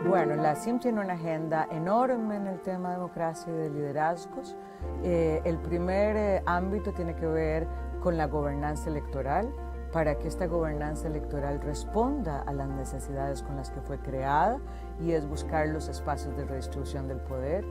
Bueno, la CIM tiene una agenda enorme en el tema de democracia y de liderazgos. El primer ámbito tiene que ver con la gobernanza electoral, para que esta gobernanza electoral responda a las necesidades con las que fue creada, y es buscar los espacios de redistribución del poder.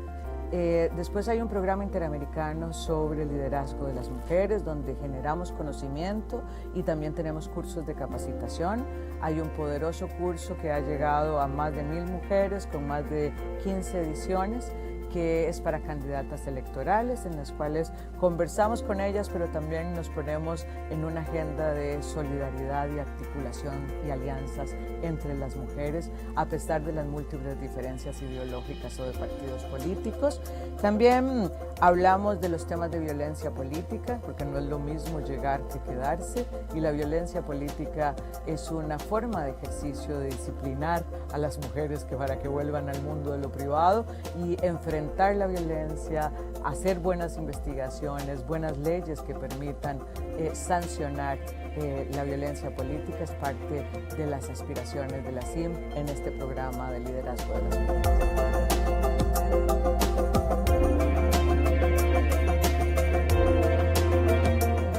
Después hay un programa interamericano sobre el liderazgo de las mujeres, donde generamos conocimiento y también tenemos cursos de capacitación. Hay un poderoso curso que ha llegado a más de 1000 mujeres con más de 15 ediciones, que es para candidatas electorales, en las cuales conversamos con ellas, pero también nos ponemos en una agenda de solidaridad y articulación y alianzas entre las mujeres, a pesar de las múltiples diferencias ideológicas o de partidos políticos. También hablamos de los temas de violencia política, porque no es lo mismo llegar que quedarse, y la violencia política es una forma de ejercicio de disciplinar a las mujeres para que vuelvan al mundo de lo privado y enfrentar la violencia, hacer buenas investigaciones, buenas leyes que permitan sancionar la violencia política. Es parte de las aspiraciones de la CIM en este programa de liderazgo de las mujeres.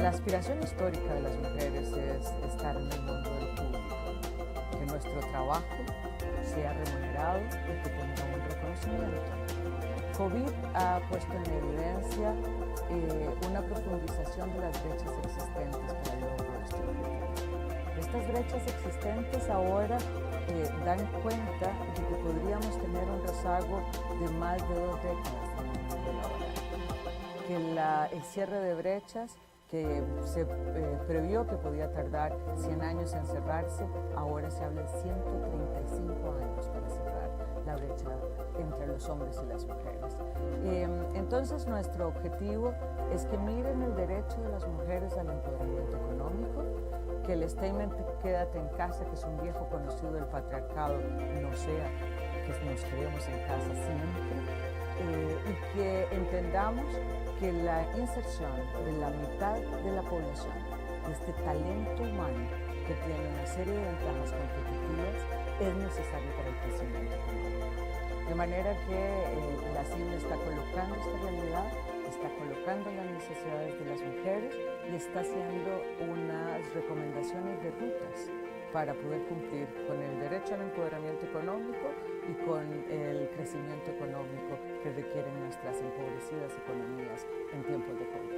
La aspiración histórica de las mujeres es estar en el mundo del público, que nuestro trabajo sea remunerado y que tenga un reconocimiento. COVID ha puesto en evidencia una profundización de las brechas existentes para el logro de este objetivo. Estas brechas existentes ahora dan cuenta de que podríamos tener un rezago de más de 2 décadas en el mundo laboral, que el cierre de brechas que se previó que podía tardar 100 años en cerrarse, ahora se habla de 135 años para cerrar la brecha entre los hombres y las mujeres. Entonces, nuestro objetivo es que miren el derecho de las mujeres al empoderamiento económico, que el statement "quédate en casa", que es un viejo conocido del patriarcado, no sea que nos quedemos en casa siempre, y que entendamos que la inserción de la mitad de la población, de este talento humano que tiene una serie de ventajas competitivas, es necesario para el crecimiento económico. De manera que la CIM está colocando esta realidad, está colocando las necesidades de las mujeres y está haciendo unas recomendaciones de rutas para poder cumplir con el derecho al empoderamiento económico y con el crecimiento económico que requieren nuestras empobrecidas economías en tiempos de COVID.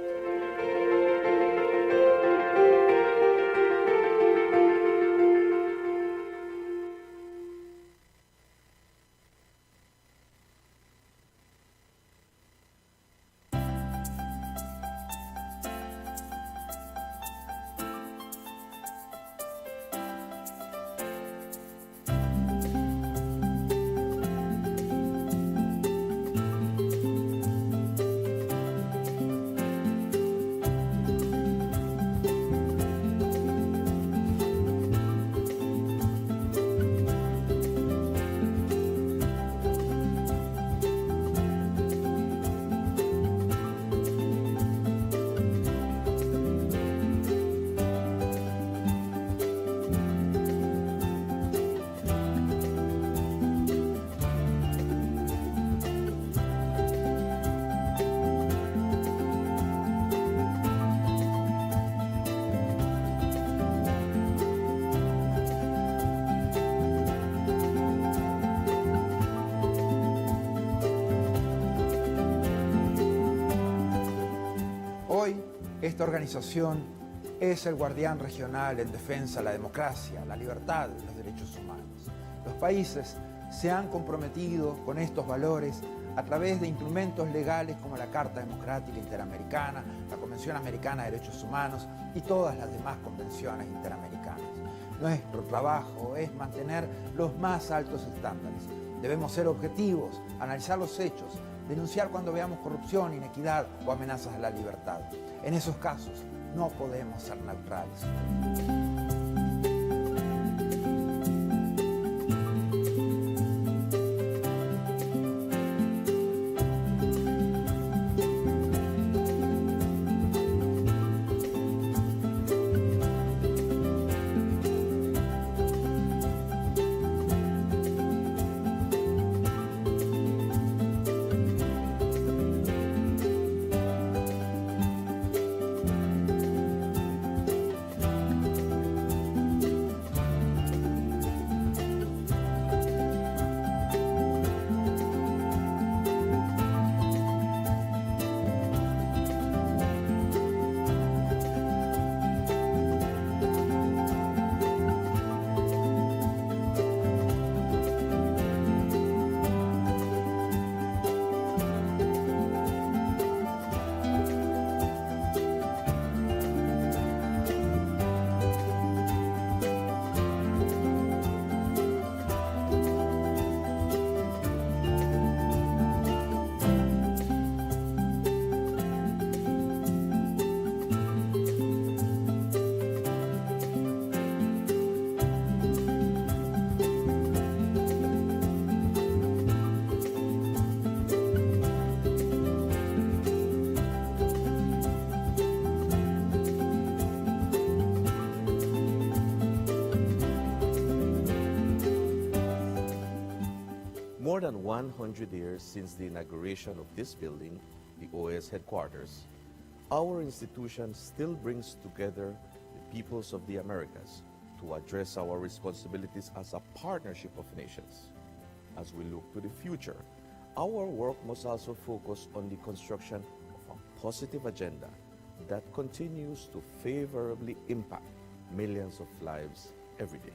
Esta organización es el guardián regional en defensa de la democracia, la libertad y los derechos humanos. Los países se han comprometido con estos valores a través de instrumentos legales como la Carta Democrática Interamericana, la Convención Americana de Derechos Humanos y todas las demás convenciones interamericanas. Nuestro trabajo es mantener los más altos estándares. Debemos ser objetivos, analizar los hechos, denunciar cuando veamos corrupción, inequidad o amenazas a la libertad. En esos casos no podemos ser neutrales. more than 100 years since the inauguration of this building, the OAS headquarters, our institution still brings together the peoples of the Americas to address our responsibilities as a partnership of nations. As we look to the future, our work must also focus on the construction of a positive agenda that continues to favorably impact millions of lives every day.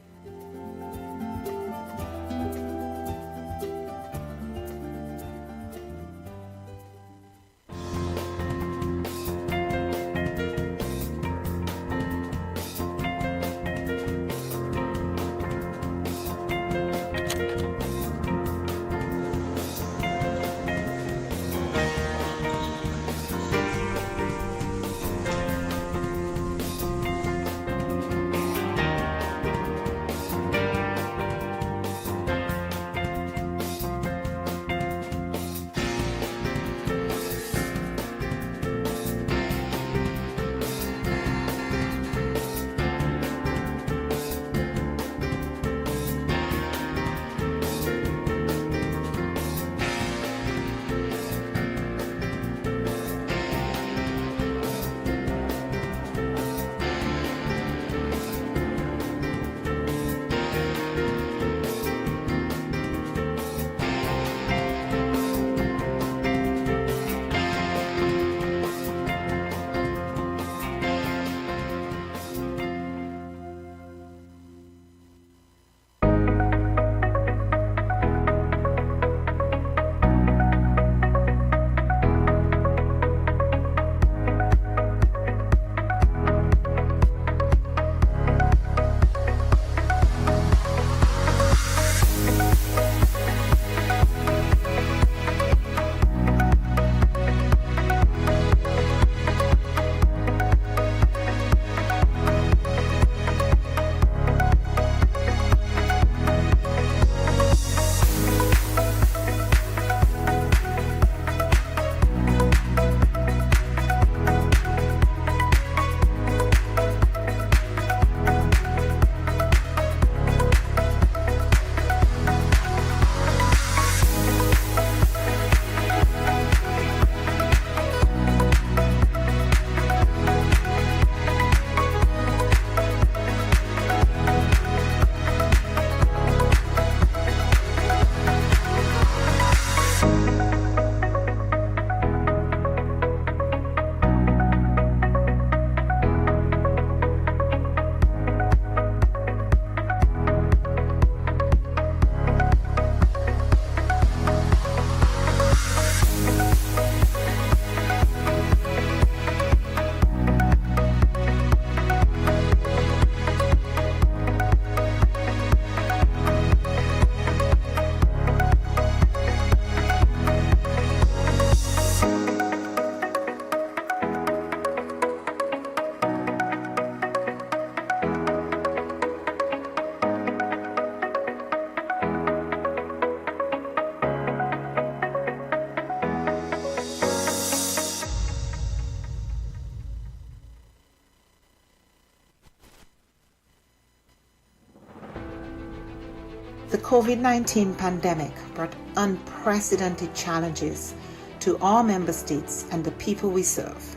The COVID-19 pandemic brought unprecedented challenges to our member states and the people we serve.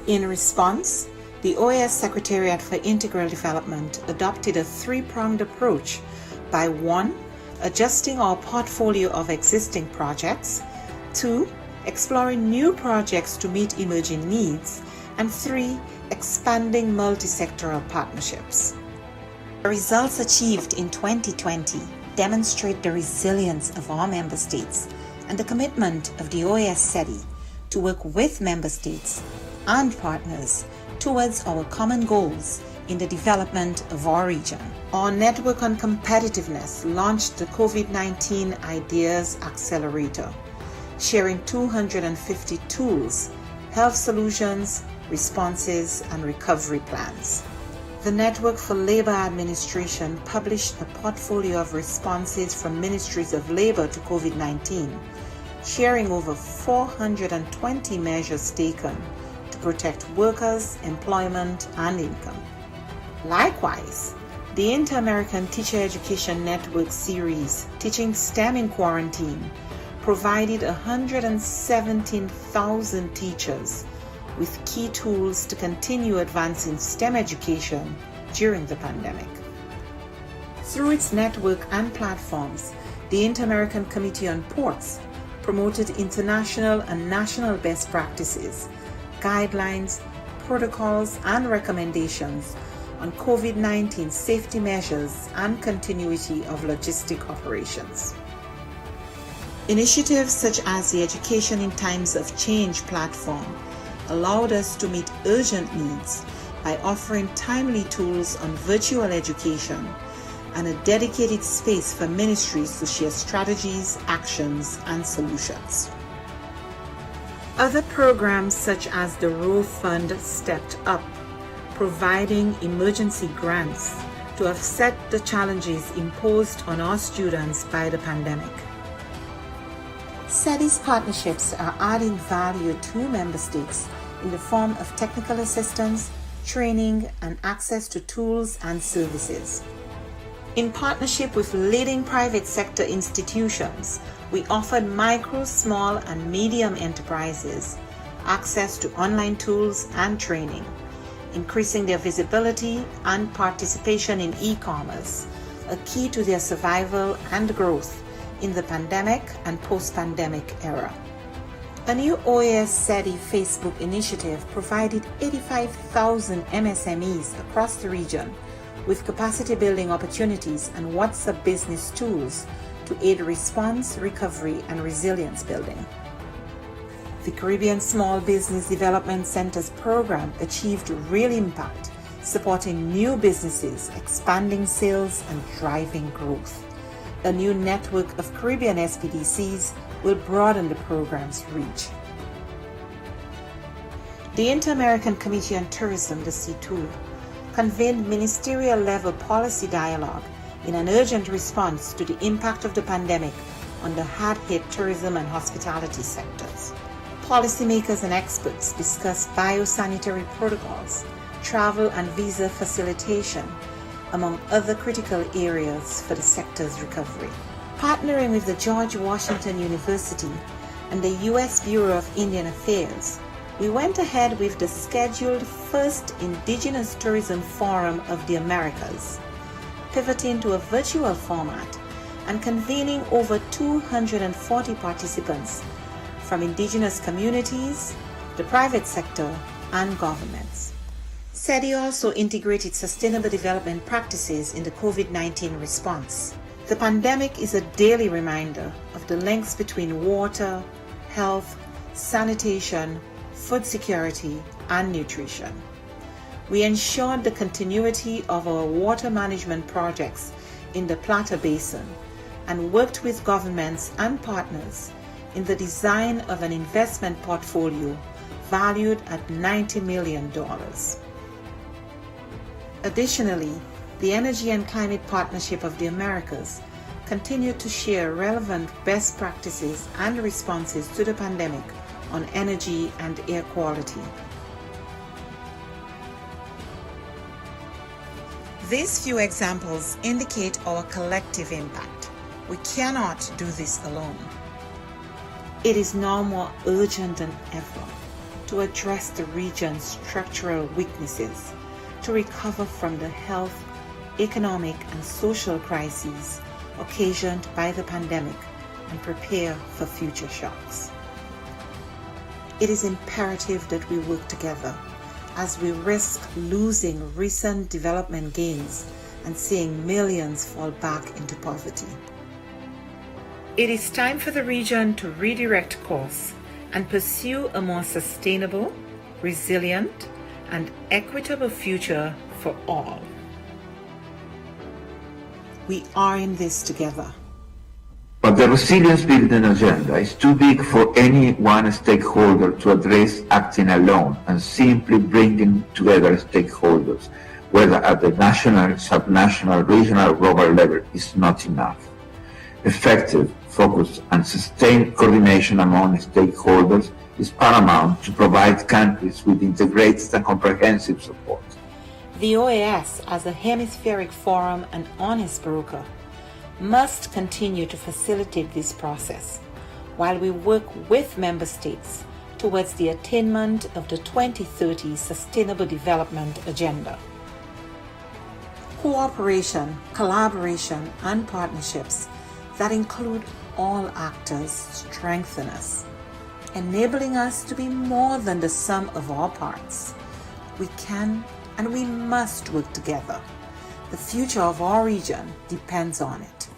In response, the OAS Secretariat for Integral Development adopted a three-pronged approach by 1. Adjusting our portfolio of existing projects, 2. Exploring new projects to meet emerging needs, and 3. Expanding multi-sectoral partnerships. The results achieved in 2020 demonstrate the resilience of our member states and the commitment of the OAS SETI to work with member states and partners towards our common goals in the development of our region. Our Network on Competitiveness launched the COVID-19 Ideas Accelerator, sharing 250 tools, health solutions, responses, and recovery plans. The Network for Labor Administration published a portfolio of responses from ministries of labor to COVID-19, sharing over 420 measures taken to protect workers, employment, and income. Likewise, The Inter-American Teacher Education Network series, Teaching STEM in Quarantine, provided 117,000 teachers with key tools to continue advancing STEM education during the pandemic. Through its network and platforms, the Inter-American Committee on Ports promoted international and national best practices, guidelines, protocols, and recommendations on COVID-19 safety measures and continuity of logistic operations. Initiatives such as the Education in Times of Change platform allowed us to meet urgent needs by offering timely tools on virtual education and a dedicated space for ministries to share strategies, actions, and solutions. Other programs such as the Row Fund stepped up, providing emergency grants to offset the challenges imposed on our students by the pandemic. SETI's partnerships are adding value to member states in the form of technical assistance, training, and access to tools and services. In partnership with leading private sector institutions, we offered micro, small, and medium enterprises access to online tools and training, increasing their visibility and participation in e-commerce, a key to their survival and growth in the pandemic and post-pandemic era. A new OAS SETI Facebook initiative provided 85,000 MSMEs across the region with capacity building opportunities and WhatsApp business tools to aid response, recovery, and resilience building. The Caribbean Small Business Development Centers program achieved real impact, supporting new businesses, expanding sales, and driving growth. A new network of Caribbean SPDCs will broaden the program's reach. The Inter-American Committee on Tourism, the C2, convened ministerial-level policy dialogue in an urgent response to the impact of the pandemic on the hard-hit tourism and hospitality sectors. Policymakers and experts discussed biosanitary protocols, travel and visa facilitation, among other critical areas for the sector's recovery. Partnering with the George Washington University and the U.S. Bureau of Indian Affairs, we went ahead with the scheduled first Indigenous Tourism Forum of the Americas, pivoting to a virtual format and convening over 240 participants from indigenous communities, the private sector, and governments. SETI also integrated sustainable development practices in the COVID-19 response. The pandemic is a daily reminder of the links between water, health, sanitation, food security, and nutrition. We ensured the continuity of our water management projects in the Plata Basin and worked with governments and partners in the design of an investment portfolio valued at $90 million. Additionally, the Energy and Climate Partnership of the Americas continued to share relevant best practices and responses to the pandemic on energy and air quality. These few examples indicate our collective impact. We cannot do this alone. It is now more urgent than ever to address the region's structural weaknesses, to recover from the health, economic, and social crises occasioned by the pandemic and prepare for future shocks. It is imperative that we work together as we risk losing recent development gains and seeing millions fall back into poverty. It is time for the region to redirect course and pursue a more sustainable, resilient, and equitable future for all. We are in this together. But the resilience building agenda is too big for any one stakeholder to address acting alone, and simply bringing together stakeholders, whether at the national, subnational, regional, or global level, is not enough. Effective, focused, and sustained coordination among stakeholders is paramount to provide countries with integrated and comprehensive support. The OAS, as a hemispheric forum and honest broker, must continue to facilitate this process while we work with member states towards the attainment of the 2030 Sustainable Development Agenda. Cooperation, collaboration, and partnerships that include all actors strengthen us, enabling us to be more than the sum of our parts. We can and we must work together. The future of our region depends on it.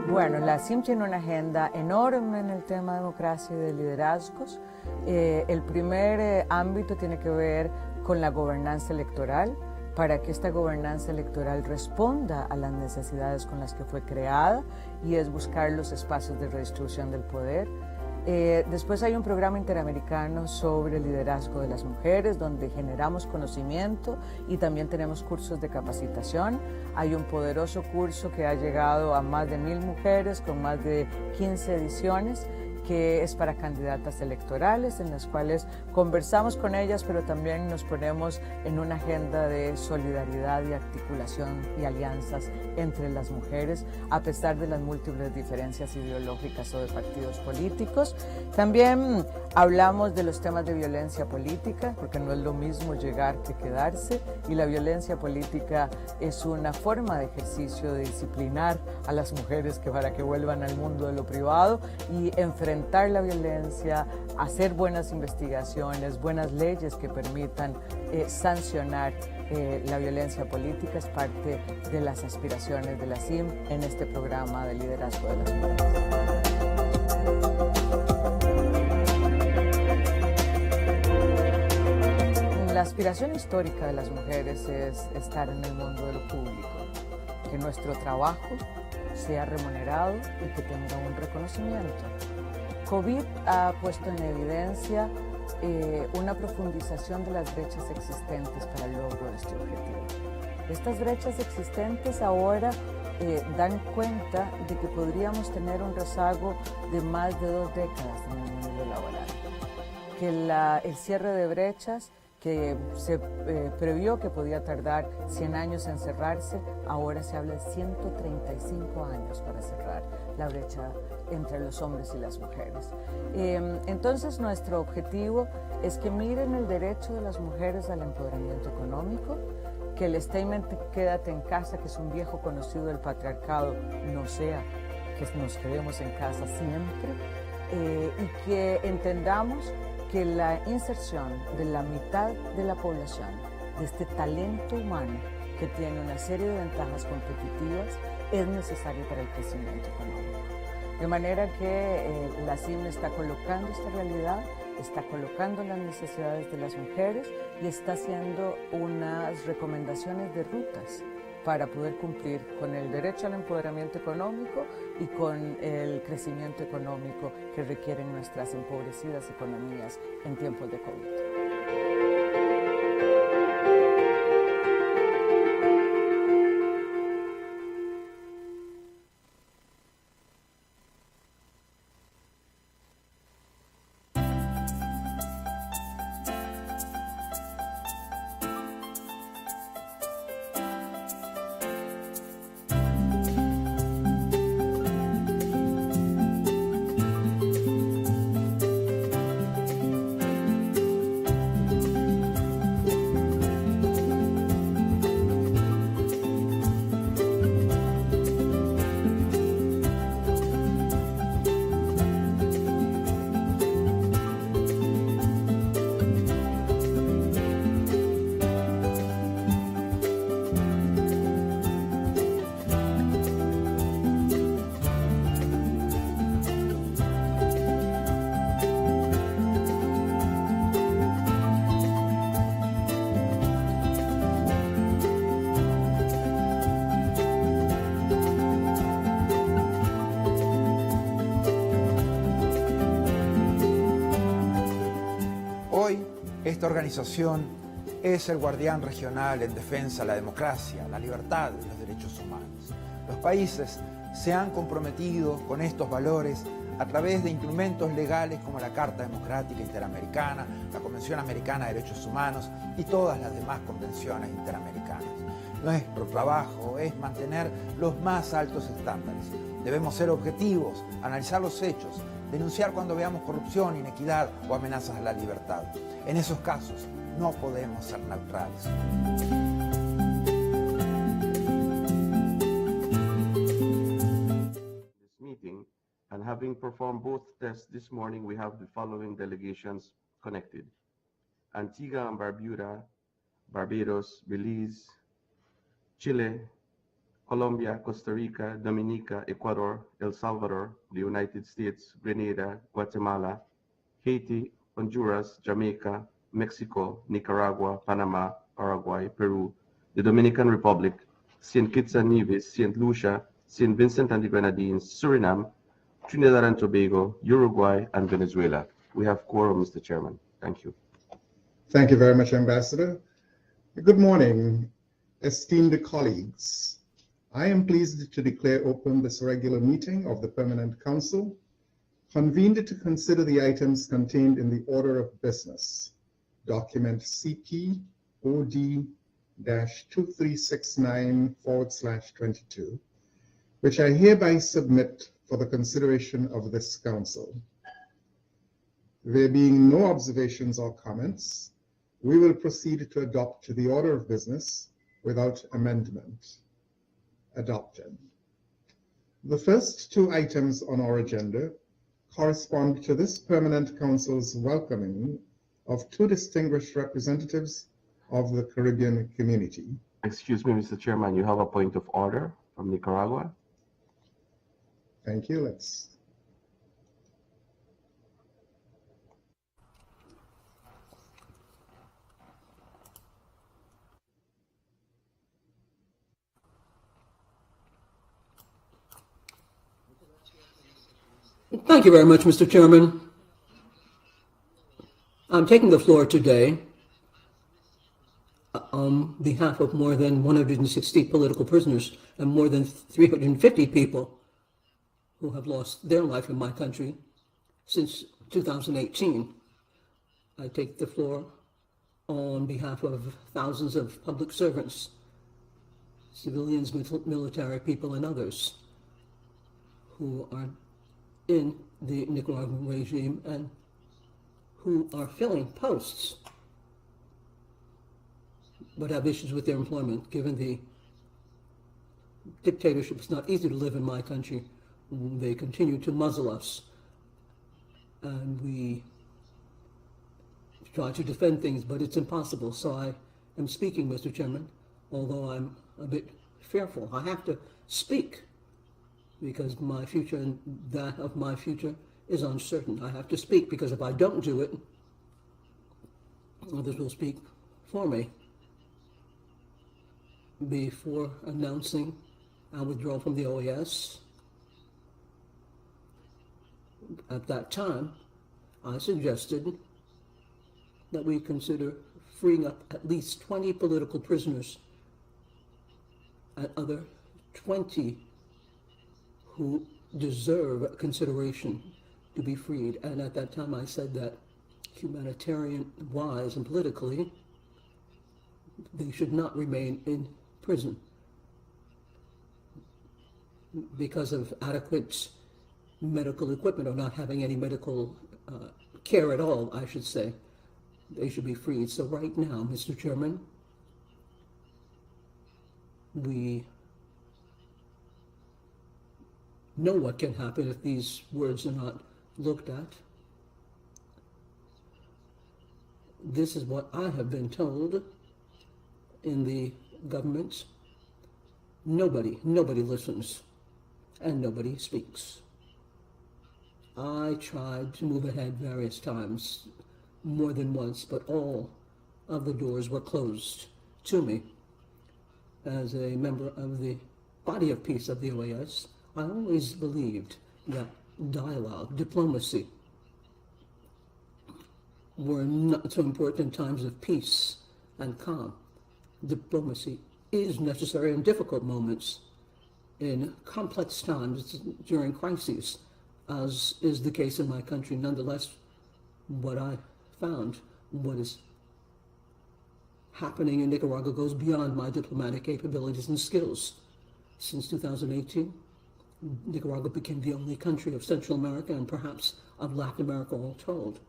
Bueno, la CIM tiene una agenda enorme en el tema de democracia y de liderazgos. El primer ámbito tiene que ver con la gobernanza electoral, para que esta gobernanza electoral responda a las necesidades con las que fue creada, y es buscar los espacios de redistribución del poder. Después hay un programa interamericano sobre liderazgo de las mujeres, donde generamos conocimiento y también tenemos cursos de capacitación. Hay un poderoso curso que ha llegado a más de 1000 mujeres con más de 15 ediciones, que es para candidatas electorales, en las cuales conversamos con ellas, pero también nos ponemos en una agenda de solidaridad y articulación y alianzas entre las mujeres, a pesar de las múltiples diferencias ideológicas o de partidos políticos. También hablamos de los temas de violencia política, porque no es lo mismo llegar que quedarse, y la violencia política es una forma de ejercicio de disciplinar a las mujeres para que vuelvan al mundo de lo privado y enfrentar la violencia, hacer buenas investigaciones, buenas leyes que permitan sancionar la violencia política. Es parte de las aspiraciones de la CIM en este programa de liderazgo de las mujeres. La aspiración histórica de las mujeres es estar en el mundo de lo público, que nuestro trabajo sea remunerado y que tenga un reconocimiento. COVID ha puesto en evidencia una profundización de las brechas existentes para el logro de este objetivo. Estas brechas existentes ahora dan cuenta de que podríamos tener un rezago de más de 2 décadas en el mundo laboral, que el cierre de brechas que se previó que podía tardar 100 años en cerrarse, ahora se habla de 135 años para cerrar la brecha entre los hombres y las mujeres. Entonces, nuestro objetivo es que miren el derecho de las mujeres al empoderamiento económico, que el statement "quédate en casa", que es un viejo conocido del patriarcado, no sea que nos quedemos en casa siempre, y que entendamos que la inserción de la mitad de la población, de este talento humano que tiene una serie de ventajas competitivas, es necesario para el crecimiento económico. De manera que la CIM está colocando esta realidad, está colocando las necesidades de las mujeres y está haciendo unas recomendaciones de rutas para poder cumplir con el derecho al empoderamiento económico y con el crecimiento económico que requieren nuestras empobrecidas economías en tiempos de COVID. Hoy, esta organización es el guardián regional en defensa de la democracia, la libertad y los derechos humanos. Los países se han comprometido con estos valores a través de instrumentos legales como la Carta Democrática Interamericana, la Convención Americana de Derechos Humanos y todas las demás convenciones interamericanas. Nuestro trabajo es mantener los más altos estándares. Debemos ser objetivos, analizar los hechos, denunciar cuando veamos corrupción, inequidad o amenazas a la libertad. En esos casos no podemos ser neutrales. This meeting, and having performed both tests this morning, we have the following delegations connected: Antigua and Barbuda, Barbados, Belize, Chile, Colombia, Costa Rica, Dominica, Ecuador, El Salvador, the United States, Grenada, Guatemala, Haiti, Honduras, Jamaica, Mexico, Nicaragua, Panama, Paraguay, Peru, the Dominican Republic, St. Kitts and Nevis, St. Lucia, St. Vincent and the Grenadines, Suriname, Trinidad and Tobago, Uruguay, and Venezuela. We have quorum, Mr. Chairman. Thank you. Thank you very much, Ambassador. Good morning, esteemed colleagues. I am pleased to declare open this regular meeting of the Permanent Council, convened to consider the items contained in the order of business, document CP-OD-2369/22, which I hereby submit for the consideration of this council. There being no observations or comments, we will proceed to adopt the order of business without amendment. Adopted. The first two items on our agenda correspond to this Permanent Council's welcoming of two distinguished representatives of the Caribbean community. Excuse me, Mr. Chairman, you have a point of order from Nicaragua. Thank you. Thank you very much, Mr. Chairman. I'm taking the floor today on behalf of more than 160 political prisoners and more than 350 people who have lost their life in my country since 2018. I take the floor on behalf of thousands of public servants, civilians, military people, and others who are in the Nicaraguan regime and who are filling posts but have issues with their employment. Given the dictatorship, it's not easy to live in my country. They continue to muzzle us, and we try to defend things, but it's impossible. So I am speaking, Mr. Chairman, although I'm a bit fearful. I have to speak because my future and that of my future is uncertain. I have to speak because if I don't do it, others will speak for me. Before announcing our withdrawal from the OAS, at that time, I suggested that we consider freeing up at least 20 political prisoners and other 20 who deserve consideration to be freed. And at that time I said that humanitarian-wise and politically, they should not remain in prison because of adequate medical equipment or not having any medical care at all, I should say. They should be freed. So right now, Mr. Chairman, we know what can happen if these words are not looked at. This is what I have been told in the government. Nobody listens and nobody speaks. I tried to move ahead various times, more than once, but all of the doors were closed to me. As a member of the body of peace of the OAS, I always believed that dialogue, diplomacy, were not so important in times of peace and calm. Diplomacy is necessary in difficult moments, in complex times, during crises, as is the case in my country. Nonetheless, what I found, what is happening in Nicaragua goes beyond my diplomatic capabilities and skills. Since 2018, Nicaragua became the only country of Central America and perhaps of Latin America all told.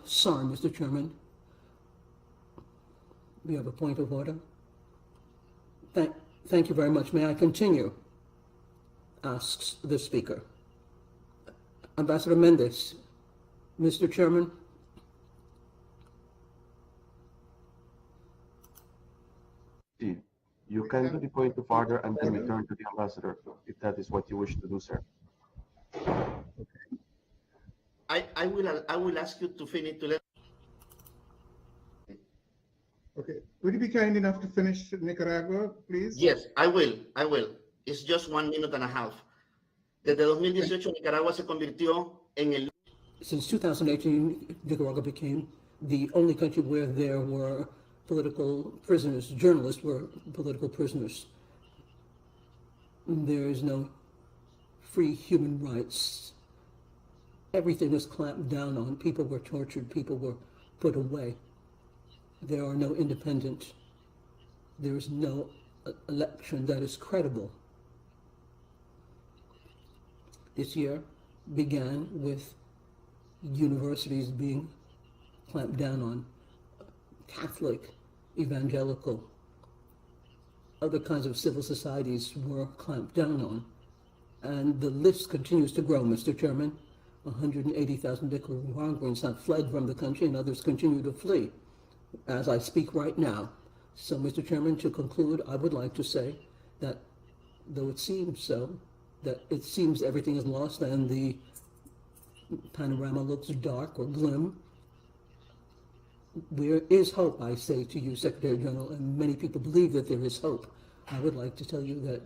Sorry, Mr. Chairman. We have a point of order. Thank you very much. May I continue? Asks the Speaker. Ambassador Mendez, Mr. Chairman. You can do the point of order and then return to the ambassador, if that is what you wish to do, sir. I will ask you to finish to let. Okay. Would you be kind enough to finish Nicaragua, please? Yes, I will. It's just 1 minute and a half. Desde 2018 Nicaragua se convirtió en el Since 2018, Nicaragua became the only country where there were political prisoners, journalists were political prisoners. There is no free human rights. Everything was clamped down on. People were tortured. People were put away. There are no independent. There is no election that is credible. This year began with universities being clamped down on, Catholic, evangelical, other kinds of civil societies were clamped down on. And the list continues to grow, Mr. Chairman. 180,000 Nicaraguans have fled from the country and others continue to flee as I speak right now. So, Mr. Chairman, to conclude, I would like to say that though it seems so, that it seems everything is lost and the panorama looks dark or glim, there is hope, I say to you, Secretary General, and many people believe that there is hope. I would like to tell you that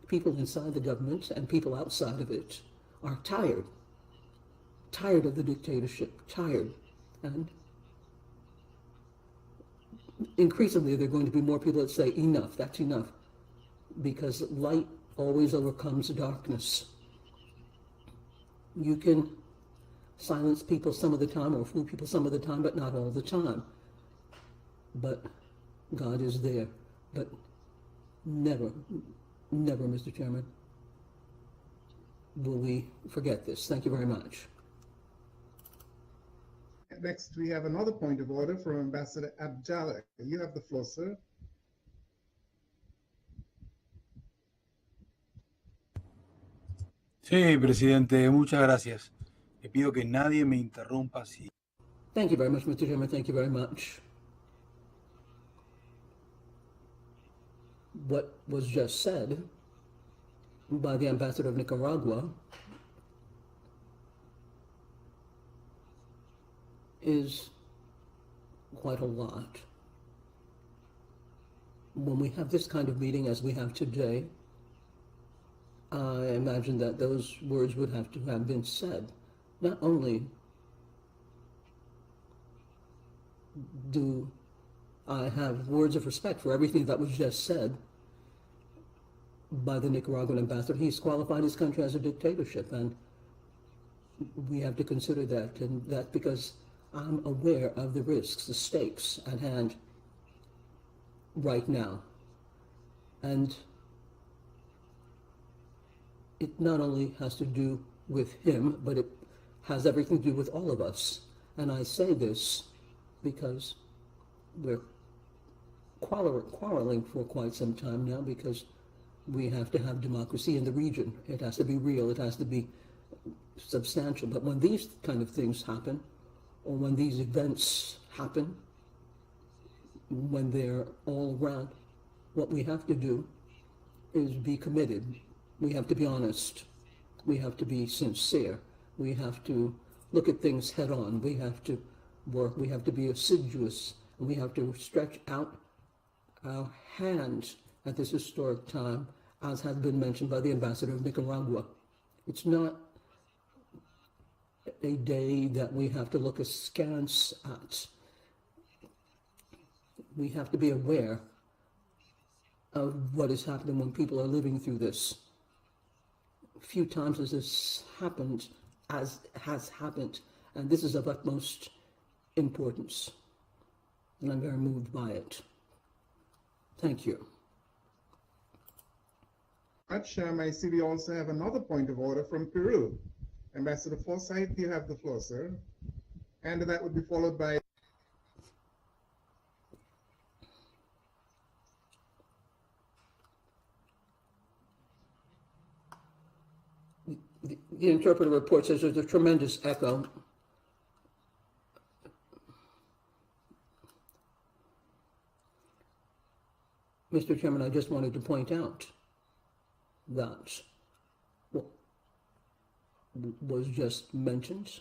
people inside the government and people outside of it are tired of the dictatorship, tired. And increasingly, there are going to be more people that say, enough, that's enough, because light always overcomes darkness. You can silence people some of the time or fool people some of the time, but not all the time. But God is there. But never, never, Mr. Chairman, will we forget this. Thank you very much. Next, we have another point of order from Ambassador Abdallah. You have the floor, sir. Sí, presidente, muchas gracias. Le pido que nadie me interrumpa si... Thank you very much, Mr. Chairman. Thank you very much. What was just said by the ambassador of Nicaragua is quite a lot. When we have this kind of meeting as we have today, I imagine that those words would have to have been said. Not only do I have words of respect for everything that was just said by the Nicaraguan ambassador, he's qualified his country as a dictatorship, and we have to consider that, and that's because I'm aware of the risks, the stakes at hand right now. And it not only has to do with him, but it has everything to do with all of us. And I say this because we're quarreling for quite some time now, because we have to have democracy in the region. It has to be real, it has to be substantial. But when these kind of things happen, or when these events happen, when they're all around, what we have to do is be committed. We have to be honest. We have to be sincere. We have to look at things head on. We have to work. We have to be assiduous. And we have to stretch out our hands at this historic time, as has been mentioned by the ambassador of Nicaragua. It's not a day that we have to look askance at. We have to be aware of what is happening when people are living through this. Few times as this happened, as has happened, and this is of utmost importance, and I'm very moved by it. Thank you. I see we also have another point of order from Peru. Ambassador Forsyth, you have the floor, sir. And that would be followed by... The interpreter report says there's a tremendous echo. Mr. Chairman, I just wanted to point out that what was just mentioned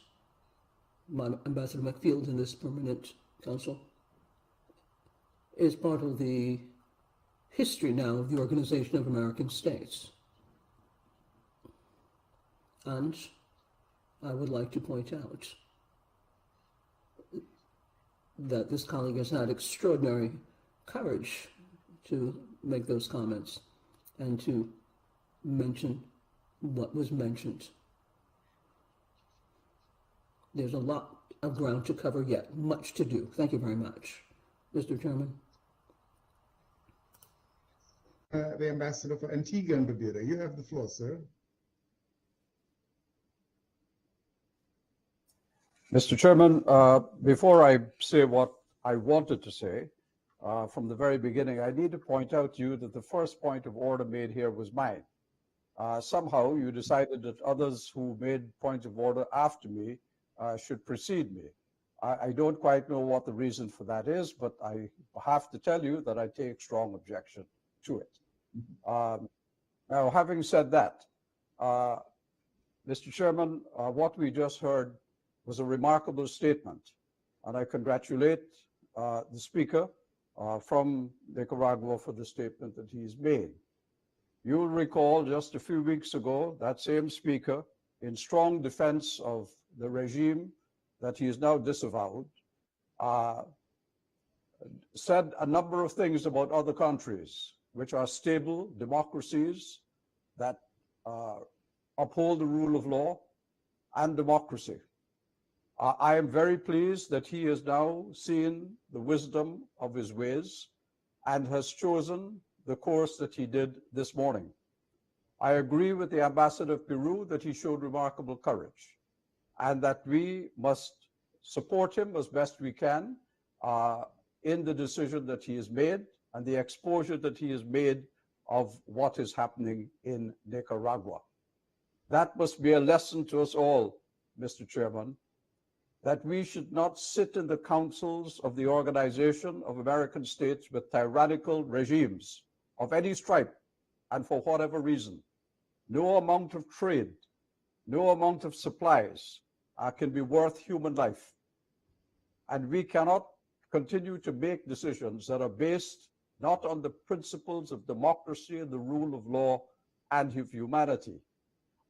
by Ambassador McField in this permanent council is part of the history now of the Organization of American States. And I would like to point out that this colleague has had extraordinary courage to make those comments and to mention what was mentioned. There's a lot of ground to cover yet, much to do. Thank you very much. Mr. Chairman. The Ambassador for Antigua and Barbuda, you have the floor, sir. Mr. Chairman, before I say what I wanted to say, from the very beginning, I need to point out to you that the first point of order made here was mine. Somehow you decided that others who made points of order after me should precede me. I don't quite know what the reason for that is, but I have to tell you that I take strong objection to it. Now, having said that, Mr. Chairman, what we just heard was a remarkable statement, and I congratulate the Speaker from Nicaragua for the statement that he's made. You'll recall just a few weeks ago, that same Speaker, in strong defense of the regime that he is now disavowed, said a number of things about other countries which are stable democracies that uphold the rule of law and democracy. I am very pleased that he has now seen the wisdom of his ways and has chosen the course that he did this morning. I agree with the Ambassador of Peru that he showed remarkable courage and that we must support him as best we can in the decision that he has made and the exposure that he has made of what is happening in Nicaragua. That must be a lesson to us all, Mr. Chairman, that we should not sit in the councils of the Organization of American States with tyrannical regimes of any stripe and for whatever reason. No amount of trade, no amount of supplies can be worth human life. And we cannot continue to make decisions that are based not on the principles of democracy and the rule of law and of humanity,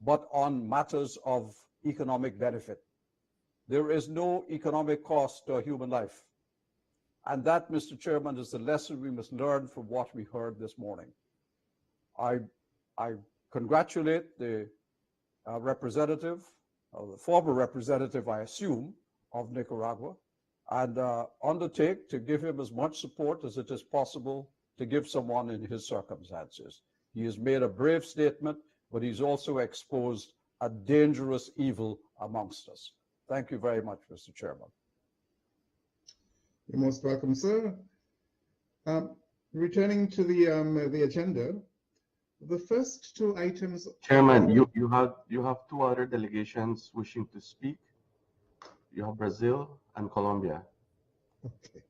but on matters of economic benefit. There is no economic cost to a human life. And that, Mr. Chairman, is the lesson we must learn from what we heard this morning. I congratulate the representative, the former representative, I assume, of Nicaragua, and undertake to give him as much support as it is possible to give someone in his circumstances. He has made a brave statement, but he's also exposed a dangerous evil amongst us. Thank you very much, Mr. Chairman. You're most welcome, sir. Returning to the agenda, the first two items. Chairman, you have two other delegations wishing to speak. You have Brazil and Colombia. Okay.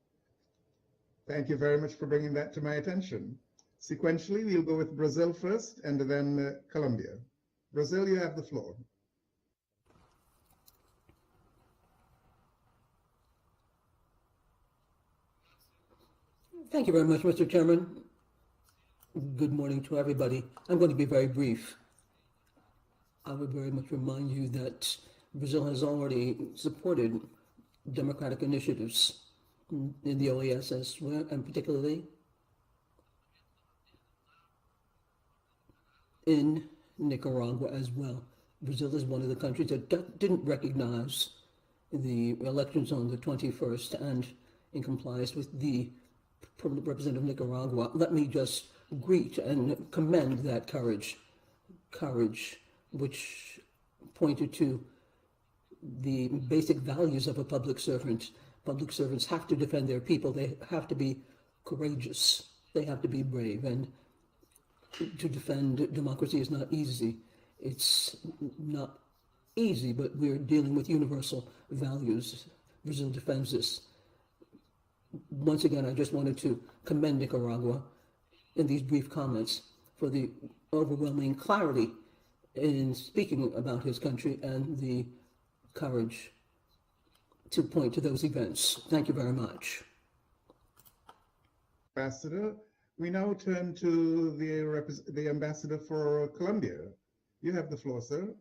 Thank you very much for bringing that to my attention. Sequentially, we'll go with Brazil first and then Colombia. Brazil, you have the floor. Thank you very much, Mr. Chairman. Good morning to everybody. I'm going to be very brief. I would very much remind you that Brazil has already supported democratic initiatives in the OAS as well, and particularly in Nicaragua as well. Brazil is one of the countries that didn't recognize the elections on the 21st, and in compliance with the permanent representative of Nicaragua, let me just greet and commend that courage which pointed to the basic values of a public servant. Public servants have to defend their people. They have to be courageous. They have to be brave. And to defend democracy is not easy. It's not easy, but we're dealing with universal values. Brazil defends this. Once again, I just wanted to commend Nicaragua in these brief comments for the overwhelming clarity in speaking about his country and the courage to point to those events. Thank you very much. Ambassador, we now turn to the Ambassador for Colombia. You have the floor, sir.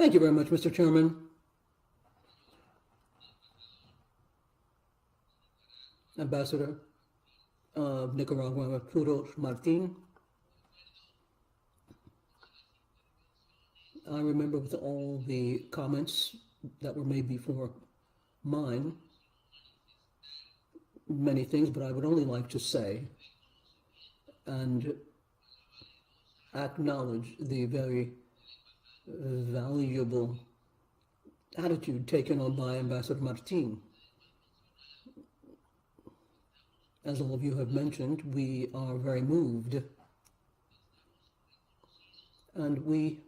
Thank you very much, Mr. Chairman. Ambassador of Nicaragua, Arturo Martin. I remember with all the comments that were made before mine, many things, but I would only like to say and acknowledge the very valuable attitude taken on by Ambassador Martin. As all of you have mentioned, we are very moved, and we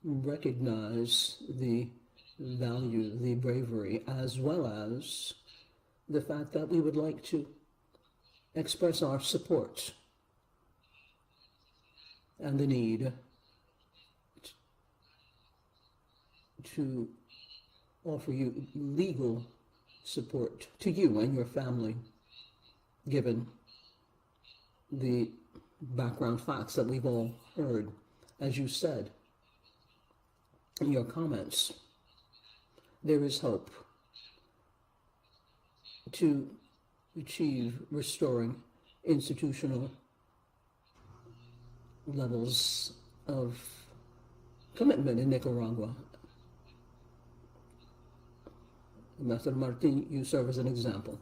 recognize the value, the bravery, as well as the fact that we would like to express our support and the need to offer you legal support to you and your family, given the background facts that we've all heard. As you said in your comments, there is hope to achieve restoring institutional levels of commitment in Nicaragua. Ambassador Martin, you serve as an example.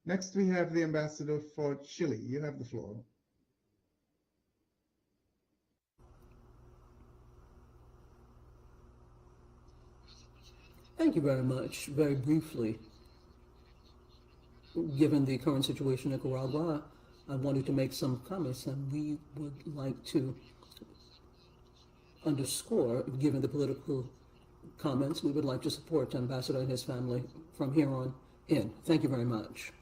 Next, we have the ambassador for Chile. You have the floor. Thank you very much. Very briefly, given the current situation in Nicaragua, I wanted to make some comments, and we would like to underscore, given the political comments, we would like to support Ambassador and his family from here on in. Thank you very much.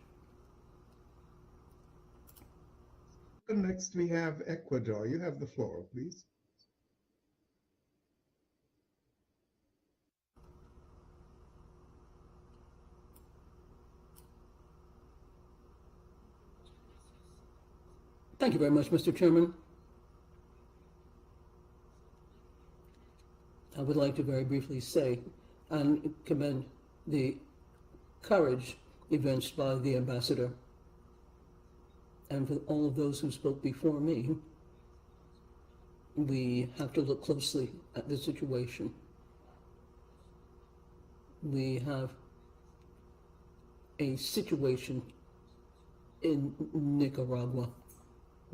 Next, we have Ecuador. You have the floor, please. Thank you very much, Mr. Chairman. I would like to very briefly say and commend the courage evinced by the ambassador and for all of those who spoke before me. We have to look closely at the situation. We have a situation in Nicaragua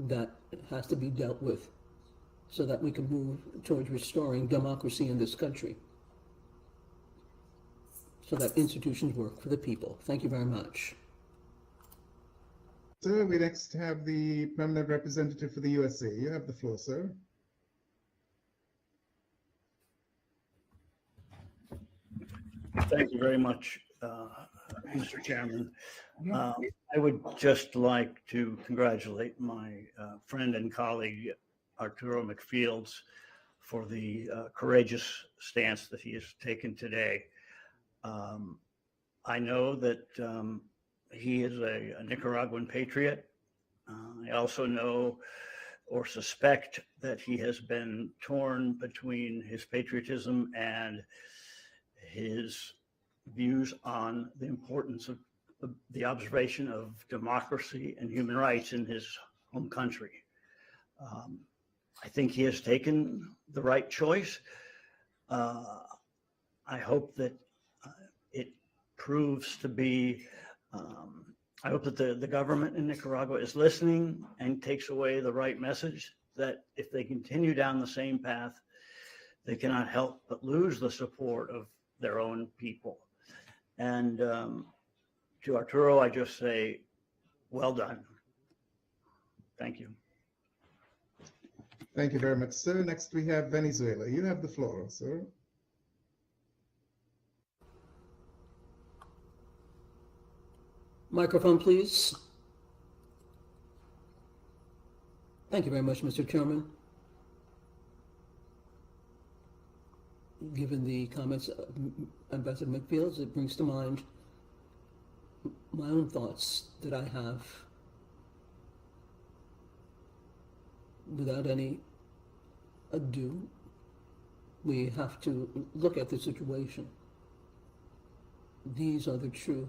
that has to be dealt with so that we can move towards restoring democracy in this country, so that institutions work for the people. Thank you very much. Sir, we next have the permanent representative for the USA. You have the floor, sir. Thank you very much, Mr. Chairman. I would just like to congratulate my friend and colleague, Arturo McFields, for the courageous stance that he has taken today. I know that he is a Nicaraguan patriot. I also know or suspect that he has been torn between his patriotism and his views on the importance of the observation of democracy and human rights in his home country. I think he has taken the right choice. I hope that it proves to be, I hope that the government in Nicaragua is listening and takes away the right message, that if they continue down the same path, they cannot help but lose the support of their own people. And to Arturo, I just say, well done. Thank you. Thank you very much, sir. Next, we have Venezuela. You have the floor, sir. Microphone, please. Thank you very much, Mr. Chairman. Given the comments of Ambassador McFields, it brings to mind my own thoughts that I have without any ado. We have to look at the situation. These are the true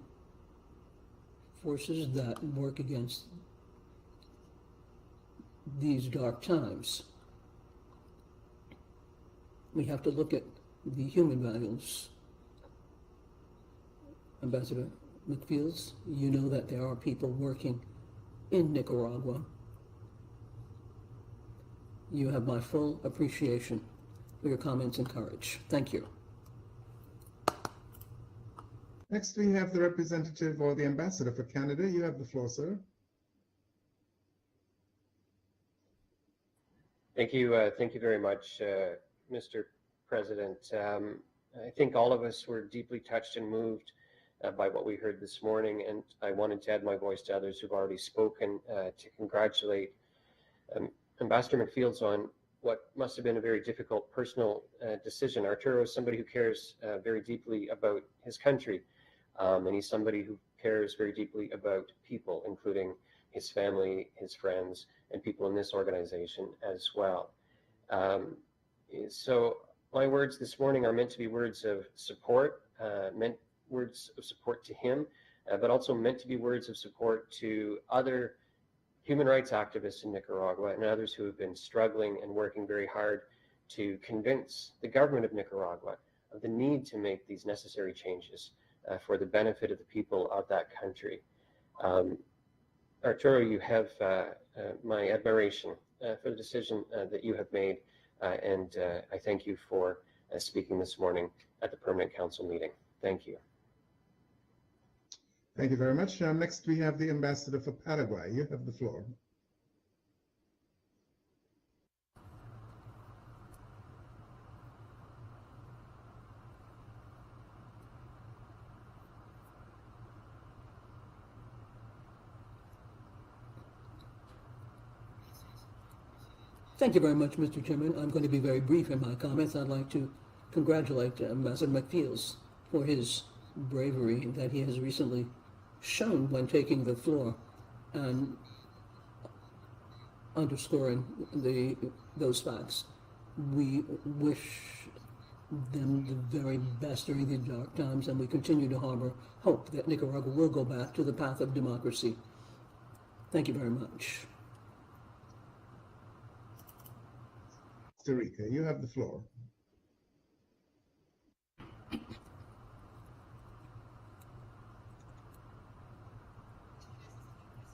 forces that work against these dark times. We have to look at the human values. Ambassador McFields, you know that there are people working in Nicaragua. You have my full appreciation for your comments and courage. Thank you. Next, we have the representative or the ambassador for Canada. You have the floor, sir. Thank you. Thank you very much, Mr. President. I think all of us were deeply touched and moved by what we heard this morning, and I wanted to add my voice to others who've already spoken to congratulate Ambassador McFields on what must have been a very difficult personal decision. Arturo is somebody who cares very deeply about his country, and he's somebody who cares very deeply about people, including his family, his friends, and people in this organization as well. So my words this morning are meant to be words of support, words of support to him, but also meant to be words of support to other human rights activists in Nicaragua and others who have been struggling and working very hard to convince the government of Nicaragua of the need to make these necessary changes for the benefit of the people of that country. Arturo, you have my admiration for the decision that you have made, and I thank you for speaking this morning at the Permanent Council meeting. Thank you. Thank you very much. Next, we have the ambassador for Paraguay. You have the floor. Thank you very much, Mr. Chairman. I'm going to be very brief in my comments. I'd like to congratulate Ambassador McFields for his bravery that he has recently shown when taking the floor and underscoring those facts. We wish them the very best during the dark times, and we continue to harbor hope that Nicaragua will go back to the path of democracy. Thank you very much. Costa Rica, you have the floor.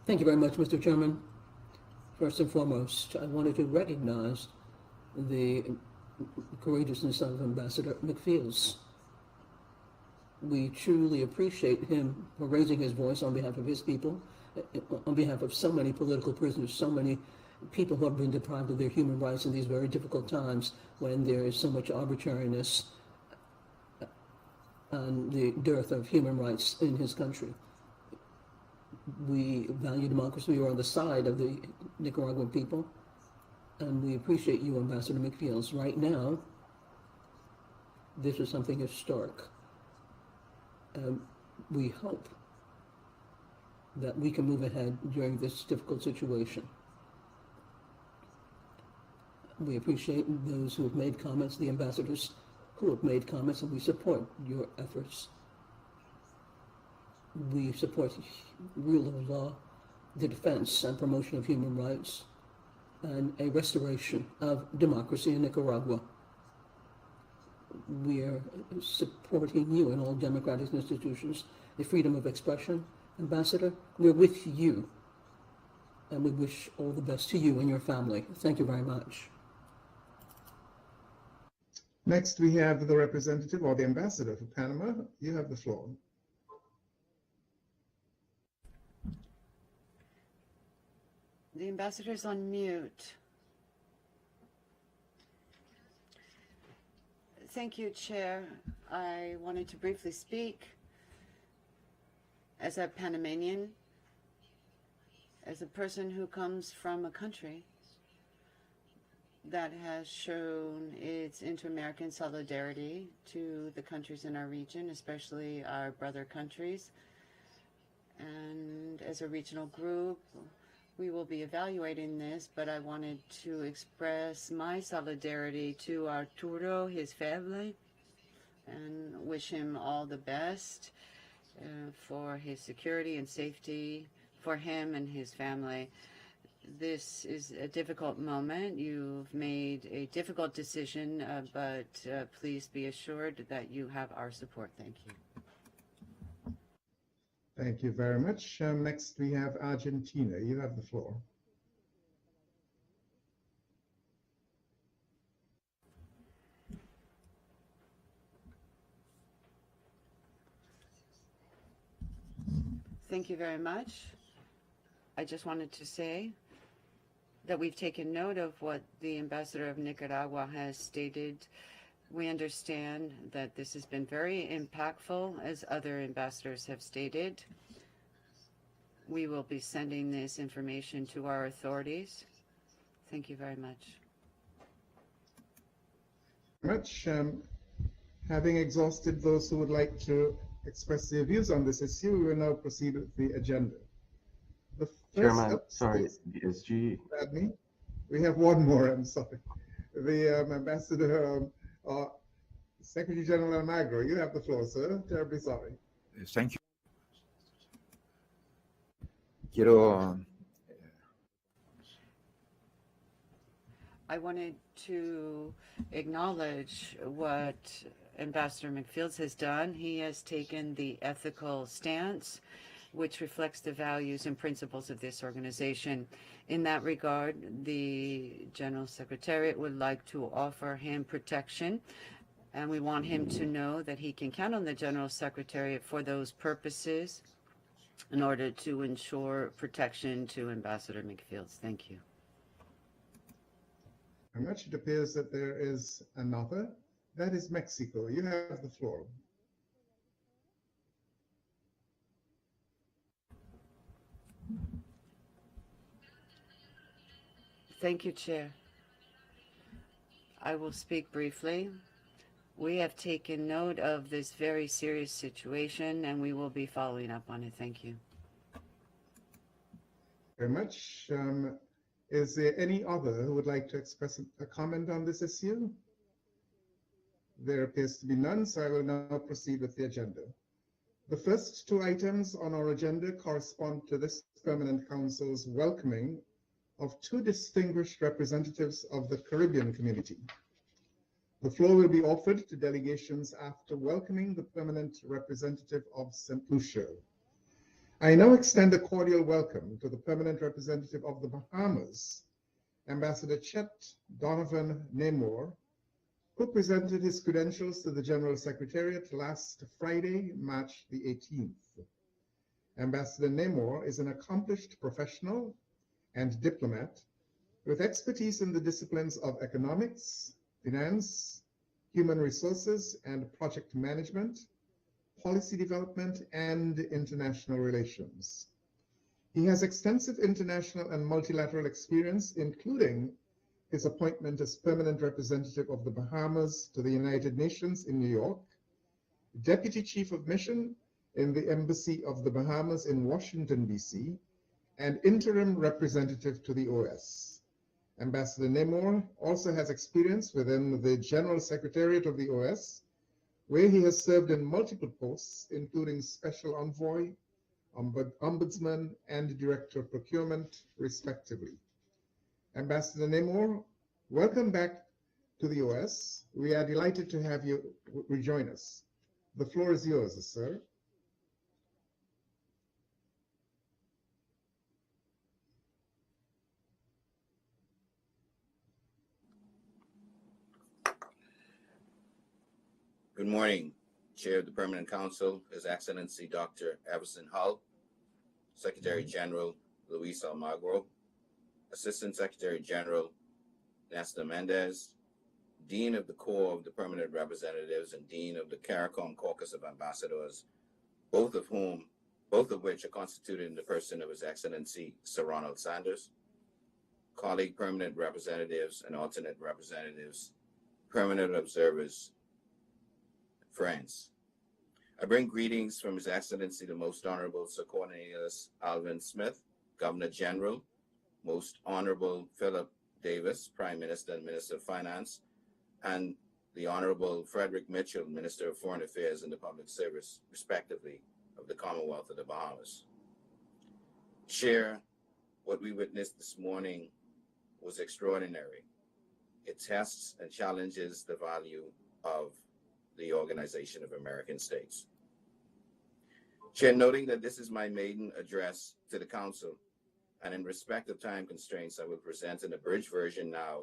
Thank you very much, Mr. Chairman. First and foremost, I wanted to recognize the courageousness of Ambassador McFields. We truly appreciate him for raising his voice on behalf of his people, on behalf of so many political prisoners, so many people who have been deprived of their human rights in these very difficult times when there is so much arbitrariness and the dearth of human rights in his country. We value democracy. We are on the side of the Nicaraguan people, and we appreciate you, Ambassador McFields. Right now, this is something historic. We hope that we can move ahead during this difficult situation. We appreciate those who have made comments, the ambassadors who have made comments, and we support your efforts. We support rule of law, the defense and promotion of human rights, and a restoration of democracy in Nicaragua. We are supporting you in all democratic institutions, the freedom of expression. Ambassador, we're with you, and we wish all the best to you and your family. Thank you very much. Next, we have the representative or the ambassador for Panama. You have the floor. The ambassador's on mute. Thank you, Chair. I wanted to briefly speak as a Panamanian, as a person who comes from a country that has shown its inter-American solidarity to the countries in our region, especially our brother countries. as a regional group, we will be evaluating this, but I wanted to express my solidarity to Arturo, his family, and wish him all the best for his security and safety for him and his family. This is a difficult moment. You've made a difficult decision, but please be assured that you have our support. Thank you. Thank you very much. Next, we have Argentina. You have the floor. Thank you very much. I just wanted to say that we've taken note of what the ambassador of Nicaragua has stated. We understand that this has been very impactful, as other ambassadors have stated. We will be sending this information to our authorities. Thank you very much. Having exhausted those who would like to express their views on this issue, we will now proceed with the agenda. The first Chairman, sorry, the SG. We have one more, I'm sorry. The Ambassador, Secretary General Almagro, you have the floor, sir. Terribly sorry. Thank you. Quiero I wanted to acknowledge what Ambassador McFields has done. He has taken the ethical stance, which reflects the values and principles of this organization. In that regard, the General Secretariat would like to offer him protection, and we want him to know that he can count on the General Secretariat for those purposes in order to ensure protection to Ambassador McFields. Thank you. Very much. It appears that there is another. That is Mexico. You have the floor. Thank you, Chair. I will speak briefly. We have taken note of this very serious situation, and we will be following up on it. Thank you. Very much. Is there any other who would like to express a comment on this issue? There appears to be none, so I will now proceed with the agenda. The first two items on our agenda correspond to this Permanent Council's welcoming of two distinguished representatives of the Caribbean community. The floor will be offered to delegations after welcoming the permanent representative of St. Lucia. I now extend a cordial welcome to the permanent representative of the Bahamas, Ambassador Chet Donovan Namor, who presented his credentials to the General Secretariat last Friday, March the 18th. Ambassador Namor is an accomplished professional and diplomat with expertise in the disciplines of economics, finance, human resources and project management, policy development, and international relations. He has extensive international and multilateral experience, including his appointment as permanent representative of the Bahamas to the United Nations in New York, deputy chief of mission in the Embassy of the Bahamas in Washington, D.C., and interim representative to the OAS. Ambassador Namor also has experience within the General Secretariat of the OAS, where he has served in multiple posts, including Special Envoy, Ombudsman, and Director of Procurement, respectively. Ambassador Namor, welcome back to the OAS. We are delighted to have you rejoin us. The floor is yours, sir. Good morning, Chair of the Permanent Council, His Excellency Dr. Everson Hull, Secretary General Luis Almagro, Assistant Secretary General Nestor Mendez, Dean of the Corps of the Permanent Representatives and Dean of the CARICOM Caucus of Ambassadors, both of which are constituted in the person of His Excellency Sir Ronald Sanders, colleague permanent representatives and alternate representatives, permanent observers, friends. I bring greetings from His Excellency the Most Honorable Sir Cornelius Alvin Smith, Governor General, Most Honorable Philip Davis, Prime Minister and Minister of Finance, and the Honorable Frederick Mitchell, Minister of Foreign Affairs and the Public Service, respectively, of the Commonwealth of the Bahamas. Chair, what we witnessed this morning was extraordinary. It tests and challenges the value of the Organization of American States. Chair, noting that this is my maiden address to the Council, and in respect of time constraints, I will present an abridged version now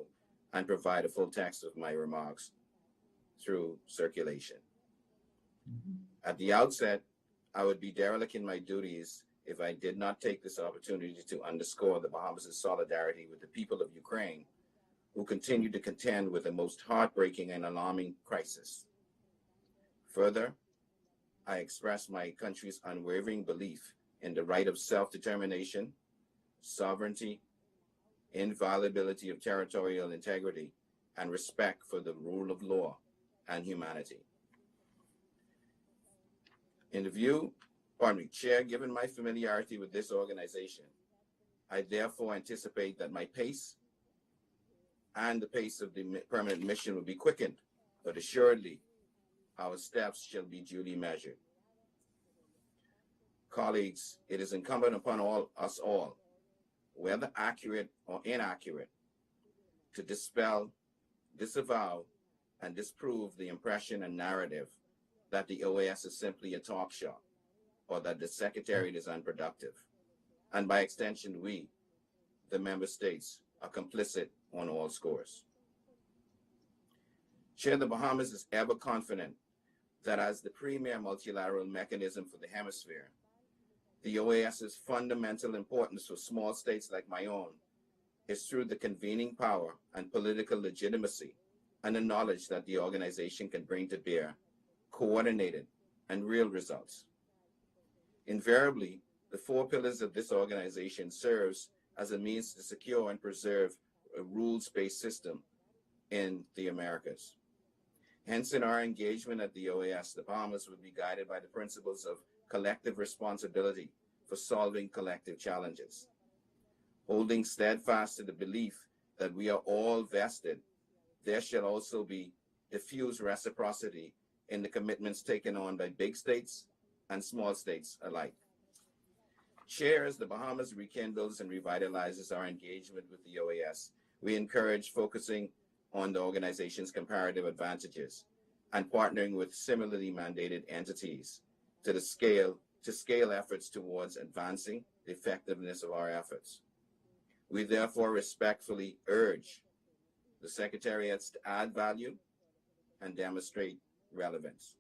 and provide a full text of my remarks through circulation. At the outset, I would be derelict in my duties if I did not take this opportunity to underscore the Bahamas' solidarity with the people of Ukraine, who continue to contend with the most heartbreaking and alarming crisis. Further, I express my country's unwavering belief in the right of self-determination, sovereignty, inviolability of territorial integrity, and respect for the rule of law and humanity. Chair, given my familiarity with this organization, I therefore anticipate that my pace and the pace of the permanent mission will be quickened, but assuredly our steps shall be duly measured. Colleagues, it is incumbent upon us all, whether accurate or inaccurate, to dispel, disavow, and disprove the impression and narrative that the OAS is simply a talk shop, or that the Secretariat is unproductive. And by extension, we, the member states, are complicit on all scores. Chair, the Bahamas is ever confident that as the premier multilateral mechanism for the hemisphere, the OAS's fundamental importance for small states like my own is through the convening power and political legitimacy and the knowledge that the organization can bring to bear coordinated and real results. Invariably, the four pillars of this organization serves as a means to secure and preserve a rules-based system in the Americas. Hence, in our engagement at the OAS, the Bahamas would be guided by the principles of collective responsibility for solving collective challenges, holding steadfast to the belief that we are all vested. There shall also be diffuse reciprocity in the commitments taken on by big states and small states alike. Chair, as the Bahamas rekindles and revitalizes our engagement with the OAS, we encourage focusing on the organization's comparative advantages and partnering with similarly mandated entities to scale efforts towards advancing the effectiveness of our efforts. We therefore respectfully urge the Secretariats to add value and demonstrate relevance.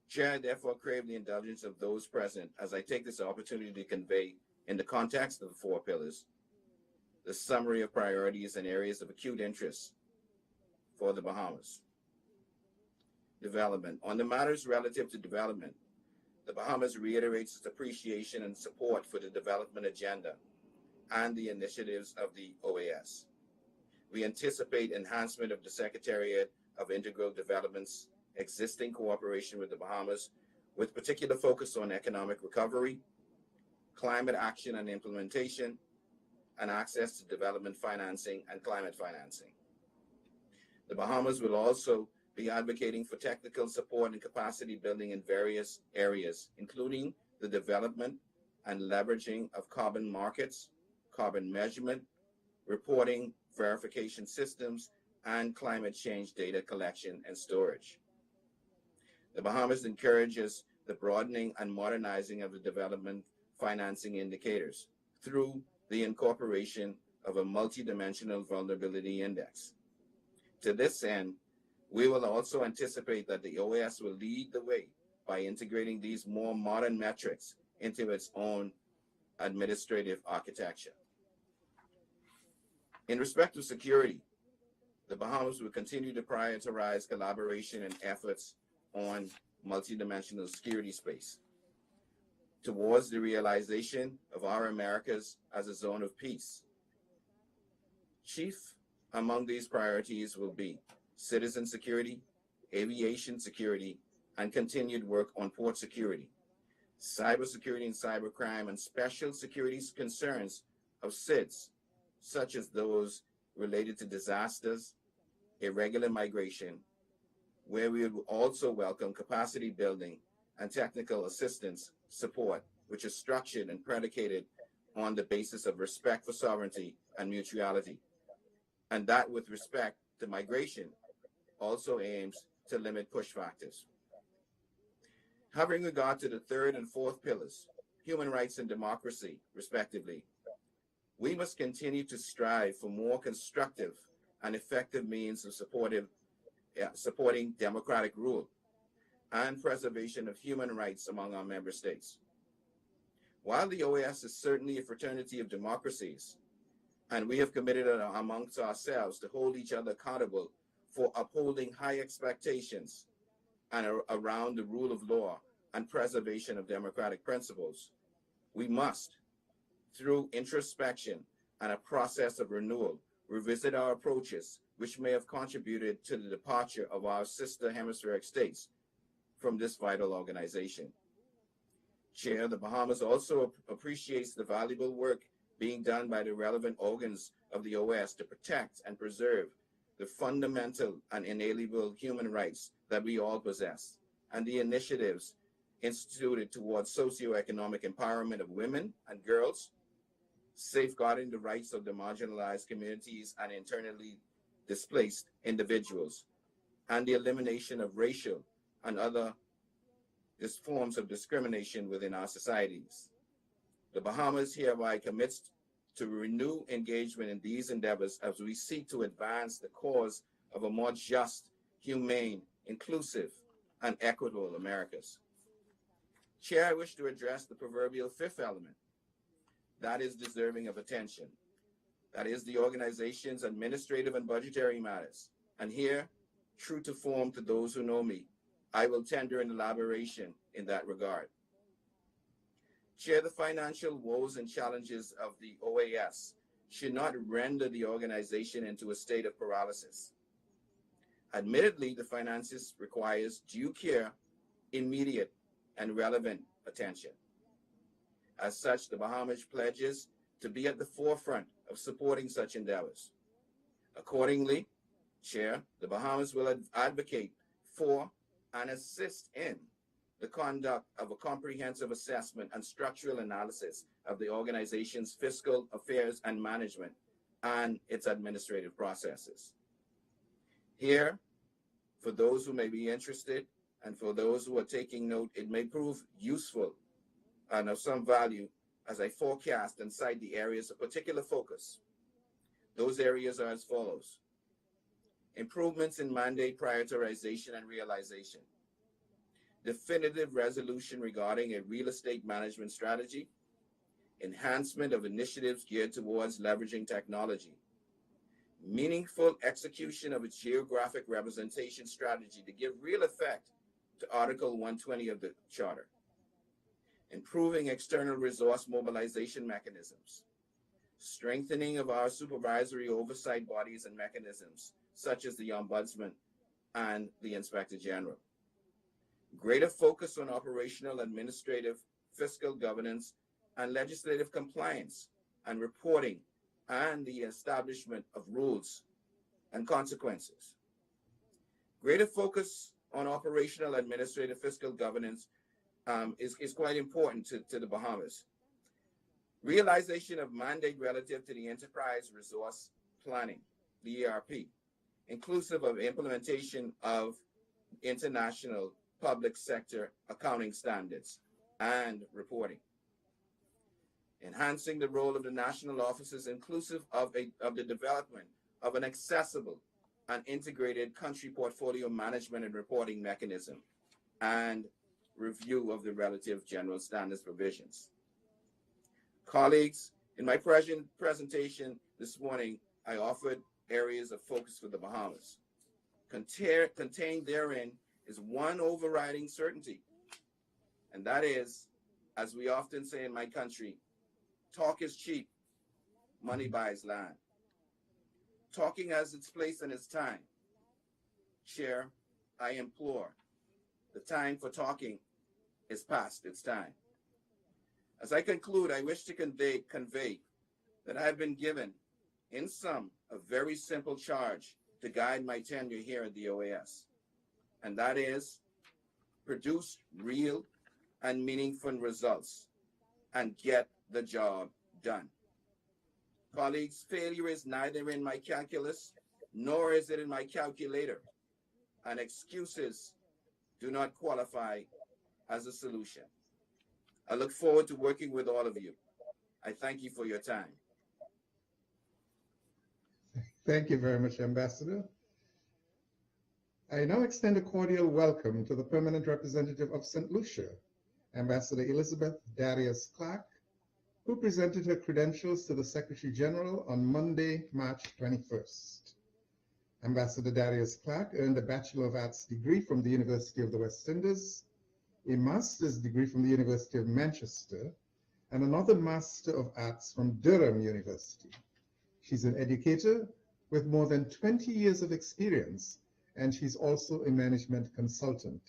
Chair, I therefore crave the indulgence of those present as I take this opportunity to convey, in the context of the four pillars, the summary of priorities and areas of acute interest for the Bahamas. Development. On the matters relative to development, the Bahamas reiterates its appreciation and support for the development agenda and the initiatives of the OAS. We anticipate enhancement of the Secretariat of Integral Development's existing cooperation with the Bahamas, with particular focus on economic recovery, climate action and implementation, and access to development financing and climate financing. The Bahamas will also be advocating for technical support and capacity building in various areas, including the development and leveraging of carbon markets, carbon measurement, reporting, verification systems, and climate change data collection and storage. The Bahamas encourages the broadening and modernizing of the development financing indicators through the incorporation of a multidimensional vulnerability index. To this end, we will also anticipate that the OAS will lead the way by integrating these more modern metrics into its own administrative architecture. In respect of security, the Bahamas will continue to prioritize collaboration and efforts on multidimensional security space towards the realization of our Americas as a zone of peace. Chief among these priorities will be citizen security, aviation security, and continued work on port security, cybersecurity and cybercrime, and special security concerns of SIDS, such as those related to disasters, irregular migration, where we would also welcome capacity building and technical assistance support, which is structured and predicated on the basis of respect for sovereignty and mutuality. And that, with respect to migration, also aims to limit push factors. Having regard to the third and fourth pillars, human rights and democracy, respectively, we must continue to strive for more constructive and effective means of supporting democratic rule and preservation of human rights among our member states. While the OAS is certainly a fraternity of democracies, and we have committed amongst ourselves to hold each other accountable for upholding high expectations and around the rule of law and preservation of democratic principles, we must, through introspection and a process of renewal, revisit our approaches which may have contributed to the departure of our sister hemispheric states from this vital organization. Chair, the Bahamas also appreciates the valuable work being done by the relevant organs of the OAS to protect and preserve the fundamental and inalienable human rights that we all possess, and the initiatives instituted towards socioeconomic empowerment of women and girls, safeguarding the rights of the marginalized communities and internally displaced individuals, and the elimination of racial and other forms of discrimination within our societies. The Bahamas hereby commits to renew engagement in these endeavors as we seek to advance the cause of a more just, humane, inclusive, and equitable Americas. Chair, I wish to address the proverbial fifth element that is deserving of attention. That is the organization's administrative and budgetary matters. And here, true to form to those who know me, I will tender an elaboration in that regard. Chair, the financial woes and challenges of the OAS should not render the organization into a state of paralysis. Admittedly, the finances requires due care, immediate and relevant attention. As such, the Bahamas pledges to be at the forefront of supporting such endeavors. Accordingly, Chair, the Bahamas will advocate for and assist in the conduct of a comprehensive assessment and structural analysis of the organization's fiscal affairs and management and its administrative processes. Here, for those who may be interested and for those who are taking note, it may prove useful and of some value as I forecast and cite the areas of particular focus. Those areas are as follows: improvements in mandate prioritization and realization, definitive resolution regarding a real estate management strategy, enhancement of initiatives geared towards leveraging technology, meaningful execution of its geographic representation strategy to give real effect to Article 120 of the Charter, improving external resource mobilization mechanisms, strengthening of our supervisory oversight bodies and mechanisms, such as the Ombudsman and the Inspector General, greater focus on operational, administrative, fiscal governance, and legislative compliance and reporting, and the establishment of rules and consequences. Greater focus on operational, administrative, fiscal governance is quite important to the Bahamas. Realization of mandate relative to the Enterprise Resource Planning, the ERP, inclusive of implementation of international public sector accounting standards and reporting. Enhancing the role of the national offices, inclusive of the development of an accessible and integrated country portfolio management and reporting mechanism, and review of the relative general standards provisions. Colleagues, in my presentation this morning, I offered areas of focus for the Bahamas. Contained therein is one overriding certainty, and that is, as we often say in my country, talk is cheap, money buys land. Talking has its place and its time. Chair, I implore The time for talking is past its time. As I conclude, I wish to convey that I have been given, in sum, a very simple charge to guide my tenure here at the OAS, and that is produce real and meaningful results and get the job done. Colleagues, failure is neither in my calculus nor is it in my calculator, and excuses do not qualify as a solution. I look forward to working with all of you. I thank you for your time. Thank you very much, Ambassador. I now extend a cordial welcome to the permanent representative of St. Lucia, Ambassador Elizabeth Darius Clark, who presented her credentials to the Secretary General on Monday, March 21st. Ambassador Darius Clark earned a Bachelor of Arts degree from the University of the West Indies, a Master's degree from the University of Manchester, and another Master of Arts from Durham University. She's an educator with more than 20 years of experience, and she's also a management consultant.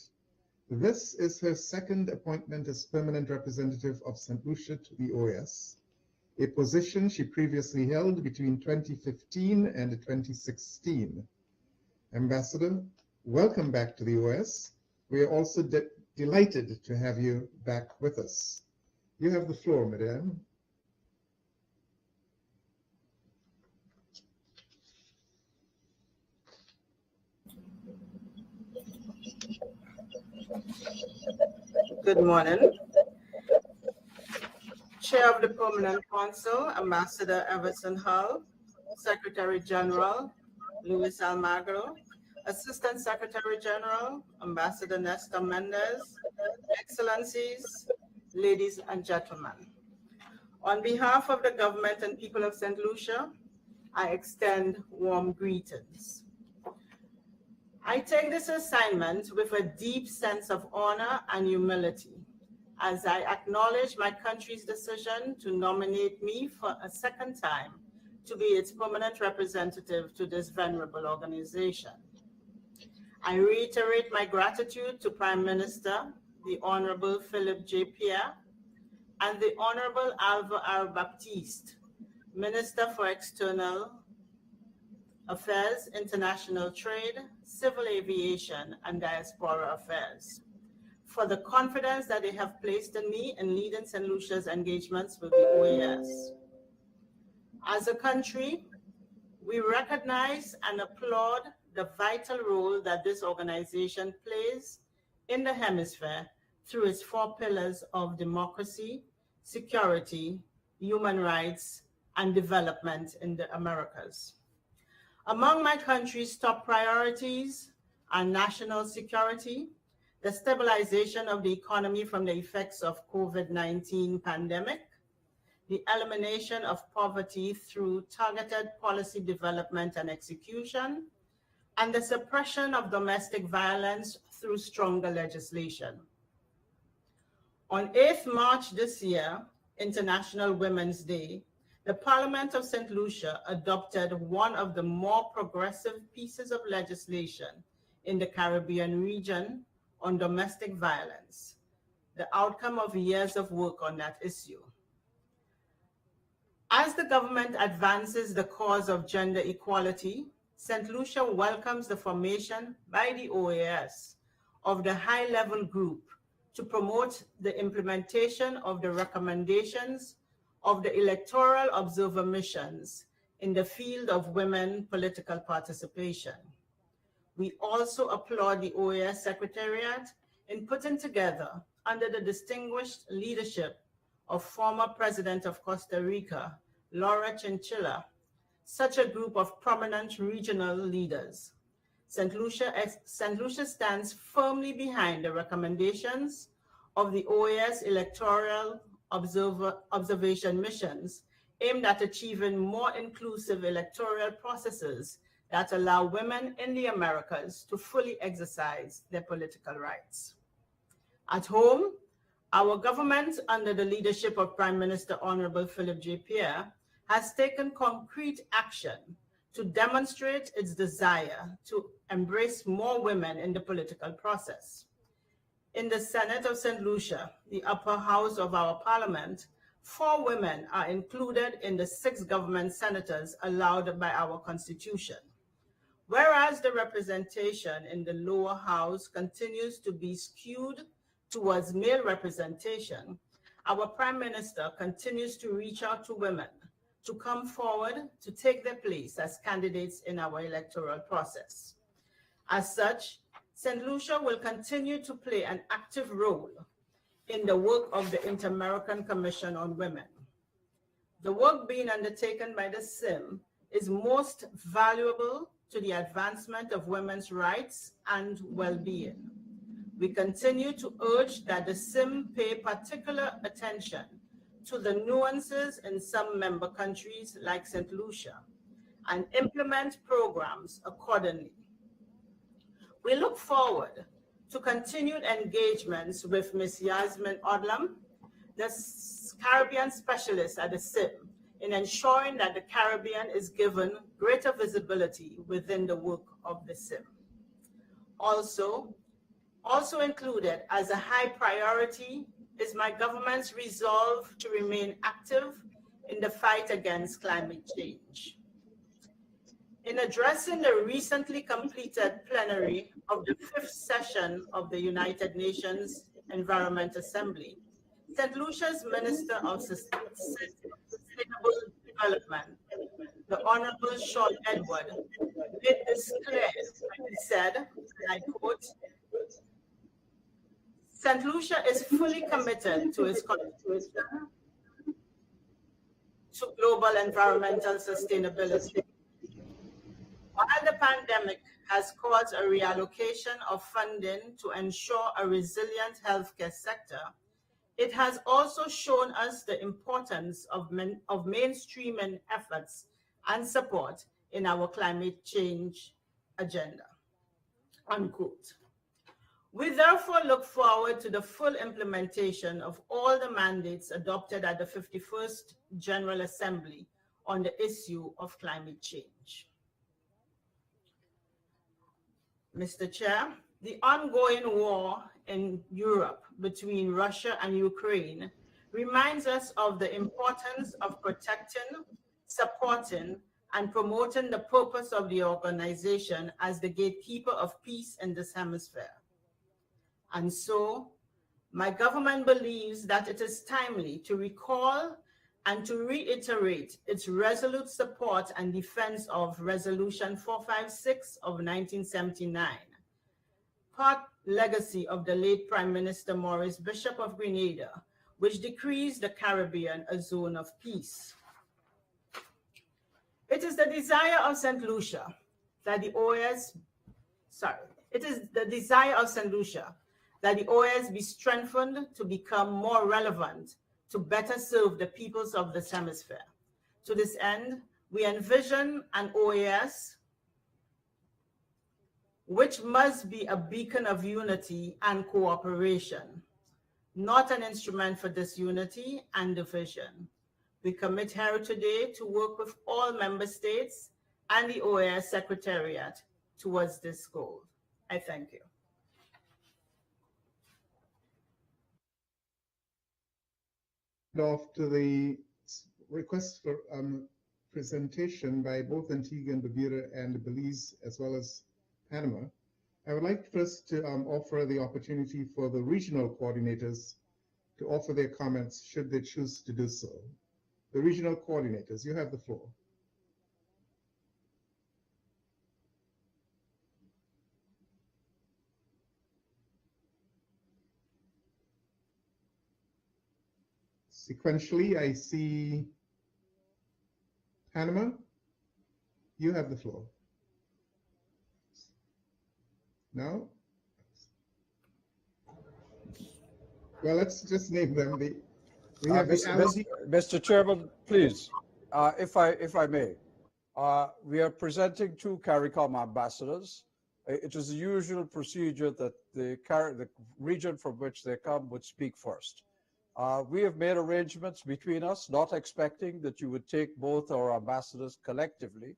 This is her second appointment as permanent representative of St. Lucia to the OAS, a position she previously held between 2015 and 2016. Ambassador, welcome back to the OAS. We are also delighted to have you back with us. You have the floor, Madame. Good morning. Chair of the Permanent Council, Ambassador Everson Hull, Secretary General Luis Almagro, Assistant Secretary General Ambassador Nestor Mendez, Excellencies, ladies and gentlemen. On behalf of the government and people of St. Lucia, I extend warm greetings. I take this assignment with a deep sense of honor and humility as I acknowledge my country's decision to nominate me for a second time to be its permanent representative to this venerable organization. I reiterate my gratitude to Prime Minister, the Honorable Philip J. Pierre, and the Honorable Alva R. Baptiste, Minister for External Affairs, International Trade, Civil Aviation, and Diaspora Affairs, for the confidence that they have placed in me in leading St. Lucia's engagements with the OAS. As a country, we recognize and applaud the vital role that this organization plays in the hemisphere through its 4 pillars of democracy, security, human rights, and development in the Americas. Among my country's top priorities are national security, the stabilization of the economy from the effects of COVID-19 pandemic, the elimination of poverty through targeted policy development and execution, and the suppression of domestic violence through stronger legislation. On 8th March this year, International Women's Day, the Parliament of St. Lucia adopted one of the more progressive pieces of legislation in the Caribbean region on domestic violence, the outcome of years of work on that issue. As the government advances the cause of gender equality, St. Lucia welcomes the formation by the OAS of the high-level group to promote the implementation of the recommendations of the electoral observer missions in the field of women political participation. We also applaud the OAS Secretariat in putting together, under the distinguished leadership of former President of Costa Rica, Laura Chinchilla, such a group of prominent regional leaders. St. Lucia stands firmly behind the recommendations of the OAS electoral observation missions aimed at achieving more inclusive electoral processes that allow women in the Americas to fully exercise their political rights. At home, our government, under the leadership of Prime Minister Honorable Philip J. Pierre, has taken concrete action to demonstrate its desire to embrace more women in the political process. In the Senate of St. Lucia, the upper house of our parliament, 4 women are included in the 6 government senators allowed by our constitution. Whereas the representation in the lower house continues to be skewed towards male representation, our Prime Minister continues to reach out to women to come forward to take their place as candidates in our electoral process. As such, St. Lucia will continue to play an active role in the work of the Inter-American Commission on Women. The work being undertaken by the CIM is most valuable to the advancement of women's rights and well-being. We continue to urge that the CIM pay particular attention to the nuances in some member countries like St. Lucia and implement programs accordingly. We look forward to continued engagements with Ms. Yasmin Odlam, the Caribbean specialist at the CIM, in ensuring that the Caribbean is given greater visibility within the work of the CIM. Also included as a high priority is my government's resolve to remain active in the fight against climate change. In addressing the recently completed plenary of the 5th session of the United Nations Environment Assembly, St. Lucia's Minister of Sustainable Development, the Honorable Sean Edward, made this clear when he said, and I quote, St. Lucia is fully committed to its contribution to global environmental sustainability. While the pandemic has caused a reallocation of funding to ensure a resilient healthcare sector, it has also shown us the importance of mainstreaming efforts and support in our climate change agenda, unquote. We therefore look forward to the full implementation of all the mandates adopted at the 51st General Assembly on the issue of climate change. Mr. Chair, the ongoing war in Europe between Russia and Ukraine reminds us of the importance of protecting, supporting, and promoting the purpose of the organization as the gatekeeper of peace in this hemisphere. And so, my government believes that it is timely to recall and to reiterate its resolute support and defense of Resolution 456 of 1979, part legacy of the late Prime Minister Maurice Bishop of Grenada, which decrees the Caribbean a zone of peace. It is the desire of St. Lucia that the OAS be strengthened to become more relevant to better serve the peoples of this hemisphere. To this end, we envision an OAS which must be a beacon of unity and cooperation, not an instrument for disunity and division. We commit here today to work with all member states and the OAS Secretariat towards this goal. I thank you. Off to the request for presentation by both Antigua and Barbuda and Belize, as well as Panama. I would like first to offer the opportunity for the regional coordinators to offer their comments should they choose to do so. The regional coordinators, you have the floor. Sequentially, I see Panama. You have the floor. No? Well, let's just name them. We have Mr. Chairman, please, if I may, we are presenting 2 CARICOM ambassadors. It is the usual procedure that the region from which they come would speak first. We have made arrangements between us, not expecting that you would take both our ambassadors collectively.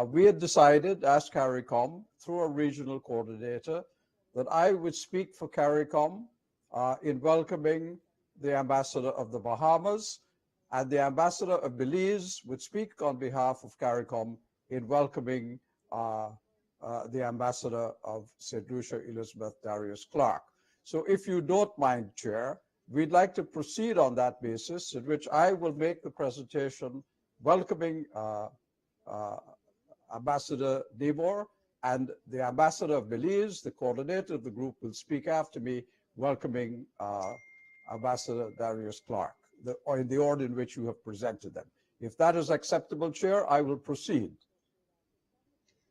We had decided, as CARICOM, through a regional coordinator, that I would speak for CARICOM in welcoming the Ambassador of the Bahamas, and the Ambassador of Belize would speak on behalf of CARICOM in welcoming the Ambassador of St. Lucia, Elizabeth Darius Clark. So if you don't mind, Chair, we'd like to proceed on that basis, in which I will make the presentation welcoming Ambassador Debor, and the Ambassador of Belize, the coordinator of the group, will speak after me, welcoming Ambassador Darius Clark, or in the order in which you have presented them. If that is acceptable, Chair, I will proceed.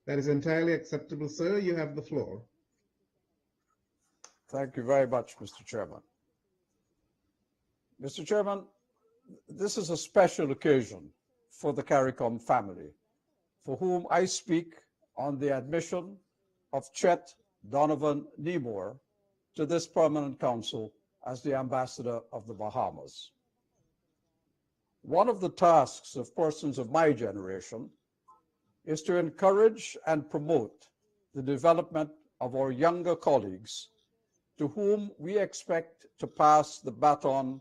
That is entirely acceptable, sir. You have the floor. Thank you very much, Mr. Chairman. Mr. Chairman, this is a special occasion for the CARICOM family, for whom I speak on the admission of Chet Donovan Nemore to this permanent council as the Ambassador of the Bahamas. One of the tasks of persons of my generation is to encourage and promote the development of our younger colleagues, to whom we expect to pass the baton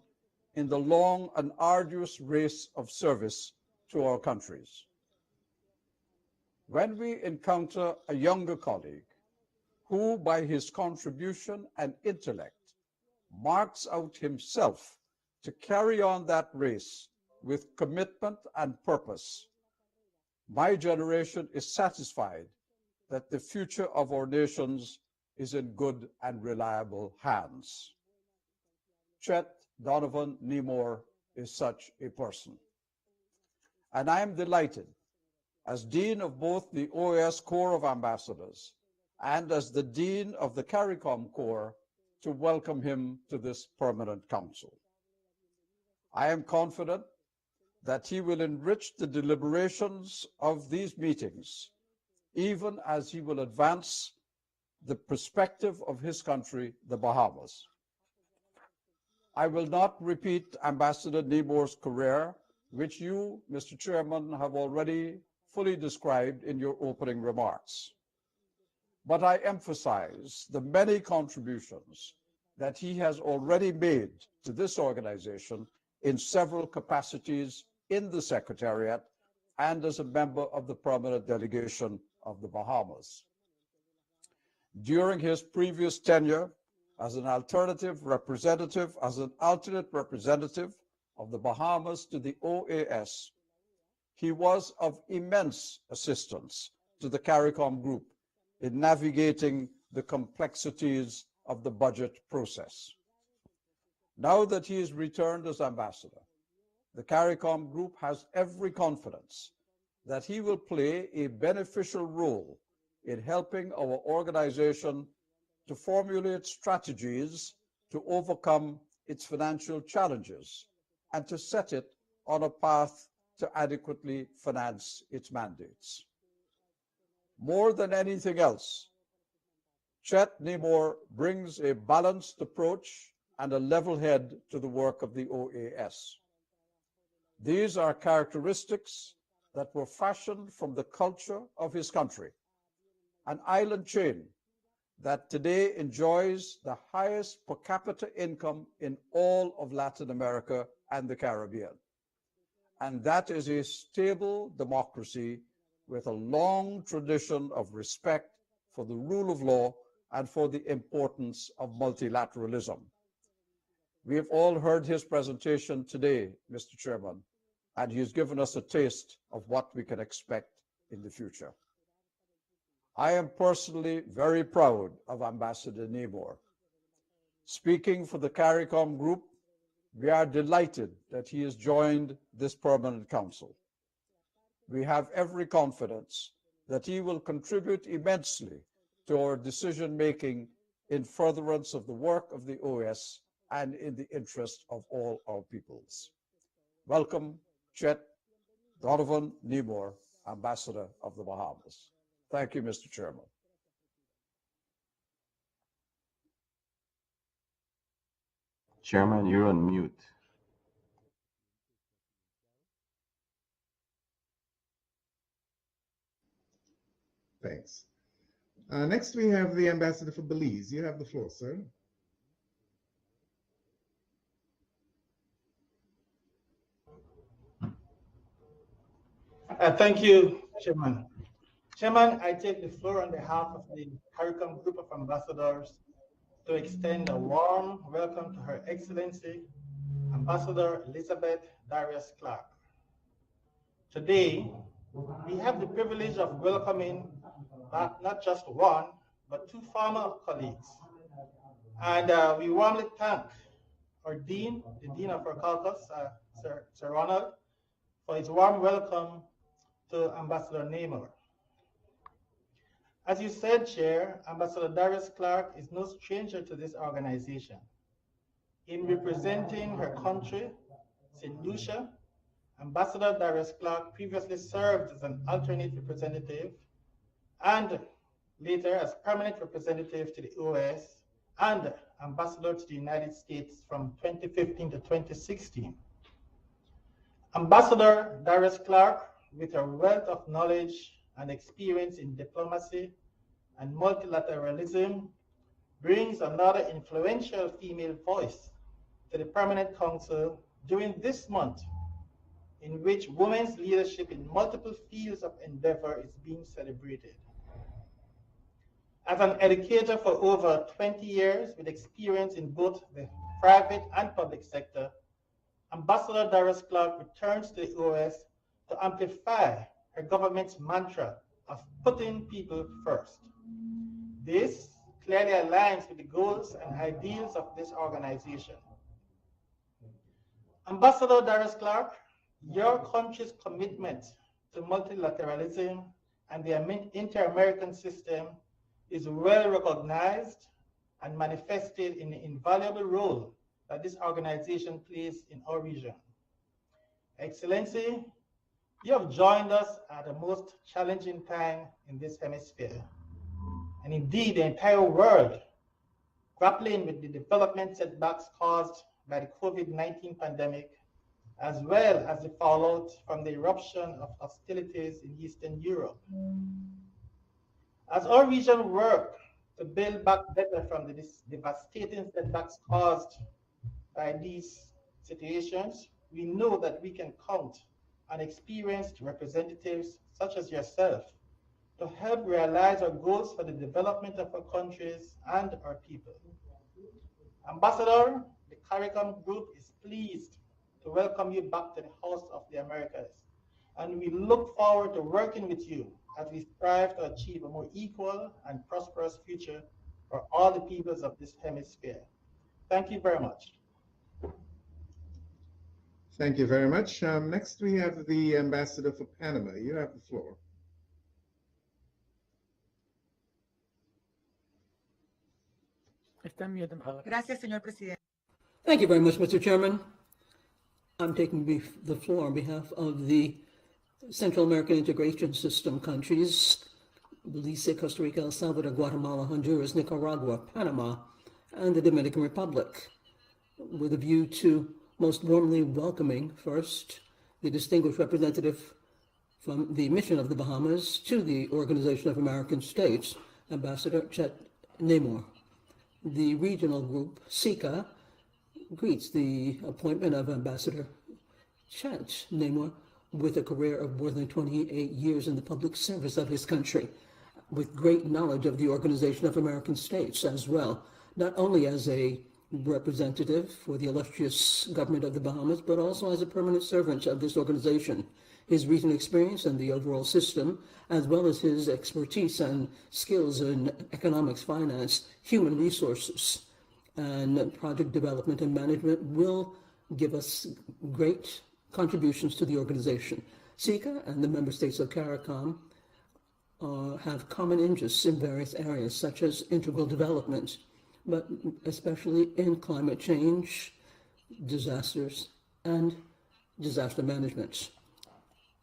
in the long and arduous race of service to our countries. When we encounter a younger colleague who, by his contribution and intellect, marks out himself to carry on that race with commitment and purpose, my generation is satisfied that the future of our nations is in good and reliable hands. Chet Donovan Nemore is such a person. And I am delighted, as Dean of both the OAS Corps of Ambassadors and as the Dean of the CARICOM Corps, to welcome him to this permanent council. I am confident that he will enrich the deliberations of these meetings, even as he will advance the perspective of his country, the Bahamas. I will not repeat Ambassador Nemore's career, which you, Mr. Chairman, have already fully described in your opening remarks. But I emphasize the many contributions that he has already made to this organization in several capacities in the Secretariat and as a member of the permanent delegation of the Bahamas. During his previous tenure as an alternate representative of the Bahamas to the OAS, he was of immense assistance to the CARICOM group in navigating the complexities of the budget process. Now that he is returned as ambassador, the CARICOM group has every confidence that he will play a beneficial role in helping our organization to formulate strategies to overcome its financial challenges and to set it on a path to adequately finance its mandates. More than anything else, Chet Nemore brings a balanced approach and a level head to the work of the OAS. These are characteristics that were fashioned from the culture of his country, an island chain that today enjoys the highest per capita income in all of Latin America and the Caribbean. And that is a stable democracy with a long tradition of respect for the rule of law and for the importance of multilateralism. We have all heard his presentation today, Mr. Chairman, and he has given us a taste of what we can expect in the future. I am personally very proud of Ambassador Nemore. Speaking for the CARICOM group, we are delighted that he has joined this permanent council. We have every confidence that he will contribute immensely to our decision-making in furtherance of the work of the OAS and in the interest of all our peoples. Welcome, Chet Donovan Nemore, Ambassador of the Bahamas. Thank you, Mr. Chairman. Chairman, you're on mute. Thanks. Next, we have the Ambassador for Belize. You have the floor, sir. Thank you, Chairman. Chairman, I take the floor on behalf of the CARICOM Group of Ambassadors to extend a warm welcome to Her Excellency, Ambassador Elizabeth Darius Clark. Today, we have the privilege of welcoming back not just one, but two former colleagues. And we warmly thank our Dean, the Dean of our caucus, Sir Ronald, for his warm welcome to Ambassador Namor. As you said, Chair, Ambassador Darius Clark is no stranger to this organization. In representing her country, St. Lucia, Ambassador Darius Clark previously served as an alternate representative and later as permanent representative to the OAS and ambassador to the United States from 2015 to 2016. Ambassador Darius Clark, with her wealth of knowledge and experience in diplomacy and multilateralism, brings another influential female voice to the Permanent Council during this month, in which women's leadership in multiple fields of endeavor is being celebrated. As an educator for over 20 years with experience in both the private and public sector, Ambassador Darius Clark returns to the OAS to amplify her government's mantra of putting people first. This clearly aligns with the goals and ideals of this organization. Ambassador Darius Clark, your country's commitment to multilateralism and the inter-American system is well recognized and manifested in the invaluable role that this organization plays in our region. Excellency, you have joined us at the most challenging time in this hemisphere, and indeed the entire world grappling with the development setbacks caused by the COVID-19 pandemic, as well as the fallout from the eruption of hostilities in Eastern Europe. As our region works to build back better from the devastating setbacks caused by these situations, we know that we can count on experienced representatives such as yourself to help realize our goals for the development of our countries and our people. Ambassador, the CARICOM Group is pleased to welcome you back to the House of the Americas, and we look forward to working with you as we strive to achieve a more equal and prosperous future for all the peoples of this hemisphere. Thank you very much. Thank you very much. Next, we have the Ambassador for Panama. You have the floor. Gracias, señor presidente. Thank you very much, Mr. Chairman. I'm taking the floor on behalf of the Central American Integration System countries, Belize, Costa Rica, El Salvador, Guatemala, Honduras, Nicaragua, Panama, and the Dominican Republic, with a view to most warmly welcoming, first, the distinguished representative from the mission of the Bahamas to the Organization of American States, Ambassador Chet Namor. The regional group, SICA, greets the appointment of Ambassador Chet Namor with a career of more than 28 years in the public service of his country, with great knowledge of the Organization of American States as well, not only as a representative for the illustrious government of the Bahamas, but also as a permanent servant of this organization. His recent experience in the overall system, as well as his expertise and skills in economics, finance, human resources, and project development and management will give us great contributions to the organization. SICA and the member states of CARICOM have common interests in various areas, such as integral development, but especially in climate change, disasters, and disaster management.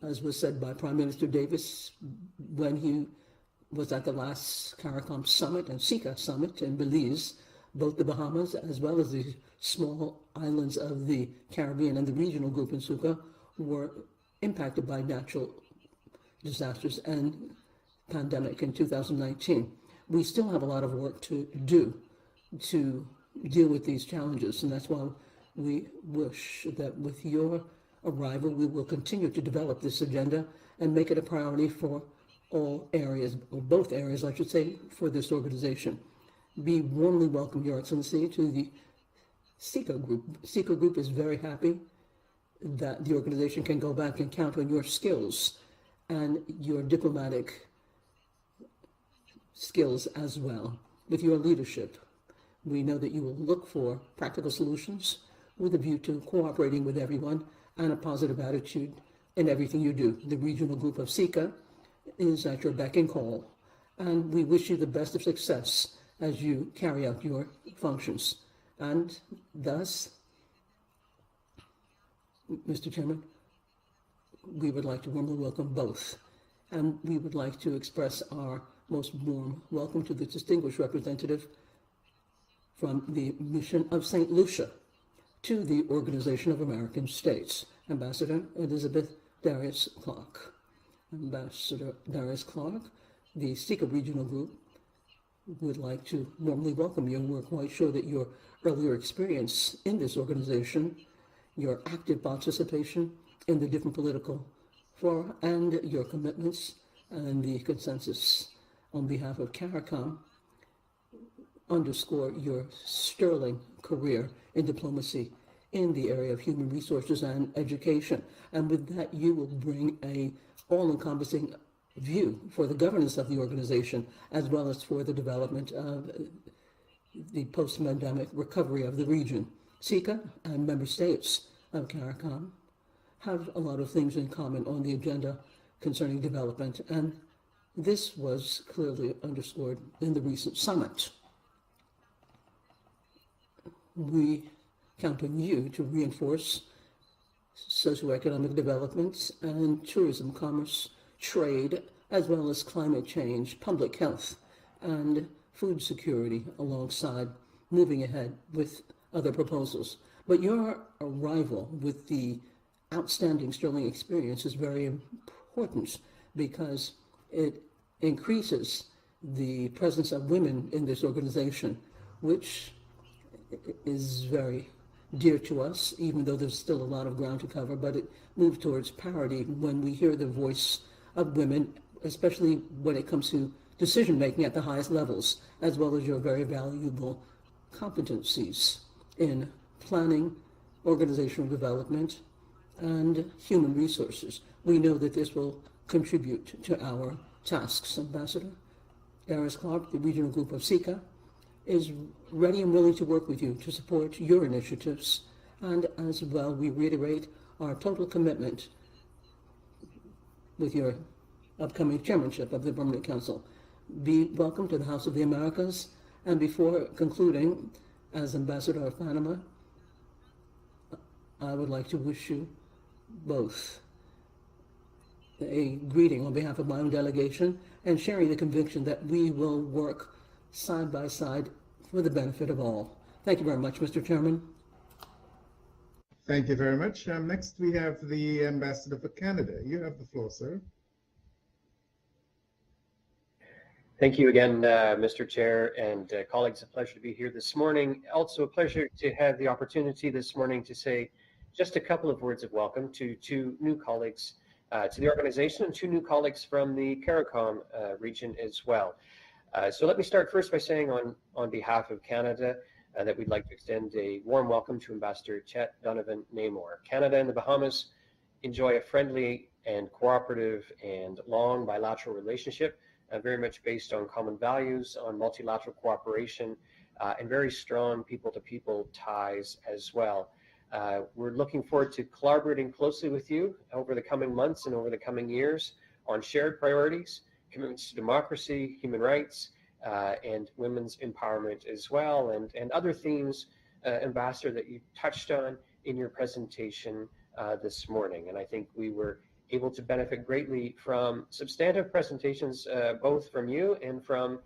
As was said by Prime Minister Davis when he was at the last CARICOM summit and SICA summit in Belize, both the Bahamas as well as the small islands of the Caribbean and the regional group in SICA were impacted by natural disasters and pandemic in 2019. we still have a lot of work to do to deal with these challenges. And that's why we wish that with your arrival, we will continue to develop this agenda and make it a priority for all areas, or both areas, I should say, for this organization. Be warmly welcome, Your Excellency, to the SICA group. SICA group is very happy that the organization can go back and count on your skills and your diplomatic skills as well. With your leadership, we know that you will look for practical solutions with a view to cooperating with everyone and a positive attitude in everything you do. The regional group of SICA is at your beck and call, and we wish you the best of success as you carry out your functions. And thus, Mr. Chairman, we would like to warmly welcome both, and we would like to express our most warm welcome to the distinguished representative from the Mission of St. Lucia to the Organization of American States, Ambassador Elizabeth Darius Clark. Ambassador Darius Clark, the SICA Regional Group, would like to warmly welcome you, and we're quite sure that your earlier experience in this organization, your active participation in the different political fora, and your commitments and the consensus on behalf of CARICOM underscore your sterling career in diplomacy in the area of human resources and education. And with that, you will bring a all-encompassing view for the governance of the organization, as well as for the development of the post-pandemic recovery of the region. SICA and member states of CARICOM have a lot of things in common on the agenda concerning development, and this was clearly underscored in the recent summit. We count on you to reinforce socioeconomic development and tourism, commerce, trade, as well as climate change, public health, and food security, alongside moving ahead with other proposals. But your arrival with the outstanding sterling experience is very important because it increases the presence of women in this organization, which is very dear to us, even though there's still a lot of ground to cover, but it moved towards parity when we hear the voice of women, especially when it comes to decision-making at the highest levels, as well as your very valuable competencies in planning, organizational development, and human resources. We know that this will contribute to our tasks. Ambassador Darius Clark, the regional group of SICA, is ready and willing to work with you to support your initiatives, and as well, we reiterate our total commitment with your upcoming chairmanship of the Permanent Council. Be welcome to the House of the Americas, and before concluding, as Ambassador of Panama, I would like to wish you both a greeting on behalf of my own delegation and sharing the conviction that we will work side by side for the benefit of all. Thank you very much, Mr. Chairman. Thank you very much. Next, we have the Ambassador for Canada. You have the floor, sir. Thank you again, Mr. Chair and colleagues. A pleasure to be here this morning. Also a pleasure to have the opportunity this morning to say just a couple of words of welcome to two new colleagues to the organization and two new colleagues from the CARICOM region as well. So let me start first by saying on behalf of Canada that we'd like to extend a warm welcome to Ambassador Chet Donovan Namor. Canada and the Bahamas enjoy a friendly and cooperative and long bilateral relationship, very much based on common values, on multilateral cooperation, and very strong people-to-people ties as well. We're looking forward to collaborating closely with you over the coming months and over the coming years on shared priorities, commitments to democracy, human rights, and women's empowerment as well, and other themes, Ambassador, that you touched on in your presentation this morning. And I think we were able to benefit greatly from substantive presentations, both from you and from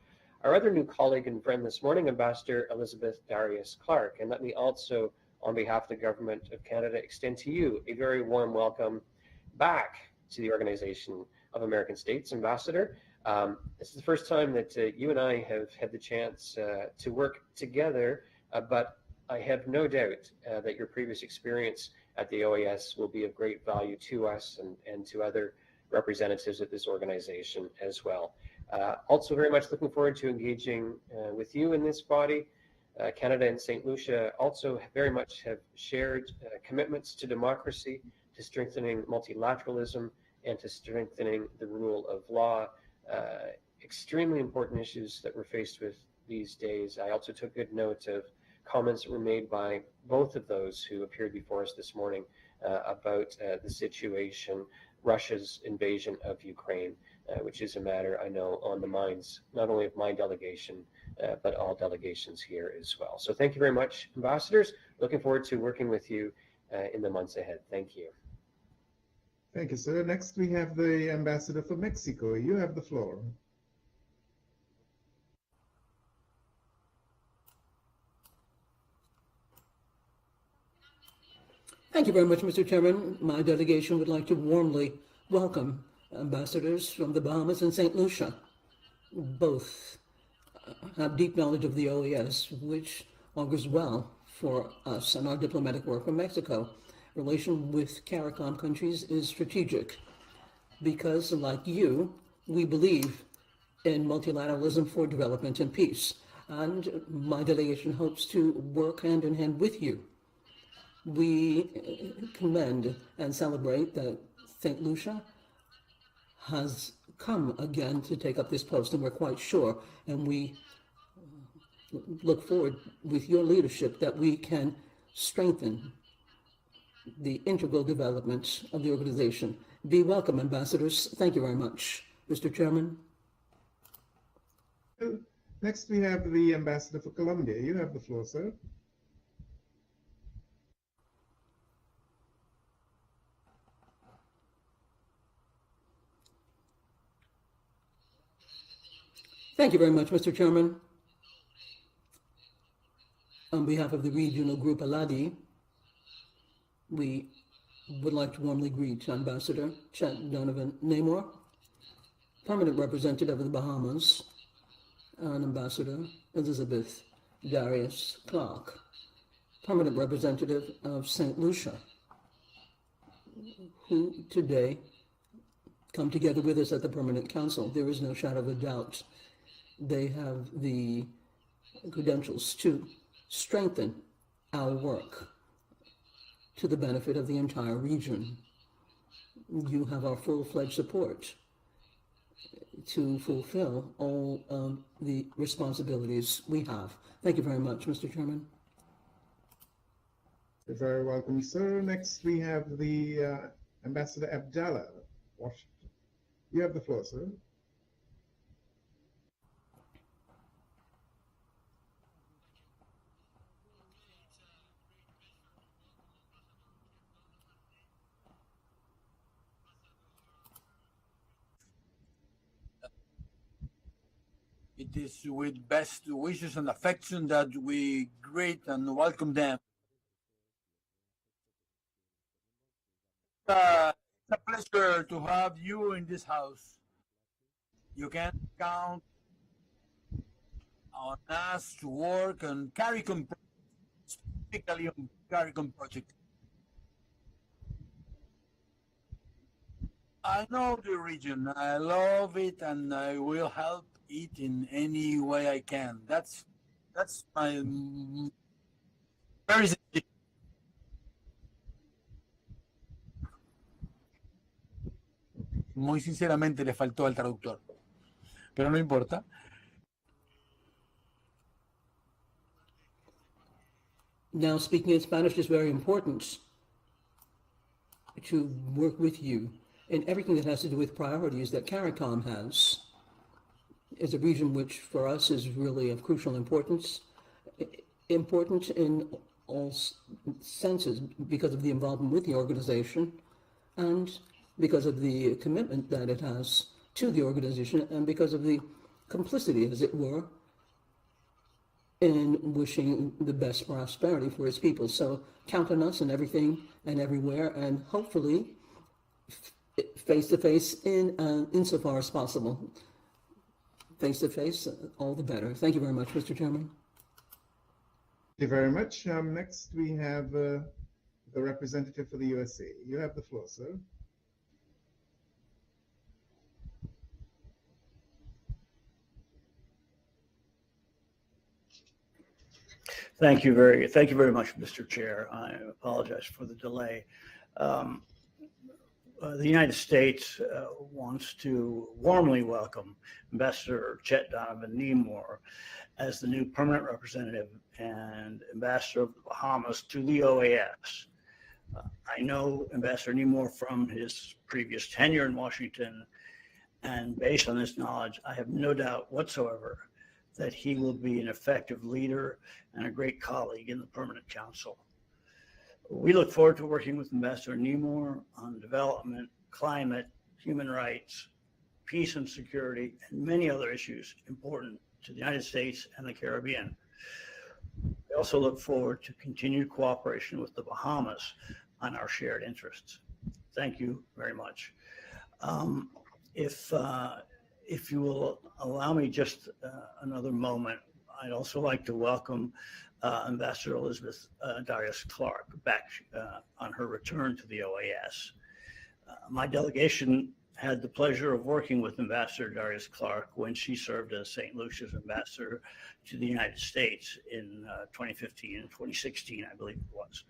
our other new colleague and friend this morning, Ambassador Elizabeth Darius Clark. And let me also, on behalf of the Government of Canada, extend to you a very warm welcome back to the Organization of American States, Ambassador. This is the first time that you and I have had the chance to work together, but I have no doubt that your previous experience at the OAS will be of great value to us and to other representatives of this organization as well. Also very much looking forward to engaging with you in this body. Canada and St. Lucia also very much have shared commitments to democracy, to strengthening multilateralism, and to strengthening the rule of law. Extremely important issues that we're faced with these days. I also took good note of comments that were made by both of those who appeared before us this morning about the situation, Russia's invasion of Ukraine, which is a matter I know on the minds not only of my delegation, but all delegations here as well. So thank you very much, ambassadors. Looking forward to working with you in the months ahead. Thank you. Thank you, sir. Next, we have the ambassador for Mexico. You have the floor. Thank you very much, Mr. Chairman. My delegation would like to warmly welcome ambassadors from the Bahamas and St. Lucia. Both have deep knowledge of the OAS, which augurs well for us and our diplomatic work in Mexico. Relation with CARICOM countries is strategic because, like you, we believe in multilateralism for development and peace. And my delegation hopes to work hand in hand with you. We commend and celebrate that St. Lucia has come again to take up this post, and we're quite sure, and we look forward with your leadership that we can strengthen the integral development of the organization. Be welcome, ambassadors. Thank you very much, Mr. Chairman. Next, we have the ambassador for Colombia. You have the floor, sir. Thank you very much, Mr. Chairman. On behalf of the regional group ALADI, we would like to warmly greet Ambassador Chet Donovan Namor, permanent representative of the Bahamas, and Ambassador Elizabeth Darius Clark, permanent representative of St. Lucia, who today come together with us at the Permanent Council. There is no shadow of a doubt they have the credentials to strengthen our work to the benefit of the entire region. You have our full-fledged support to fulfill all of the responsibilities we have. Thank you very much, Mr. Chairman. You're very welcome, sir. Next, we have the Ambassador Abdallah, Washington. You have the floor, sir. It is with best wishes and affection that we greet and welcome them. It's a pleasure to have you in this house. You can count on us to work on CARICOM, specifically on CARICOM project. I know the region, I love it, and I will help it in any way I can. That's my very sincere. Muy sinceramente le faltó al traductor, pero no importa. Now, speaking in Spanish is very important to work with you in everything that has to do with priorities that CARICOM has. Is a region which for us is really of crucial importance, important in all senses because of the involvement with the organization and because of the commitment that it has to the organization and because of the complicity, as it were, in wishing the best prosperity for its people. So count on us in everything and everywhere, and hopefully face to face insofar as possible. face-to-face, all the better. Thank you very much, Mr. Chairman. Thank you very much. Next, we have the representative for the USA. You have the floor, sir. Thank you very much, Mr. Chair. I apologize for the delay. The United States wants to warmly welcome Ambassador Chet Donovan Nemore as the new permanent representative and ambassador of the Bahamas to the OAS. I know Ambassador Nemore from his previous tenure in Washington, and based on this knowledge, I have no doubt whatsoever that he will be an effective leader and a great colleague in the Permanent Council. We look forward to working with Ambassador Nemore on development, climate, human rights, peace and security, and many other issues important to the United States and the Caribbean. We also look forward to continued cooperation with the Bahamas on our shared interests. Thank you very much. If you will allow me just another moment, I'd also like to welcome Ambassador Elizabeth Darius-Clark back on her return to the OAS. My delegation had the pleasure of working with Ambassador Darius-Clark when she served as St. Lucia's ambassador to the United States in 2015 and 2016, I believe it was.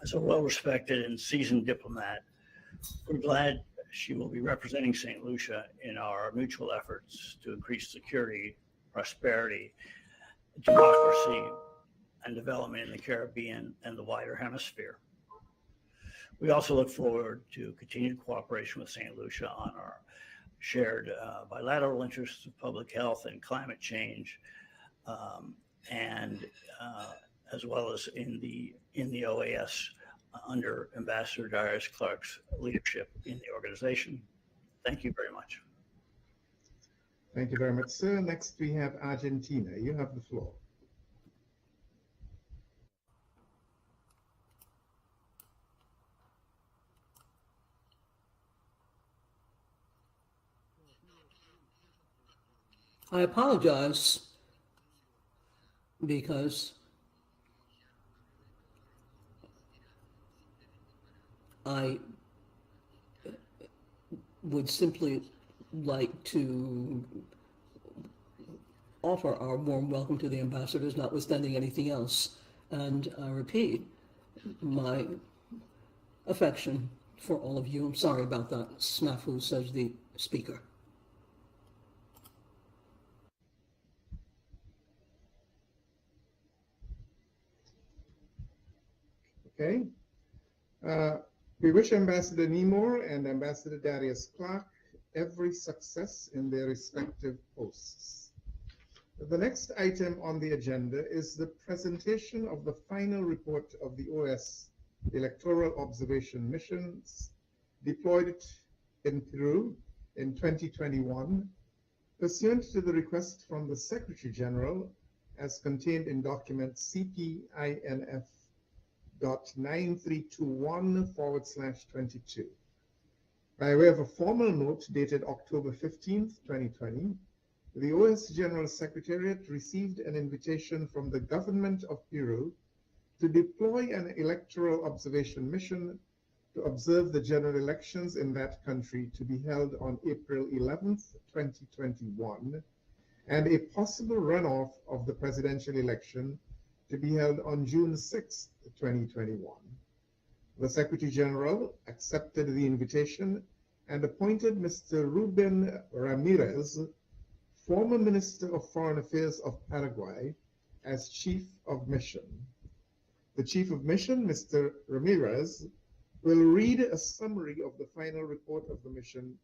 As a well-respected and seasoned diplomat, we're glad she will be representing St. Lucia in our mutual efforts to increase security, prosperity, democracy, and development in the Caribbean and the wider hemisphere. We also look forward to continued cooperation with St. Lucia on our shared bilateral interests of public health and climate change, and as well as in the OAS under Ambassador Darius-Clark's leadership in the organization. Thank you very much. Thank you very much, sir. Next, we have Argentina. You have the floor. I apologize because I would simply like to offer our warm welcome to the ambassadors, notwithstanding anything else. And I repeat my affection for all of you. I'm sorry about that snafu, says the speaker. Okay. We wish Ambassador Nemore and Ambassador Darius-Clark every success in their respective posts. The next item on the agenda is the presentation of the final report of the OAS electoral observation missions deployed in Peru in 2021, pursuant to the request from the Secretary General as contained in document CPINF.9321/22. By way of a formal note dated October 15th, 2020, the OAS General Secretariat received an invitation from the government of Peru to deploy an electoral observation mission to observe the general elections in that country to be held on April 11th, 2021, and a possible runoff of the presidential election to be held on June 6th, 2021. The Secretary General accepted the invitation and appointed Mr. Ruben Ramirez, former Minister of Foreign Affairs of Paraguay, as Chief of Mission. The Chief of Mission, Mr. Ramirez, will read a summary of the final report of the mission,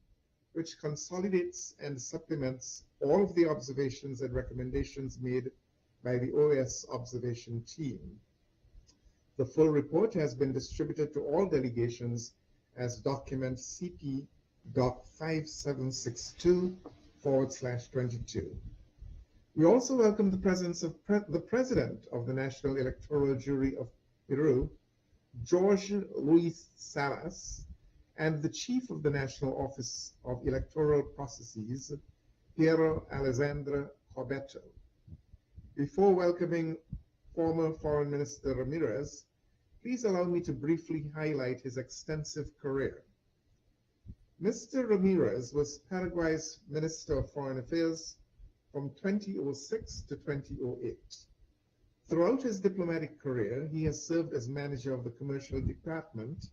which consolidates and supplements all of the observations and recommendations made by the OAS observation team. The full report has been distributed to all delegations as document CP.5762/22. We also welcome the presence of the President of the National Electoral Jury of Peru, Jorge Luis Salas, and the Chief of the National Office of Electoral Processes, Piero Alessandro Corbeto. Before welcoming former Foreign Minister Ramirez, please allow me to briefly highlight his extensive career. Mr. Ramirez was Paraguay's Minister of Foreign Affairs from 2006 to 2008. Throughout his diplomatic career, he has served as manager of the commercial department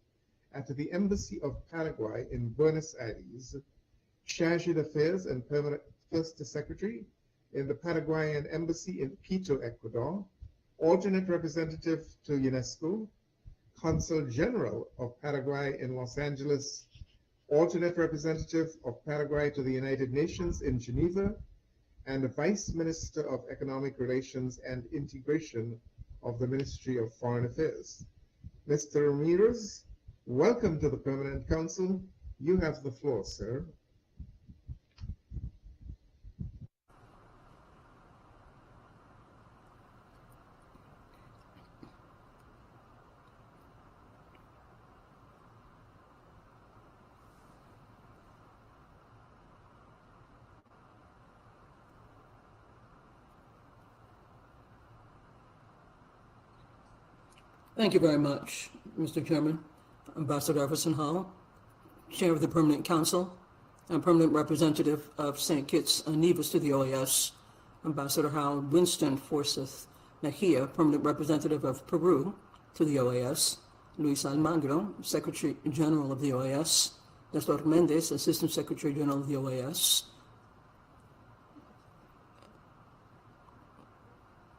at the Embassy of Paraguay in Buenos Aires, chargé d'affaires and permanent first secretary in the Paraguayan Embassy in Quito, Ecuador, alternate representative to UNESCO, Consul General of Paraguay in Los Angeles, alternate representative of Paraguay to the United Nations in Geneva, and Vice Minister of Economic Relations and Integration of the Ministry of Foreign Affairs. Mr. Ramirez, welcome to the Permanent Council. You have the floor, sir. Thank you very much, Mr. Chairman. Ambassador Everson Hall, Chair of the Permanent Council and Permanent Representative of St. Kitts and Nevis to the OAS, Ambassador Harold Winston Forsyth Mejia, Permanent Representative of Peru to the OAS, Luis Almagro, Secretary General of the OAS, Nestor Mendez, Assistant Secretary General of the OAS,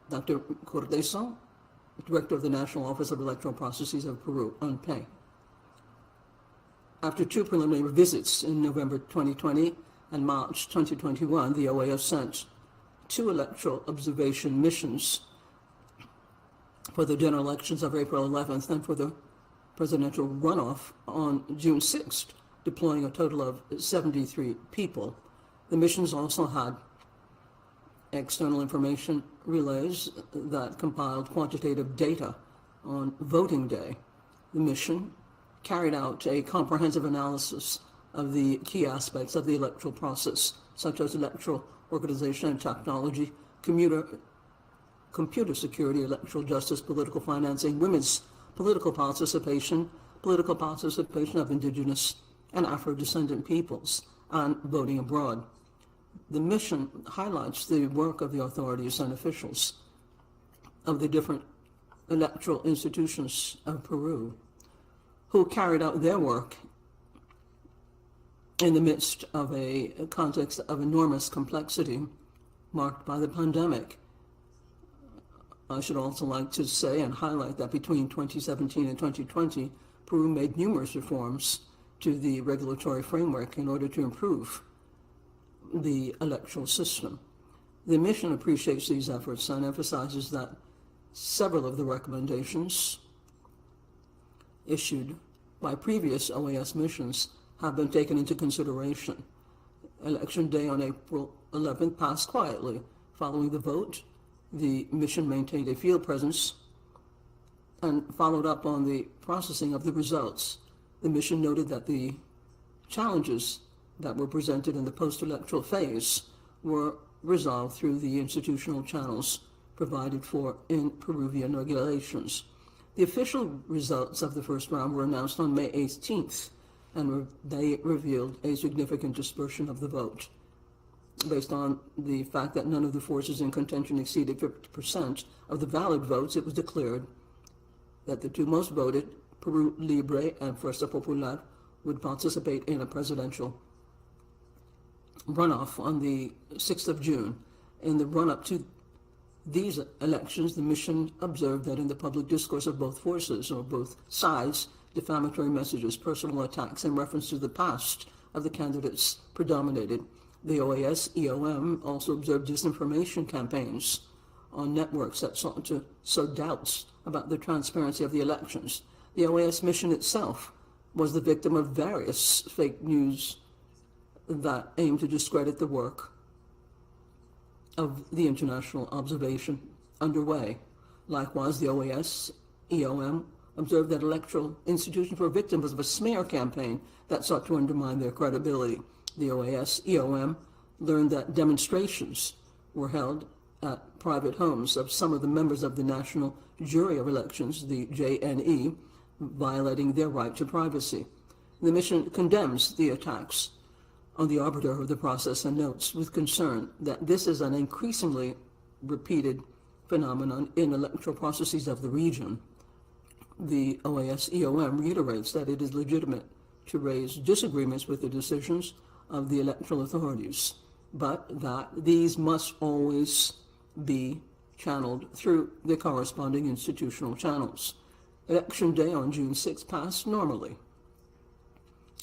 Dr. Cordeso, Director of the National Office of Electoral Processes of Peru, UNPE. After two preliminary visits in November 2020 and March 2021, the OAS sent two electoral observation missions for the general elections of April 11th and for the presidential runoff on June 6th, deploying a total of 73 people. The missions also had external information relays that compiled quantitative data on voting day. The mission carried out a comprehensive analysis of the key aspects of the electoral process, such as electoral organization and technology, computer security, electoral justice, political financing, women's political participation of indigenous and Afro-descendant peoples, and voting abroad. The mission highlights the work of the authorities and officials of the different electoral institutions of Peru, who carried out their work in the midst of a context of enormous complexity marked by the pandemic. I should also like to say and highlight that between 2017 and 2020, Peru made numerous reforms to the regulatory framework in order to improve the electoral system. The mission appreciates these efforts and emphasizes that several of the recommendations issued by previous OAS missions have been taken into consideration. Election day on April 11th passed quietly. Following the vote, the mission maintained a field presence and followed up on the processing of the results. The mission noted that the challenges that were presented in the post-electoral phase were resolved through the institutional channels provided for in Peruvian regulations. The official results of the first round were announced on May 18th, and they revealed a significant dispersion of the vote. Based on the fact that none of the forces in contention exceeded 50% of the valid votes, it was declared that the two most voted, Peru Libre and Fuerza Popular, would participate in a presidential runoff on the 6th of June. In the run-up to these elections, the mission observed that in the public discourse of both forces, or both sides, defamatory messages, personal attacks, and reference to the past of the candidates predominated. The OAS EOM also observed disinformation campaigns on networks that sought to sow doubts about the transparency of the elections. The OAS mission itself was the victim of various fake news that aimed to discredit the work of the international observation underway. Likewise, the OAS EOM observed that electoral institutions were victims of a smear campaign that sought to undermine their credibility. The OAS EOM learned that demonstrations were held at private homes of some of the members of the National Jury of Elections, the JNE, violating their right to privacy. The mission condemns the attacks on the arbiter of the process and notes with concern that this is an increasingly repeated phenomenon in electoral processes of the region. The OAS-EOM reiterates that it is legitimate to raise disagreements with the decisions of the electoral authorities, but that these must always be channeled through the corresponding institutional channels. Election day on June 6 passed normally.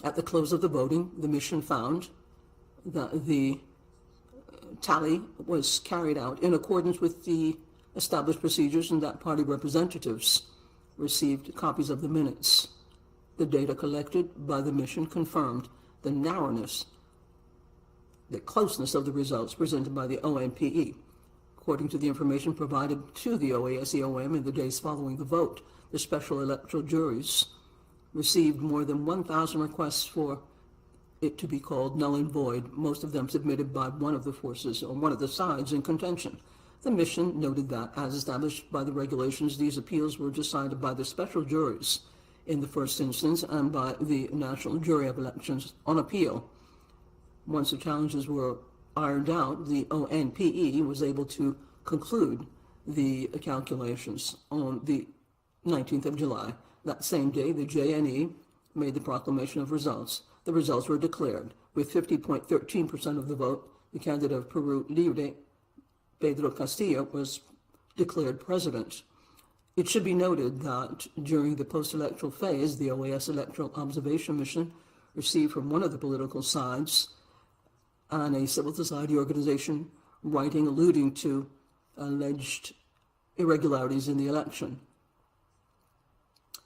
At the close of the voting, the mission found that the tally was carried out in accordance with the established procedures and that party representatives received copies of the minutes. The data collected by the mission confirmed the narrowness, the closeness of the results presented by the OMPE. According to the information provided to the OAS-EOM in the days following the vote, the special electoral juries received more than 1,000 requests for it to be called null and void, most of them submitted by one of the forces or one of the sides in contention. The mission noted that, as established by the regulations, these appeals were decided by the special juries in the first instance and by the National Jury of Elections on appeal. Once the challenges were ironed out, the ONPE was able to conclude the calculations on the 19th of July. That same day, the JNE made the proclamation of results. The results were declared. With 50.13% of the vote, the candidate of Peru Libre, Pedro Castillo, was declared president. It should be noted that during the post-electoral phase, the OAS Electoral Observation Mission received from one of the political sides and a civil society organization writing alluding to alleged irregularities in the election.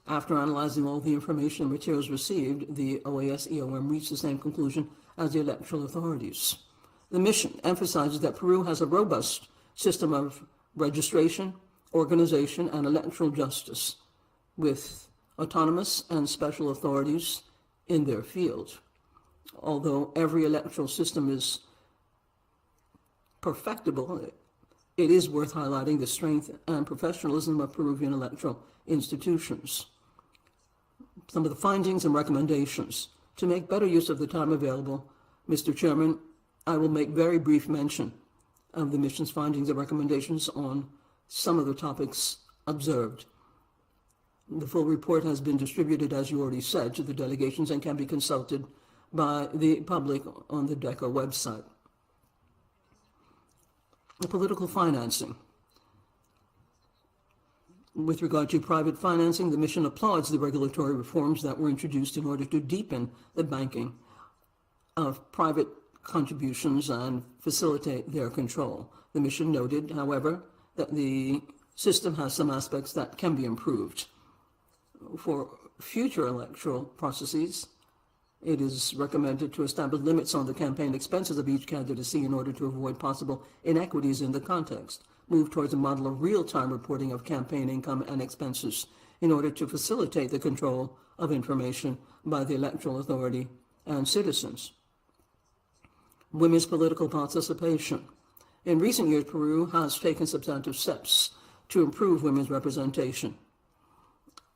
After analyzing all the information and materials received, the OAS-EOM reached the same conclusion as the electoral authorities. The mission emphasizes that Peru has a robust system of registration, organization, and electoral justice, with autonomous and special authorities in their field. Although every electoral system is perfectible, it is worth highlighting the strength and professionalism of Peruvian electoral institutions. Some of the findings and recommendations. To make better use of the time available, Mr. Chairman, I will make very brief mention of the mission's findings and recommendations on some of the topics observed. The full report has been distributed, as you already said, to the delegations and can be consulted by the public on the DECA website. The political financing. With regard to private financing, the mission applauds the regulatory reforms that were introduced in order to deepen the banking of private contributions and facilitate their control. The mission noted, however, that the system has some aspects that can be improved. For future electoral processes, it is recommended to establish limits on the campaign expenses of each candidacy in order to avoid possible inequities in the context. Move towards a model of real-time reporting of campaign income and expenses in order to facilitate the control of information by the electoral authority and citizens. Women's political participation. In recent years, Peru has taken substantive steps to improve women's representation.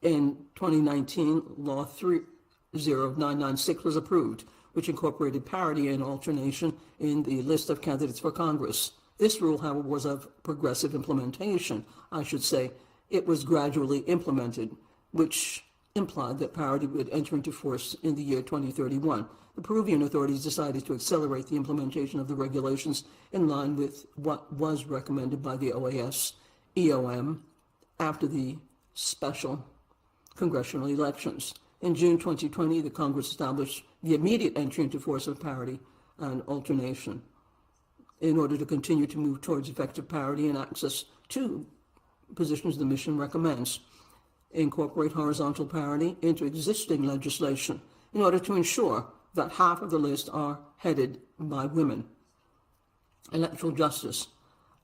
In 2019, Law 30996 was approved, which incorporated parity and alternation in the list of candidates for Congress. This rule, however, was of progressive implementation. I should say it was gradually implemented, which implied that parity would enter into force in the year 2031. The Peruvian authorities decided to accelerate the implementation of the regulations in line with what was recommended by the OAS-EOM after the special congressional elections. In June 2020, the Congress established the immediate entry into force of parity and alternation in order to continue to move towards effective parity and access to positions the mission recommends. Incorporate horizontal parity into existing legislation in order to ensure that half of the list are headed by women. Electoral justice,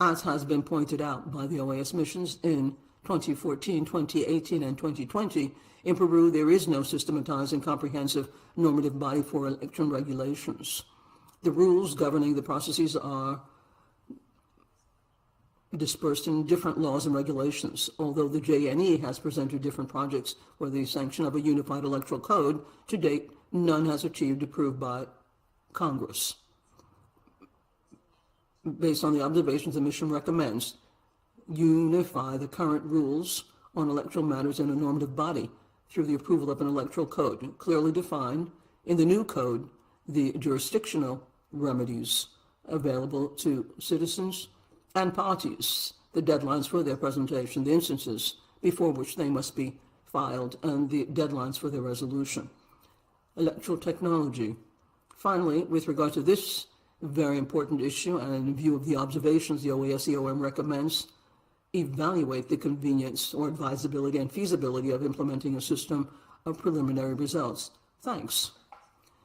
as has been pointed out by the OAS missions in 2014, 2018, and 2020, in Peru there is no systematized and comprehensive normative body for election regulations. The rules governing the processes are dispersed in different laws and regulations. Although the JNE has presented different projects for the sanction of a unified electoral code, to date, none has achieved approved by Congress. Based on the observations, the mission recommends unify the current rules on electoral matters in a normative body through the approval of an electoral code, clearly defined in the new code the jurisdictional remedies available to citizens and parties, the deadlines for their presentation, the instances before which they must be filed, and the deadlines for their resolution. Electoral technology. Finally, with regard to this very important issue, and in view of the observations the OAS-EOM recommends, evaluate the convenience or advisability and feasibility of implementing a system of preliminary results. Thanks.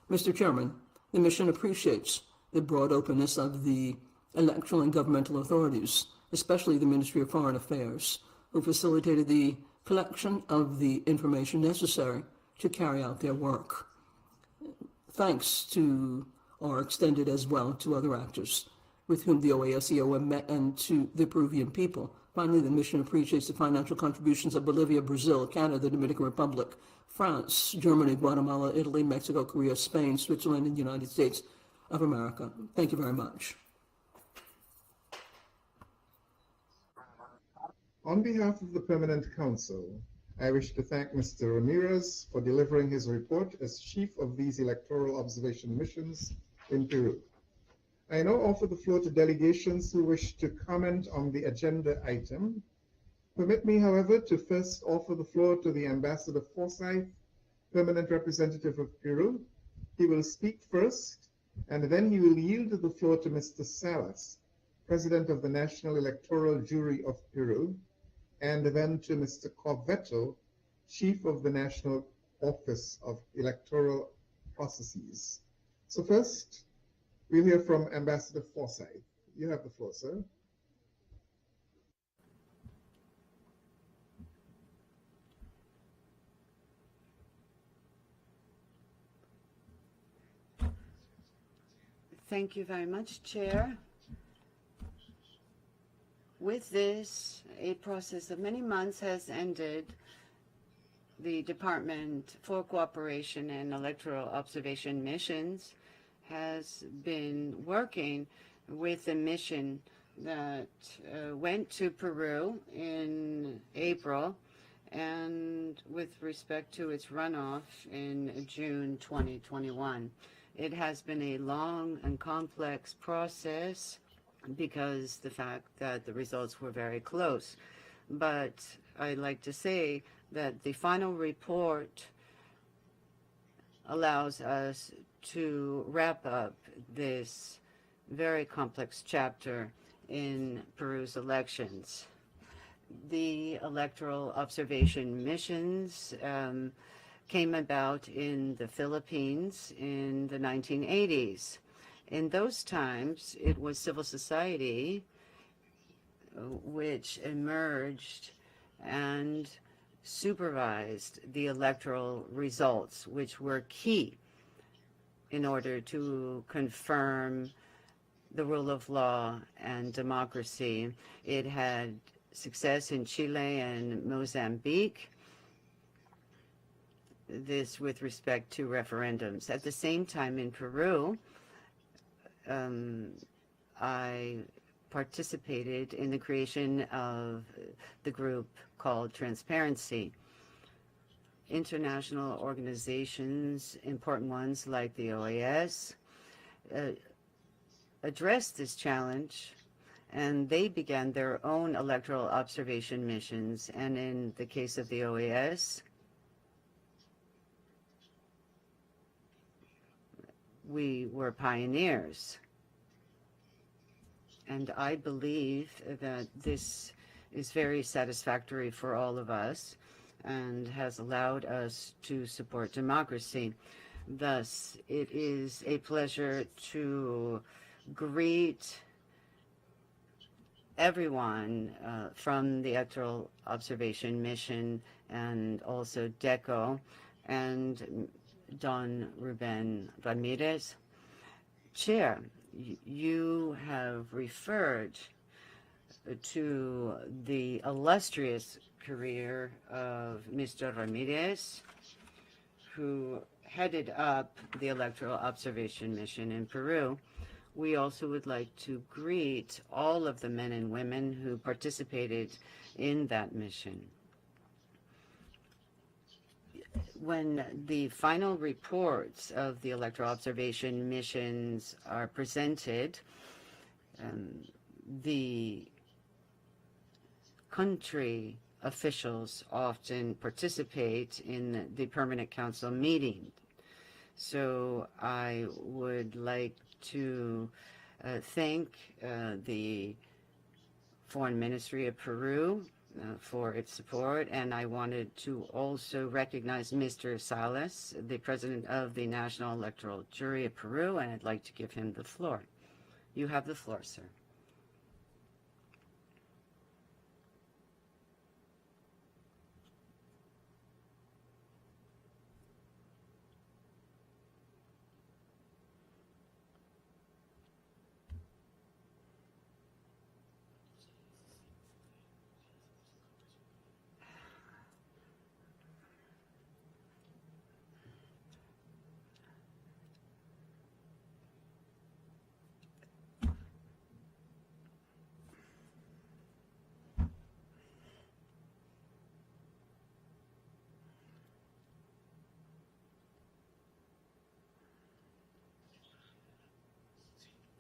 Mr. Chairman, the mission appreciates the broad openness of the electoral and governmental authorities, especially the Ministry of Foreign Affairs, who facilitated the collection of the information necessary to carry out their work. Thanks to are extended as well to other actors with whom the OAS-EOM met and to the Peruvian people. Finally, the mission appreciates the financial contributions of Bolivia, Brazil, Canada, the Dominican Republic, France, Germany, Guatemala, Italy, Mexico, Korea, Spain, Switzerland, and the United States of America. Thank you very much. On behalf of the Permanent Council, I wish to thank Mr. Ramirez for delivering his report as chief of these electoral observation missions in Peru. I now offer the floor to delegations who wish to comment on the agenda item. Permit me, however, to first offer the floor to the Ambassador Forsyth, Permanent Representative of Peru. He will speak first, and then he will yield the floor to Mr. Salas, President of the National Electoral Jury of Peru, and then to Mr. Corvetto, Chief of the National Office of Electoral Processes. So first, we'll hear from Ambassador Forsyth. You have the floor, sir. Thank you very much, Chair. With this, a process of many months has ended. The Department for Cooperation and Electoral Observation Missions has been working with a mission that went to Peru in April, and with respect to its runoff in June 2021. It has been a long and complex process because the fact that the results were very close. But I'd like to say that the final report allows us to wrap up this very complex chapter in Peru's elections. The electoral observation missions came about in the Philippines in the 1980s. In those times, it was civil society which emerged and supervised the electoral results, which were key in order to confirm the rule of law and democracy. It had success in Chile and Mozambique, this with respect to referendums. At the same time in Peru, I participated in the creation of the group called Transparency. International organizations, important ones like the OAS, addressed this challenge, and they began their own electoral observation missions. And in the case of the OAS, we were pioneers. And I believe that this is very satisfactory for all of us and has allowed us to support democracy. Thus, it is a pleasure to greet everyone from the Electoral Observation Mission and also DECO and Don Ruben Ramirez Chair, you have referred to the illustrious career of Mr. Ramirez, who headed up the electoral observation mission in Peru. We also would like to greet all of the men and women who participated in that mission. When the final reports of the electoral observation missions are presented, the country officials often participate in the Permanent Council meeting. So I would like to thank the Foreign Ministry of Peru for its support, and I wanted to also recognize Mr. Salas, the President of the National Electoral Jury of Peru, and I'd like to give him the floor. You have the floor, sir.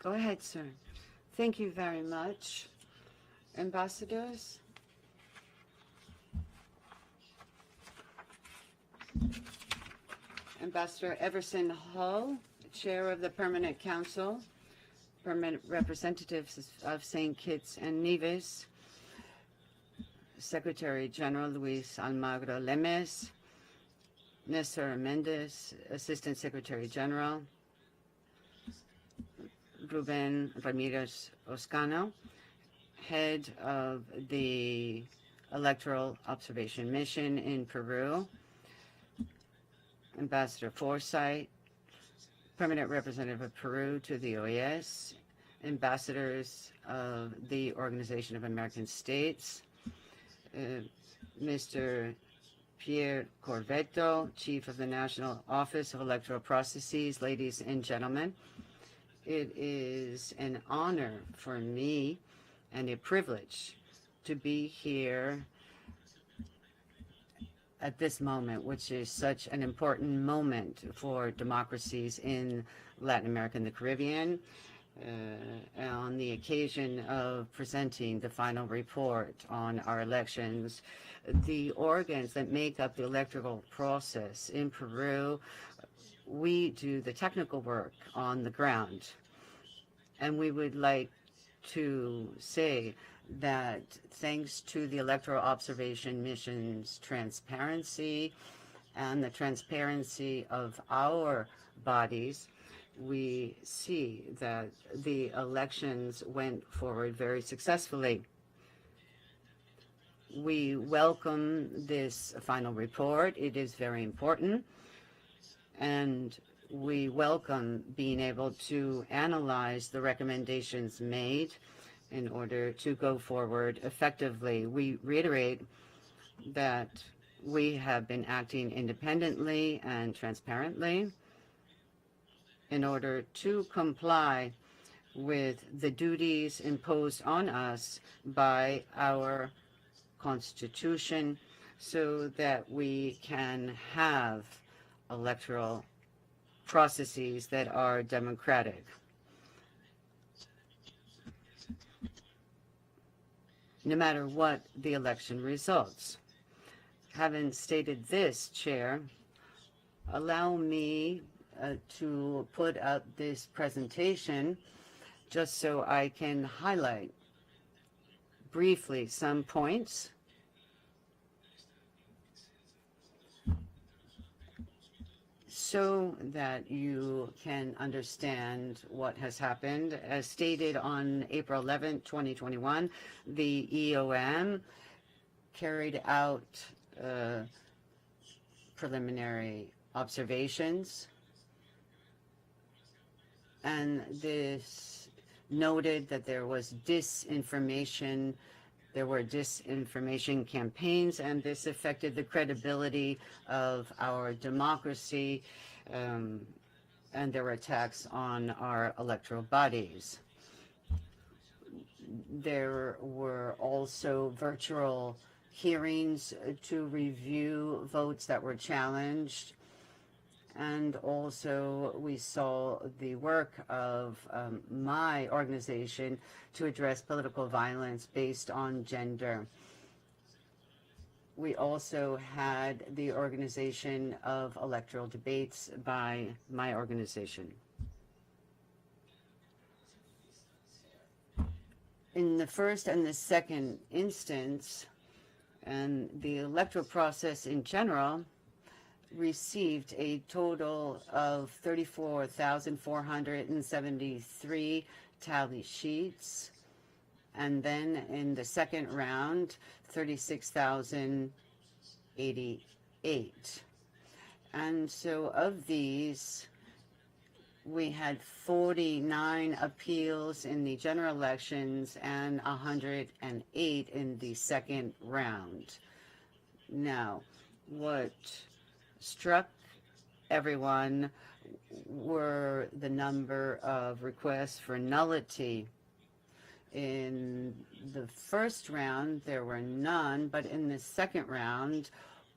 Go ahead, sir. Thank you very much. Ambassadors? Ambassador Everson Hull, Chair of the Permanent Council, Permanent Representatives of St. Kitts and Nevis, Secretary General Luis Almagro Lemes, Nestor Mendez, Assistant Secretary General, Ruben Ramirez Oscano, head of the Electoral Observation Mission in Peru, Ambassador Forsyth, Permanent Representative of Peru to the OAS, ambassadors of the Organization of American States, Mr. Pierre Corvetto, Chief of the National Office of Electoral Processes, ladies and gentlemen. It is an honor for me and a privilege to be here at this moment, which is such an important moment for democracies in Latin America and the Caribbean, on the occasion of presenting the final report on our elections. The organs that make up the electoral process in Peru, we do the technical work on the ground. And we would like to say that thanks to the electoral observation mission's transparency and the transparency of our bodies, we see that the elections went forward very successfully. We welcome this final report. It is very important. And we welcome being able to analyze the recommendations made in order to go forward effectively. We reiterate that we have been acting independently and transparently in order to comply with the duties imposed on us by our Constitution so that we can have electoral processes that are democratic. No matter what the election results. Having stated this, Chair, allow me to put up this presentation just so I can highlight briefly some points. So that you can understand what has happened. As stated on April 11, 2021, the EOM carried out preliminary observations And this noted that there were disinformation campaigns, and this affected the credibility of our democracy, and there were attacks on our electoral bodies. There were also virtual hearings to review votes that were challenged. And also we saw the work of my organization to address political violence based on gender. We also had the organization of electoral debates by my organization. In the first and the second instance, and the electoral process in general, received a total of 34,473 tally sheets. And then in the second round, 36,088. And so of these, we had 49 appeals in the general elections and 108 in the second round. Now, what struck everyone were the number of requests for nullity. In the first round, there were none, but in the second round,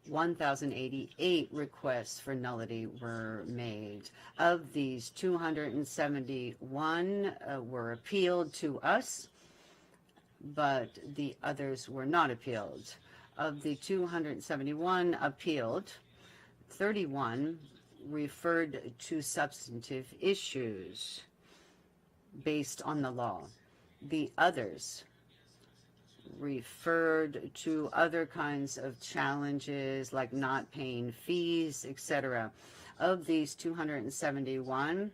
1,088 requests for nullity were made. Of these, 271 were appealed to us, but the others were not appealed. Of the 271 appealed, 31 referred to substantive issues based on the law. The others referred to other kinds of challenges like not paying fees, etc. Of these 271,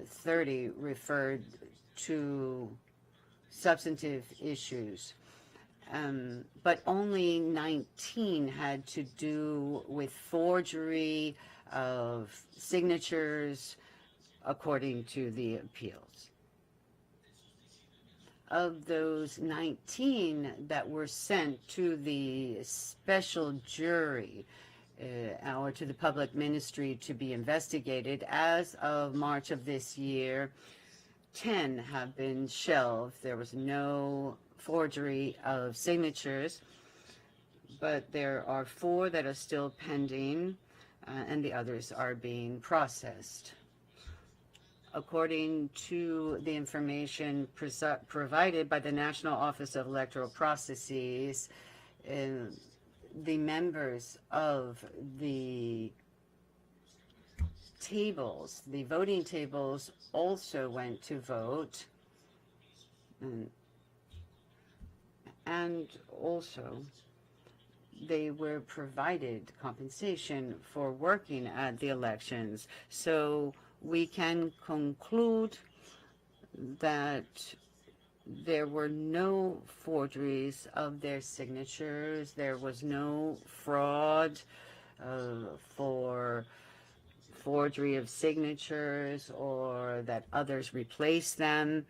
30 referred to substantive issues. But only 19 had to do with forgery of signatures according to the appeals. Of those 19 that were sent to the special jury or to the public ministry to be investigated, as of March of this year, 10 have been shelved. There was no forgery of signatures, but there are 4 that are still pending, and the others are being processed. According to the information provided by the National Office of Electoral Processes, the members of the tables, the voting tables, also went to vote, and also they were provided compensation for working at the elections. So we can conclude that there were no forgeries of their signatures. There was no fraud for forgery of signatures, or that others replaced them,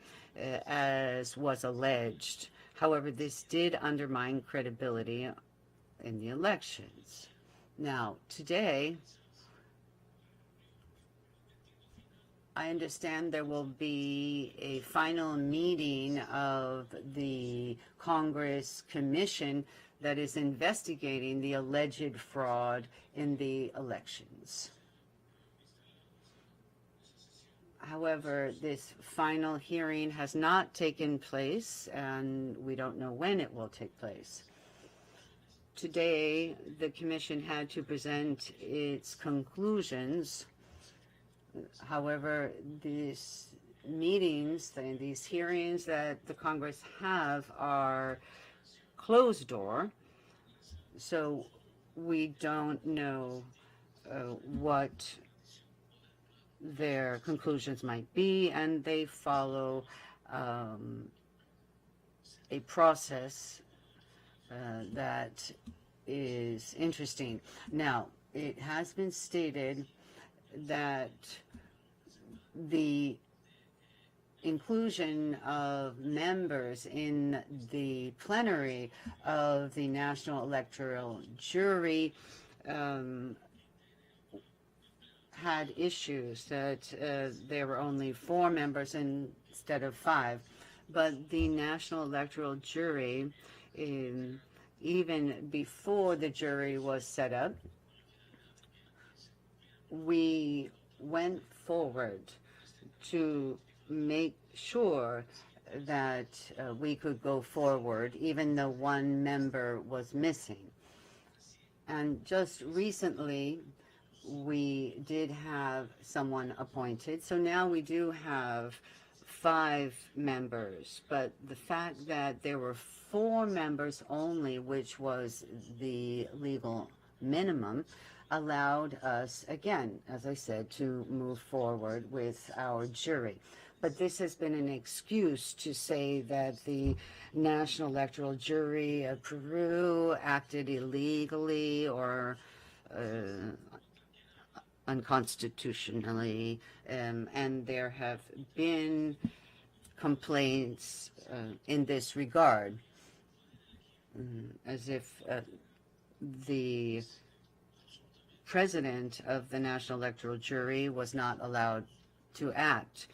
as was alleged. However, this did undermine credibility in the elections. Now, today, I understand there will be a final meeting of the Congress Commission that is investigating the alleged fraud in the elections. However, this final hearing has not taken place, and we don't know when it will take place. Today, the Commission had to present its conclusions. However, these meetings and these hearings that the Congress have are closed door, so we don't know what their conclusions might be, and they follow a process that is interesting. Now, it has been stated that the inclusion of members in the plenary of the National Electoral Jury had issues that there were only 4 members instead of 5. But the National Electoral Jury, even before the jury was set up, we went forward to make sure that we could go forward, even though 1 member was missing. And just recently, we did have someone appointed. So now we do have 5 members. But the fact that there were 4 members only, which was the legal minimum, allowed us, again, as I said, to move forward with our jury. But this has been an excuse to say that the National Electoral Jury of Peru acted illegally or unconstitutionally, and there have been complaints in this regard, as if the president of the National Electoral Jury was not allowed to act.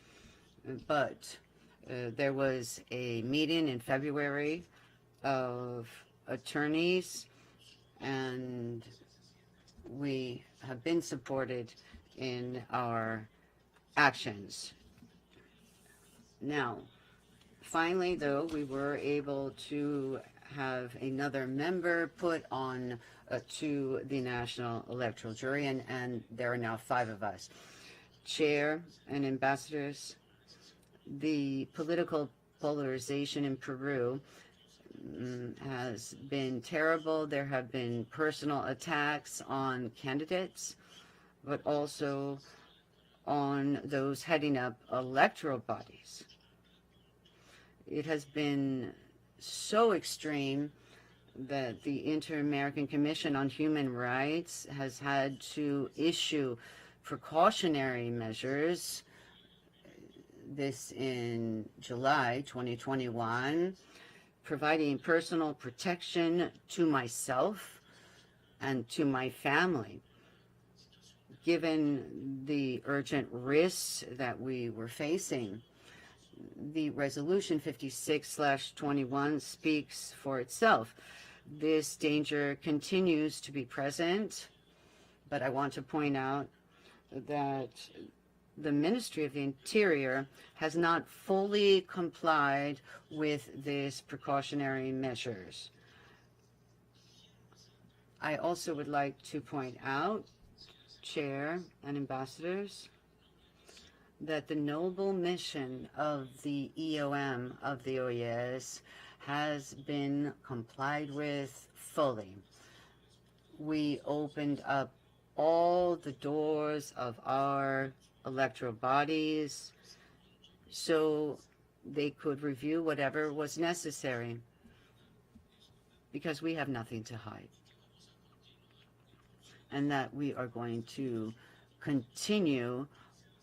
But there was a meeting in February of attorneys, and we have been supported in our actions. Now, finally, though, we were able to have another member put on to the National Electoral Jury, and there are now 5 of us. Chair and ambassadors, the political polarization in Peru has been terrible. There have been personal attacks on candidates, but also on those heading up electoral bodies. It has been so extreme that the Inter-American Commission on Human Rights has had to issue precautionary measures, this in July 2021, providing personal protection to myself and to my family. Given the urgent risks that we were facing, the Resolution 56/21 speaks for itself. This danger continues to be present, but I want to point out that the Ministry of the Interior has not fully complied with these precautionary measures. I also would like to point out, Chair and ambassadors, that the noble mission of the EOM of the OAS has been complied with fully. We opened up all the doors of our electoral bodies so they could review whatever was necessary, because we have nothing to hide. And that we are going to continue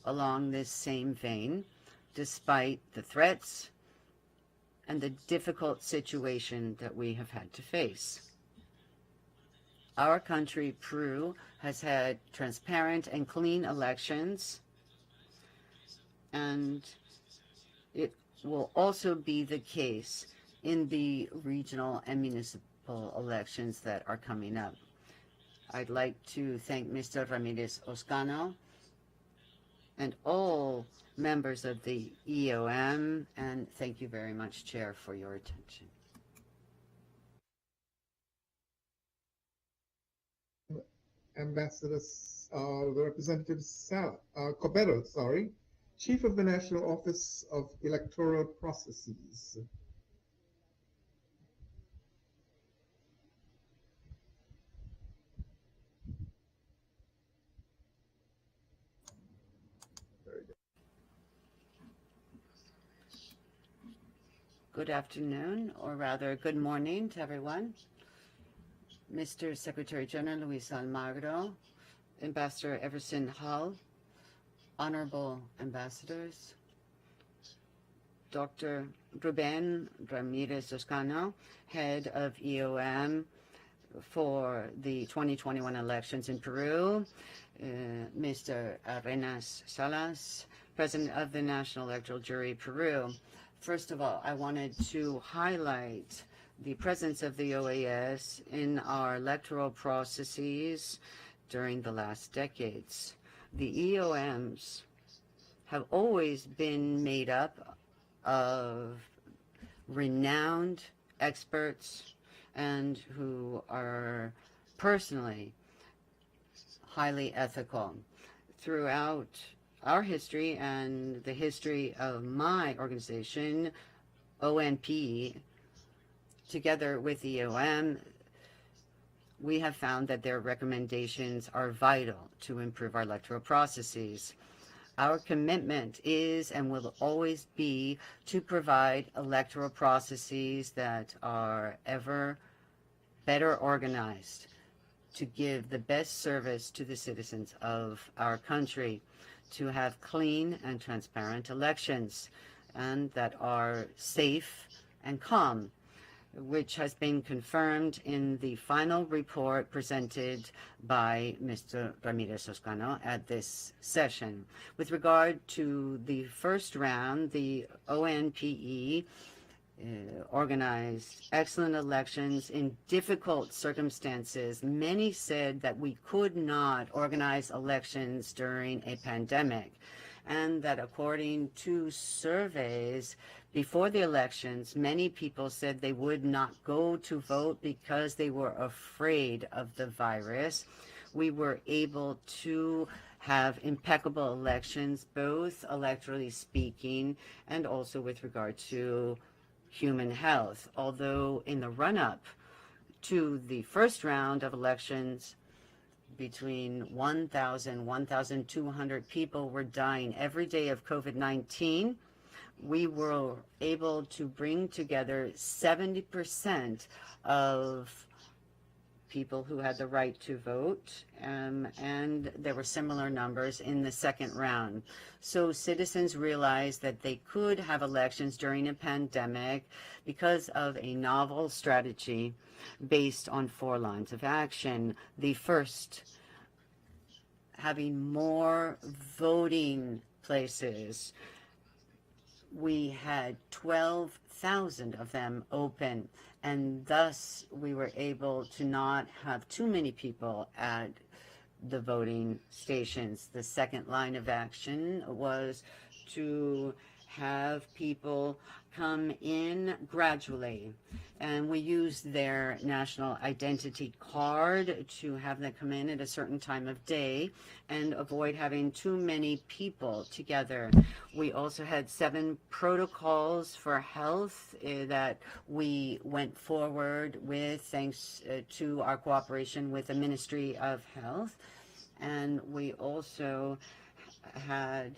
along this same vein, despite the threats and the difficult situation that we have had to face. Our country, Peru, has had transparent and clean elections, and it will also be the case in the regional and municipal elections that are coming up. I'd like to thank Mr. Ramirez Oscano and all members of the EOM, and thank you very much, Chair, for your attention. Ambassador, the Representative Cobero, Chief of the National Office of Electoral Processes. Good afternoon, or rather good morning to everyone. Mr. Secretary General Luis Almagro, Ambassador Everson Hull, Honorable ambassadors, Dr. Ruben Ramirez Toscano, head of EOM for the 2021 elections in Peru, Mr. Arenas Salas, President of the National Electoral Jury, Peru. First of all, I wanted to highlight the presence of the OAS in our electoral processes during the last decades. The EOMs have always been made up of renowned experts and who are personally highly ethical. Throughout our history and the history of my organization, ONP, together with the EOM, we have found that their recommendations are vital to improve our electoral processes. Our commitment is and will always be to provide electoral processes that are ever better organized, to give the best service to the citizens of our country, to have clean and transparent elections, and that are safe and calm, which has been confirmed in the final report presented by Mr. Ramirez Toscano at this session. With regard to the first round, the ONPE organized excellent elections in difficult circumstances. Many said that we could not organize elections during a pandemic, and that according to surveys before the elections, many people said they would not go to vote because they were afraid of the virus. We were able to have impeccable elections, both electorally speaking and also with regard to human health. Although in the run-up to the first round of elections, between 1,000, 1,200 people were dying every day of COVID-19. We were able to bring together 70% of people who had the right to vote, and there were similar numbers in the second round. So citizens realized that they could have elections during a pandemic because of a novel strategy based on 4 lines of action. The first, having more voting places. We had 12,000 of them open, and thus we were able to not have too many people at the voting stations. The second line of action was to have people come in gradually, and we used their national identity card to have them come in at a certain time of day and avoid having too many people together. We also had 7 protocols for health that we went forward with thanks to our cooperation with the Ministry of Health, and we also had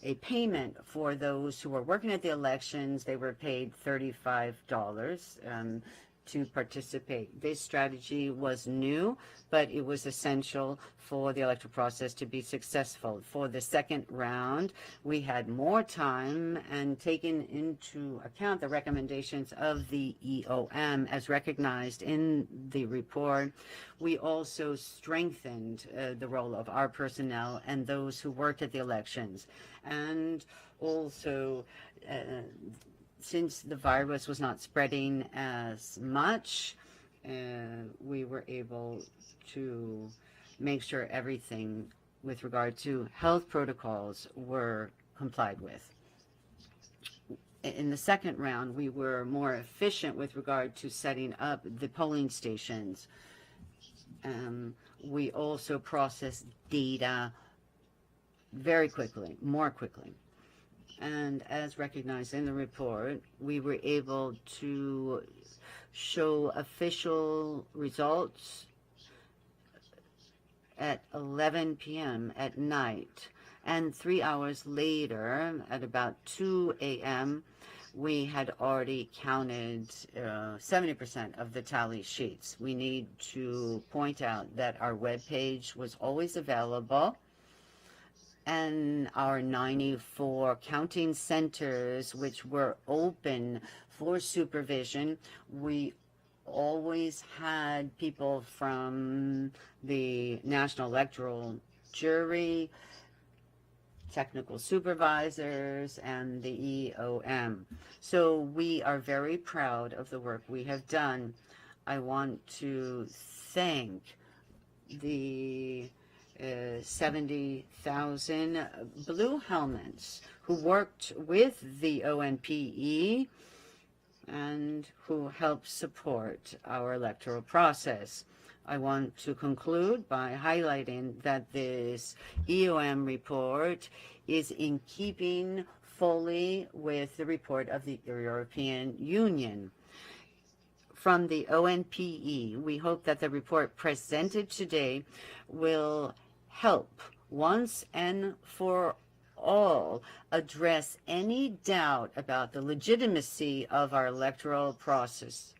a payment for those who were working at the elections. They were paid $35 to participate. This strategy was new, but it was essential for the electoral process to be successful. For the second round, we had more time, and taken into account the recommendations of the EOM as recognized in the report, we also strengthened the role of our personnel and those who worked at the elections. And also, since the virus was not spreading as much, we were able to make sure everything with regard to health protocols were complied with. In the second round, we were more efficient with regard to setting up the polling stations. We also processed data very quickly, more quickly. And as recognized in the report, we were able to show official results at 11 p.m. at night. And 3 hours later, at about 2 a.m., we had already counted 70% of the tally sheets. We need to point out that our webpage was always available, and our 94 counting centers, which were open for supervision, we always had people from the National Electoral Jury, technical supervisors, and the EOM. So we are very proud of the work we have done. I want to thank the 70,000 blue helmets who worked with the ONPE and who helped support our electoral process. I want to conclude by highlighting that this EOM report is in keeping fully with the report of the European Union. From the ONPE, we hope that the report presented today will help once and for all address any doubt about the legitimacy of our electoral process,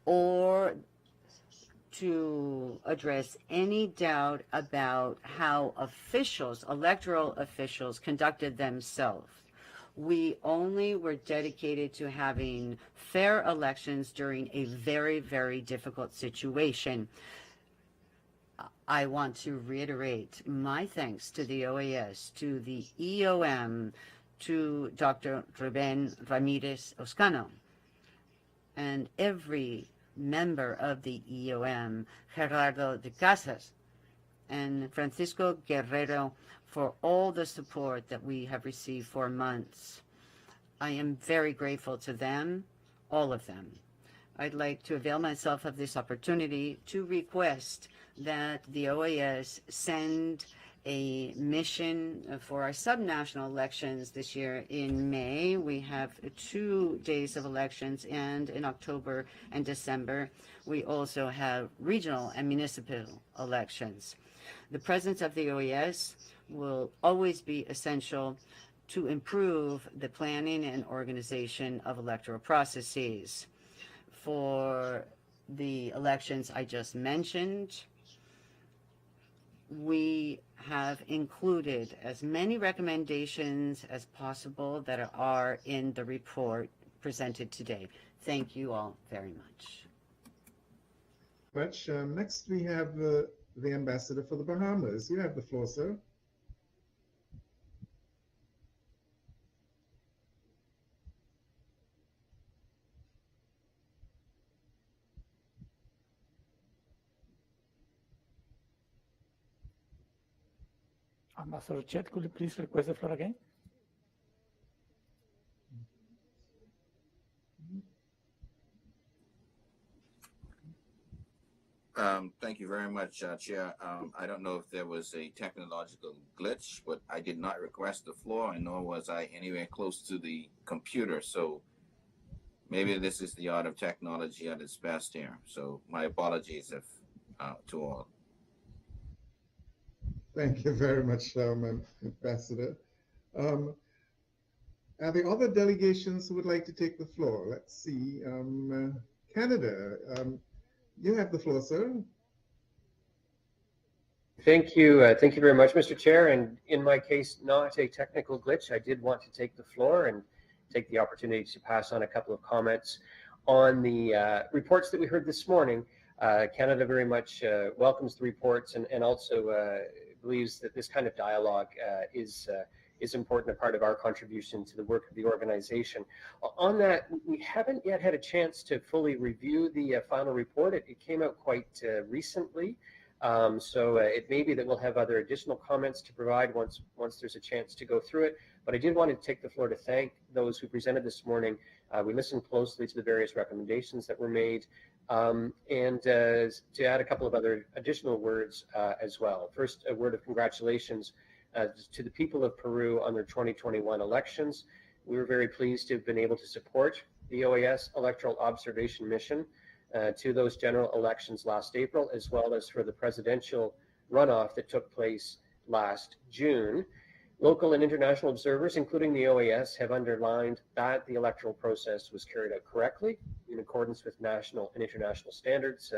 or to address any doubt about how officials, electoral officials, conducted themselves. We only were dedicated to having fair elections during a very, very difficult situation. I want to reiterate my thanks to the OAS, to the EOM, to Dr. Ruben Ramirez Oscano, and every member of the EOM, Gerardo de Casas, and Francisco Guerrero, for all the support that we have received for months. I am very grateful to them, all of them. I'd like to avail myself of this opportunity to request that the OAS send a mission for our subnational elections this year in May. We have 2 days of elections, and in October and December, we also have regional and municipal elections. The presence of the OAS will always be essential to improve the planning and organization of electoral processes. For the elections I just mentioned, we have included as many recommendations as possible that are in the report presented today. Thank you all very much. Next, we have the ambassador for the Bahamas. You have the floor, sir. Ambassador Chet, could you please request the floor again? Thank you very much, Chair. I don't know if there was a technological glitch, but I did not request the floor, and nor was I anywhere close to the computer. So maybe this is the art of technology at its best here. So my apologies to all. Thank you very much, Ambassador. Are there other delegations who would like to take the floor? Let's see. Canada, you have the floor, sir. Thank you. Thank you very much, Mr. Chair. And in my case, not a technical glitch. I did want to take the floor and take the opportunity to pass on a couple of comments on the reports that we heard this morning. Canada very much welcomes the reports and also believes that this kind of dialogue is important, a part of our contribution to the work of the organization. On that, we haven't yet had a chance to fully review the final report. It came out quite recently. So it may be that we'll have other additional comments to provide once there's a chance to go through it. But I did want to take the floor to thank those who presented this morning. We listened closely to the various recommendations that were made, and to add a couple of other additional words as well. First, a word of congratulations to the people of Peru on their 2021 elections. We were very pleased to have been able to support the OAS Electoral Observation Mission to those general elections last April, as well as for the presidential runoff that took place last June. Local and international observers, including the OAS, have underlined that the electoral process was carried out correctly in accordance with national and international standards,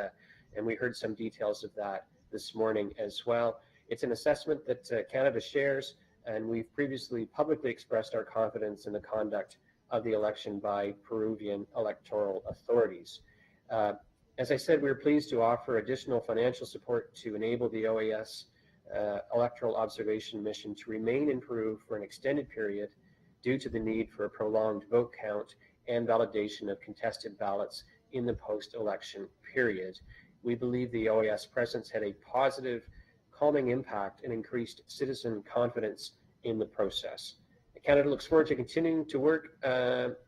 and we heard some details of that this morning as well. It's an assessment that Canada shares, and we've previously publicly expressed our confidence in the conduct of the election by Peruvian electoral authorities. As I said, we're pleased to offer additional financial support to enable the OAS electoral observation mission to remain in Peru for an extended period due to the need for a prolonged vote count and validation of contested ballots in the post-election period. We believe the OAS presence had a positive calming impact and increased citizen confidence in the process. Canada looks forward to continuing to work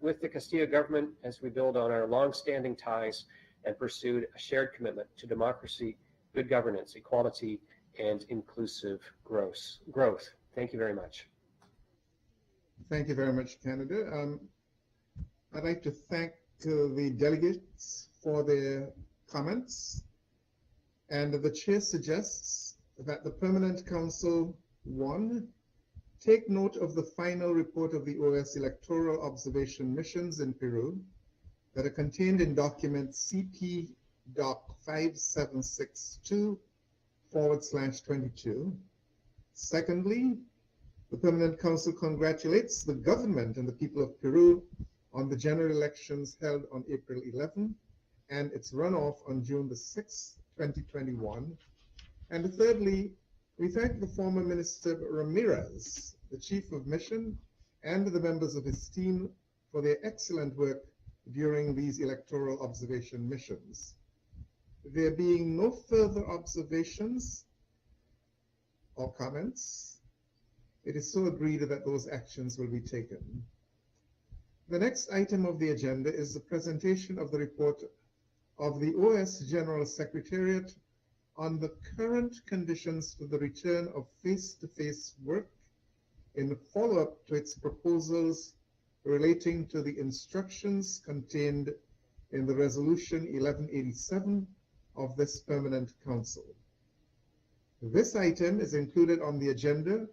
with the Castillo government as we build on our long-standing ties and pursue a shared commitment to democracy, good governance, equality, and inclusive growth. Thank you very much. Thank you very much, Canada. I'd like to thank the delegates for their comments. And the chair suggests that the Permanent Council, 1, take note of the final report of the OAS electoral observation missions in Peru that are contained in document CP Doc 5762/22. Secondly, the Permanent Council congratulates the government and the people of Peru on the general elections held on April 11 and its runoff on June the 6th, 2021. And thirdly, we thank the former Minister Ramirez, the Chief of Mission, and the members of his team for their excellent work during these electoral observation missions. There being no further observations or comments, it is so agreed that those actions will be taken. The next item of the agenda is the presentation of the report of the OAS General Secretariat on the current conditions for the return of face-to-face work in follow-up to its proposals relating to the instructions contained in the Resolution 1187 of this Permanent Council. This item is included on the agenda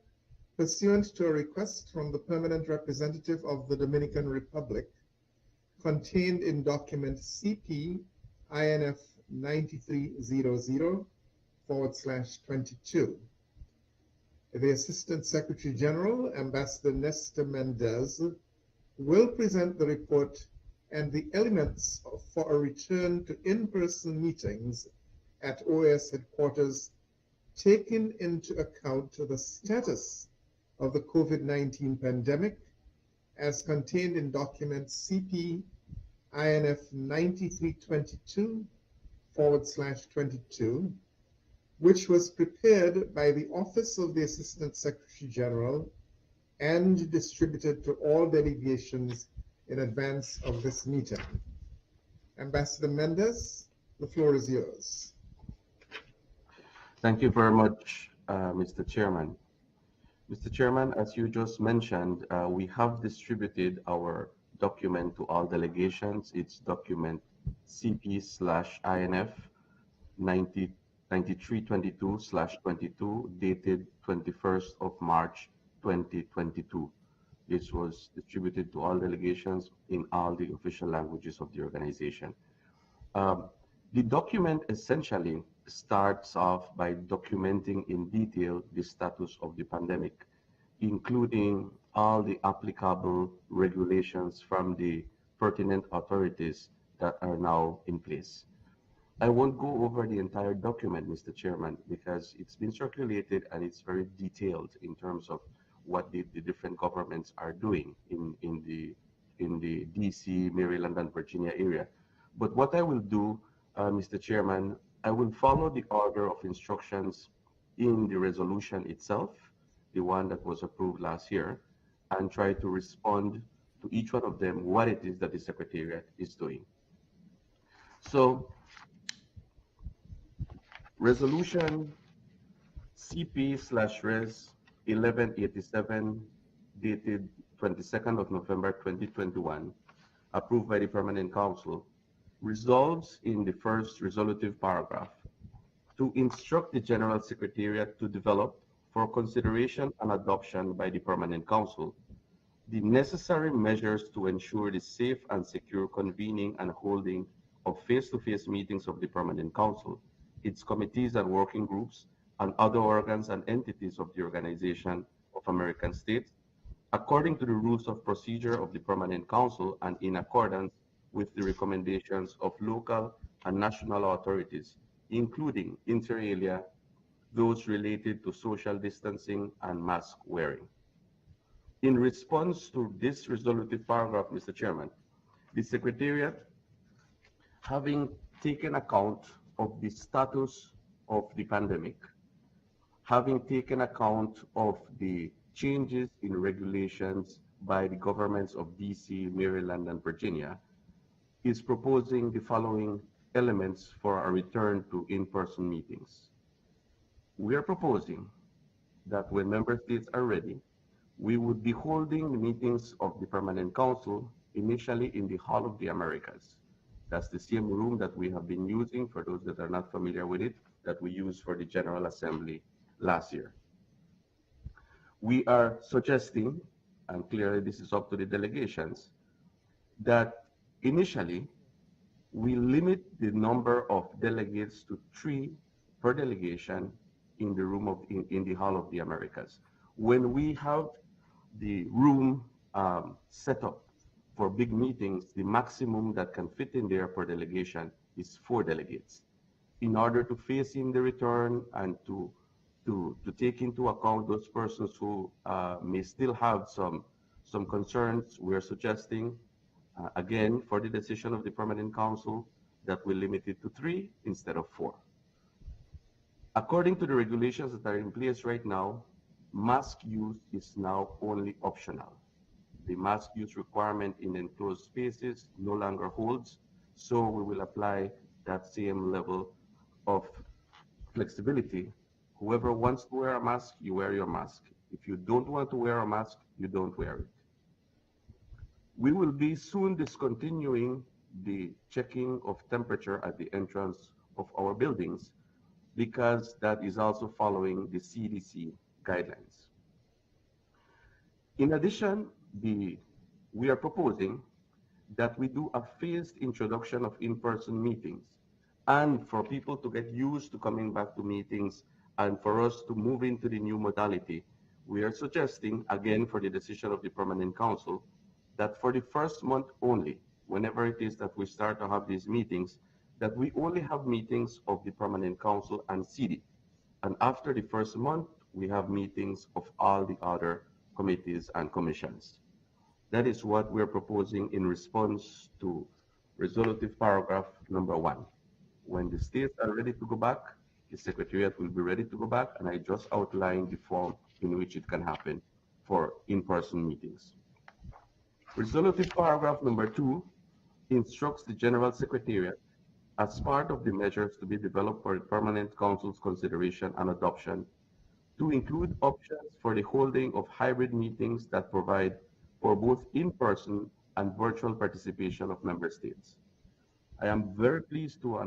pursuant to a request from the Permanent Representative of the Dominican Republic contained in document CP INF 9300/22. The Assistant Secretary General, Ambassador Nestor Mendez, will present the report and the elements for a return to in-person meetings at OAS headquarters, taking into account the status of the COVID-19 pandemic as contained in document CP INF 9322/22, which was prepared by the Office of the Assistant Secretary General and distributed to all delegations in advance of this meeting. Ambassador Mendez, the floor is yours. Thank you very much, Mr. Chairman. Mr. Chairman, as you just mentioned, we have distributed our document to all delegations. It's document CP/INF 9322/22, dated 21st of March 2022. This was distributed to all delegations in all the official languages of the organization. The document essentially starts off by documenting in detail the status of the pandemic, including all the applicable regulations from the pertinent authorities that are now in place. I won't go over the entire document, Mr. Chairman, because it's been circulated and it's very detailed in terms of what the different governments are doing in the DC, Maryland, and Virginia area. But what I will do, Mr. Chairman, I will follow the order of instructions in the resolution itself, the one that was approved last year, and try to respond to each one of them what it is that the Secretariat is doing. So, Resolution CP/Res 1187, dated 22nd of November 2021, approved by the Permanent Council, resolves in the first resolutive paragraph to instruct the General Secretariat to develop for consideration and adoption by the Permanent Council the necessary measures to ensure the safe and secure convening and holding of face-to-face meetings of the Permanent Council, its committees and working groups, and other organs and entities of the Organization of American States, according to the rules of procedure of the Permanent Council and in accordance with the recommendations of local and national authorities, including, inter alia, those related to social distancing and mask wearing. In response to this resolutive paragraph, Mr. Chairman, the Secretariat, having taken account of the status of the pandemic, having taken account of the changes in regulations by the governments of DC, Maryland, and Virginia, is proposing the following elements for a return to in-person meetings. We are proposing that when member states are ready, we would be holding the meetings of the Permanent Council initially in the Hall of the Americas. That's the same room that we have been using, for those that are not familiar with it, that we used for the General Assembly last year. We are suggesting, and clearly this is up to the delegations, that initially we limit the number of delegates to 3 per delegation in the room of in the Hall of the Americas. When we have the room set up for big meetings, the maximum that can fit in there per delegation is 4 delegates. In order to face in the return and to take into account those persons who may still have some concerns, we're suggesting, again, for the decision of the Permanent Council, that we limit it to 3 instead of 4. According to the regulations that are in place right now, mask use is now only optional. The mask use requirement in enclosed spaces no longer holds, so we will apply that same level of flexibility. Whoever wants to wear a mask, you wear your mask. If you don't want to wear a mask, you don't wear it. We will be soon discontinuing the checking of temperature at the entrance of our buildings because that is also following the CDC guidelines. In addition, we are proposing that we do a phased introduction of in-person meetings, and for people to get used to coming back to meetings and for us to move into the new modality, we are suggesting, again for the decision of the Permanent Council, that for the first month only, whenever it is that we start to have these meetings, that we only have meetings of the Permanent Council and CD. And after the first month, we have meetings of all the other committees and commissions. That is what we're proposing in response to resolutive paragraph number 1. When the states are ready to go back, the Secretariat will be ready to go back, and I just outlined the form in which it can happen for in-person meetings. Resolutive paragraph number 2 instructs the General Secretariat, as part of the measures to be developed for the Permanent Council's consideration and adoption, to include options for the holding of hybrid meetings that provide for both in-person and virtual participation of member states. I am very pleased to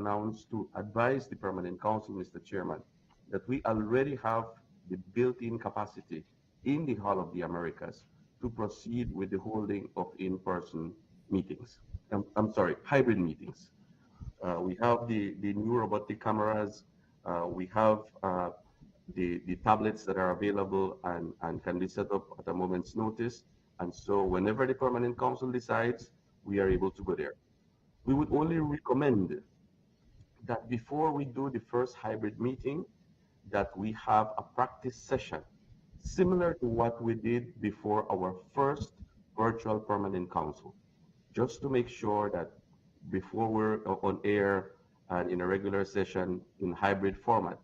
advise the Permanent Council, Mr. Chairman, that we already have the built-in capacity in the Hall of the Americas to proceed with the holding of in-person meetings. Hybrid meetings. We have the new robotic cameras. We have the tablets that are available and can be set up at a moment's notice. And so whenever the Permanent Council decides, we are able to go there. We would only recommend that before we do the first hybrid meeting, that we have a practice session similar to what we did before our first virtual Permanent Council, just to make sure that before we're on air and in a regular session in hybrid format,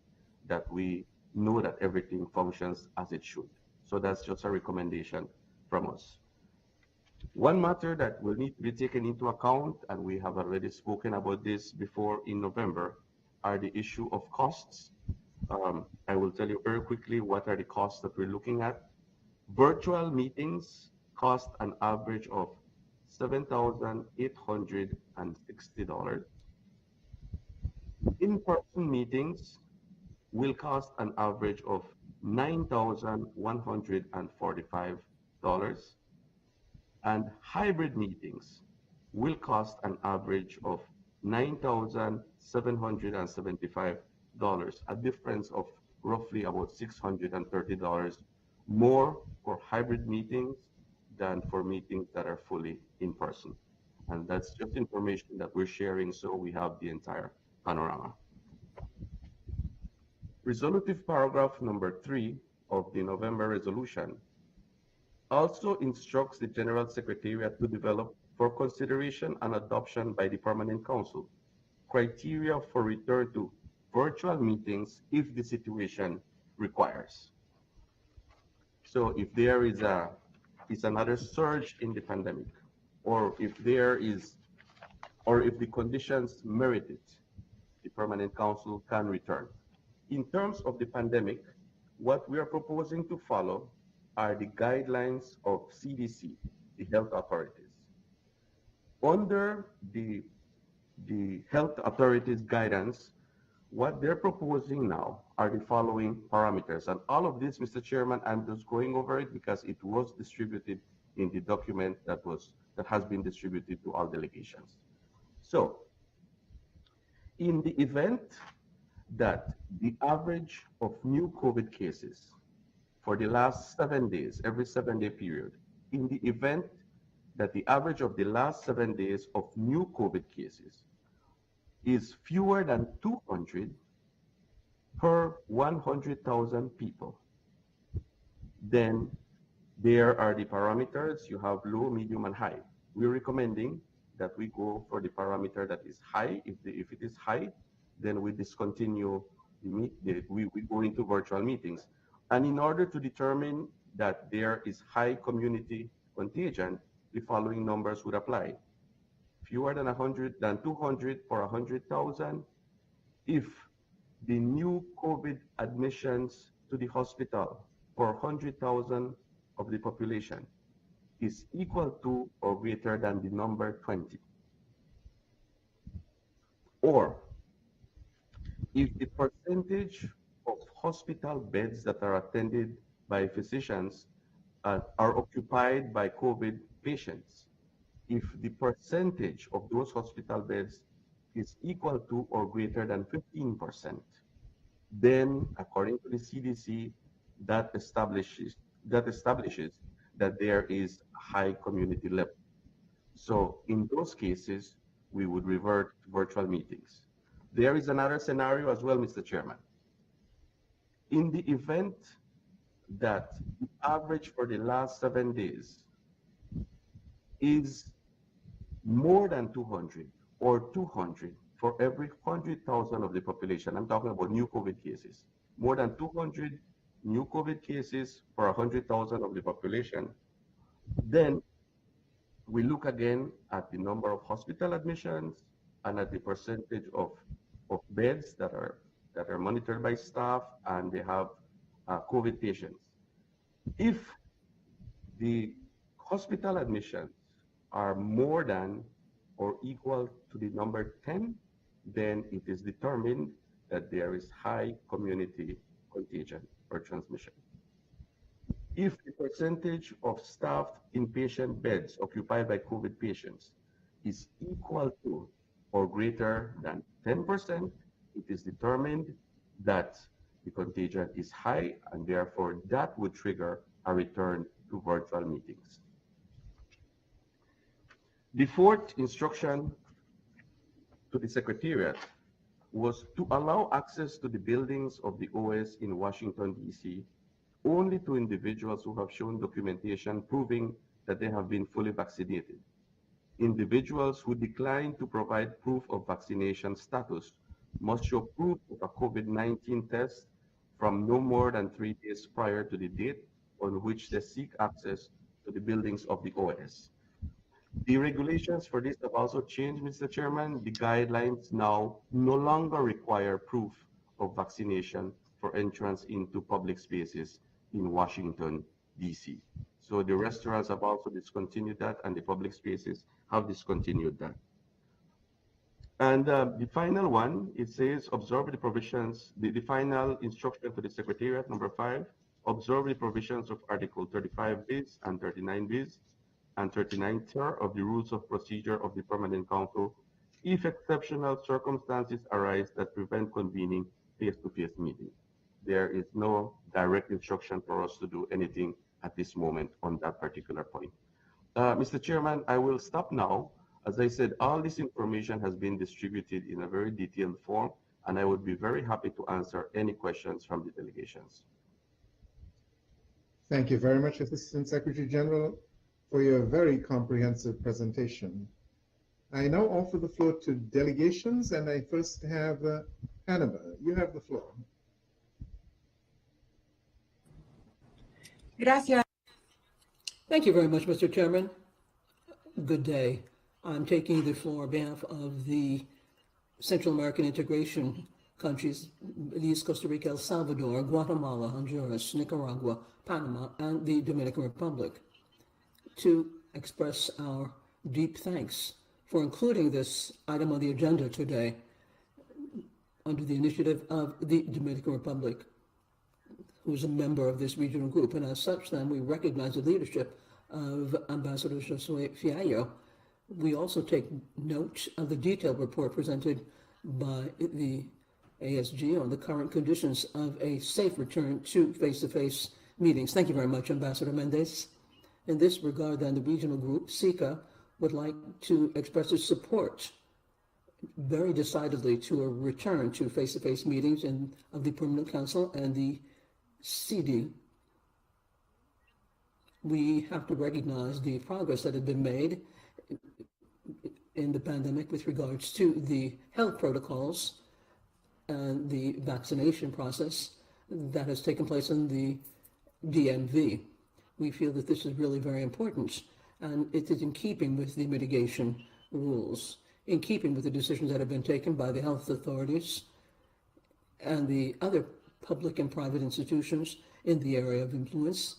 that we know that everything functions as it should. So that's just a recommendation from us. One matter that will need to be taken into account, and we have already spoken about this before in November, are the issue of costs. I will tell you very quickly what are the costs that we're looking at. Virtual meetings cost an average of $7,860. In-person meetings will cost an average of $9,145, and hybrid meetings will cost an average of $9,775, a difference of roughly about $630 more for hybrid meetings than for meetings that are fully in person. And that's just information that we're sharing so we have the entire panorama. Resolutive paragraph number 3 of the November resolution also instructs the General Secretariat to develop for consideration and adoption by the Permanent Council criteria for return to virtual meetings if the situation requires. So if there is another surge in the pandemic, or if the conditions merit it, the Permanent Council can return. In terms of the pandemic, what we are proposing to follow are the guidelines of CDC, the health authorities. Under the health authorities' guidance, what they're proposing now are the following parameters. And all of this, Mr. Chairman, I'm just going over it because it was distributed in the document that has been distributed to all delegations. So, in the event that the average of new COVID cases for the last 7 days, every 7-day period, in the event that the average of the last 7 days of new COVID cases is fewer than 200 per 100,000 people, then there are the parameters. You have low, medium, and high. We're recommending that we go for the parameter that is high. If it is high, then we discontinue we go into virtual meetings. And in order to determine that there is high community contagion, the following numbers would apply. Fewer than 200 for 100,000. If the new COVID admissions to the hospital for 100,000 of the population is equal to or greater than the number 20. Or if the percentage of hospital beds that are attended by physicians are occupied by COVID patients, if the percentage of those hospital beds is equal to or greater than 15%, then according to the CDC, that establishes that there is a high community level. So in those cases, we would revert to virtual meetings. There is another scenario as well, Mr. Chairman. In the event that the average for the last 7 days is more than 200 or 200 for every 100,000 of the population, I'm talking about new COVID cases, more than 200 new COVID cases for 100,000 of the population, then we look again at the number of hospital admissions and at the percentage of beds that are monitored by staff and they have COVID patients. If the hospital admissions are more than or equal to the number 10, then it is determined that there is high community contagion or transmission. If the percentage of staffed inpatient beds occupied by COVID patients is equal to or greater than 10%, it is determined that the contagion is high, and therefore that would trigger a return to virtual meetings. The fourth instruction to the Secretariat was to allow access to the buildings of the OAS in Washington, D.C. only to individuals who have shown documentation proving that they have been fully vaccinated. Individuals who decline to provide proof of vaccination status must show proof of a COVID-19 test from no more than 3 days prior to the date on which they seek access to the buildings of the OAS. The regulations for this have also changed, Mr. Chairman. The guidelines now no longer require proof of vaccination for entrance into public spaces in Washington, D.C. So the restaurants have also discontinued that, and the public spaces have discontinued that. And the final one, it says, observe the provisions, the final instruction to the Secretariat, number 5, observe the provisions of Article 35 bis and 39 bis and 39 ter of the Rules of Procedure of the Permanent Council if exceptional circumstances arise that prevent convening face-to-face meetings. There is no direct instruction for us to do anything at this moment on that particular point. Mr. Chairman, I will stop now. As I said, all this information has been distributed in a very detailed form, and I would be very happy to answer any questions from the delegations. Thank you very much, Assistant Secretary General, for your very comprehensive presentation. I now offer the floor to delegations, and I first have Hannibal. You have the floor. Gracias. Thank you very much, Mr. Chairman. Good day. I'm taking the floor on behalf of the Central American integration countries, Belize, Costa Rica, El Salvador, Guatemala, Honduras, Nicaragua, Panama, and the Dominican Republic, to express our deep thanks for including this item on the agenda today under the initiative of the Dominican Republic, who is a member of this regional group. And as such, then, we recognize the leadership of Ambassador Josue Fiallo. We also take note of the detailed report presented by the ASG on the current conditions of a safe return to face-to-face meetings. Thank you very much, Ambassador Mendez. In this regard, then, the regional group, SICA, would like to express its support very decidedly to a return to face-to-face meetings of the Permanent Council and the CD. We have to recognize the progress that had been made in the pandemic with regards to the health protocols and the vaccination process that has taken place in the DMV. We feel that this is really very important, and it is in keeping with the mitigation rules, in keeping with the decisions that have been taken by the health authorities and the other public and private institutions in the area of influence,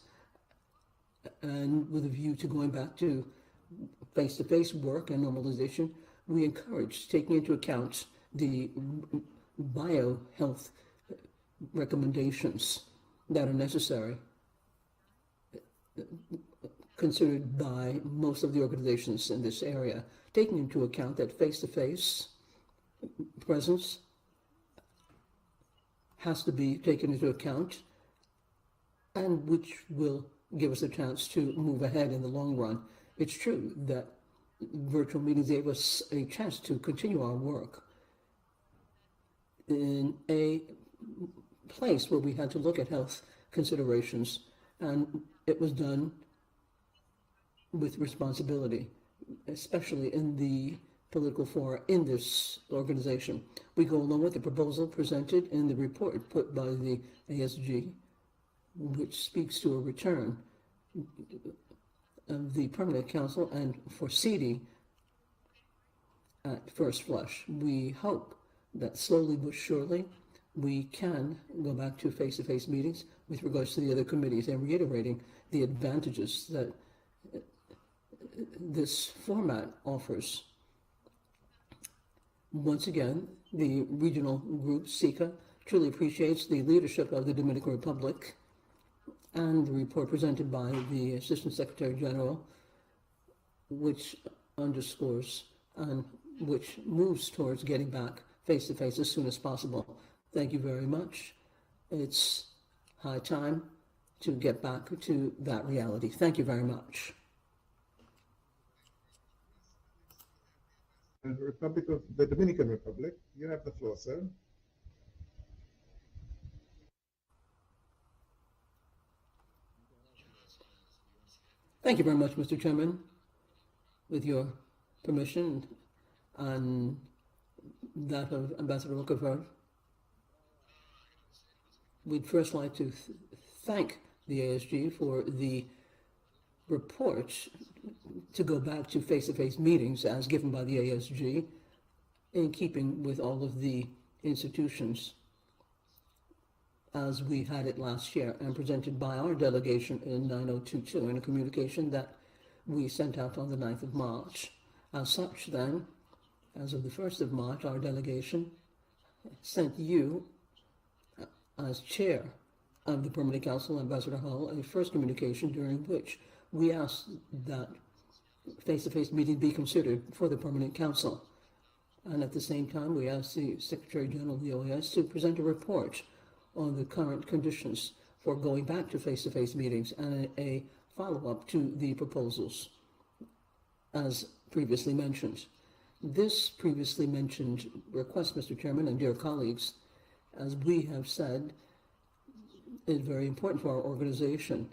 and with a view to going back to face-to-face work and normalization. We encourage taking into account the biohealth recommendations that are necessary, considered by most of the organizations in this area, taking into account that face-to-face presence has to be taken into account, and which will give us a chance to move ahead in the long run. It's true that virtual meetings gave us a chance to continue our work in a place where we had to look at health considerations, and it was done with responsibility, especially in the political fora in this organization. We go along with the proposal presented in the report put by the ASG, which speaks to a return of the Permanent Council and for CD at first flush. We hope that slowly but surely we can go back to face-to-face meetings with regards to the other committees, and reiterating the advantages that this format offers. Once again, the regional group, SICA, truly appreciates the leadership of the Dominican Republic and the report presented by the Assistant Secretary General, which underscores and which moves towards getting back face-to-face as soon as possible. Thank you very much. It's high time to get back to that reality. Thank you very much. The Dominican Republic, you have the floor, sir. Thank you very much, Mr. Chairman. With your permission and that of Ambassador Rockefeller, we'd first like to thank the ASG for the report to go back to face-to-face meetings as given by the ASG, in keeping with all of the institutions as we had it last year and presented by our delegation in 9022 in a communication that we sent out on the 9th of March. As such, then, As of the 1st of March, our delegation sent you, as chair of the Permanent Council, Ambassador Hull, a first communication during which we asked that face-to-face meeting be considered for the Permanent Council. And at the same time, we asked the Secretary General of the OAS to present a report on the current conditions for going back to face-to-face meetings and a follow-up to the proposals, as previously mentioned. This previously mentioned request, Mr. Chairman and dear colleagues, as we have said, is very important for our organization,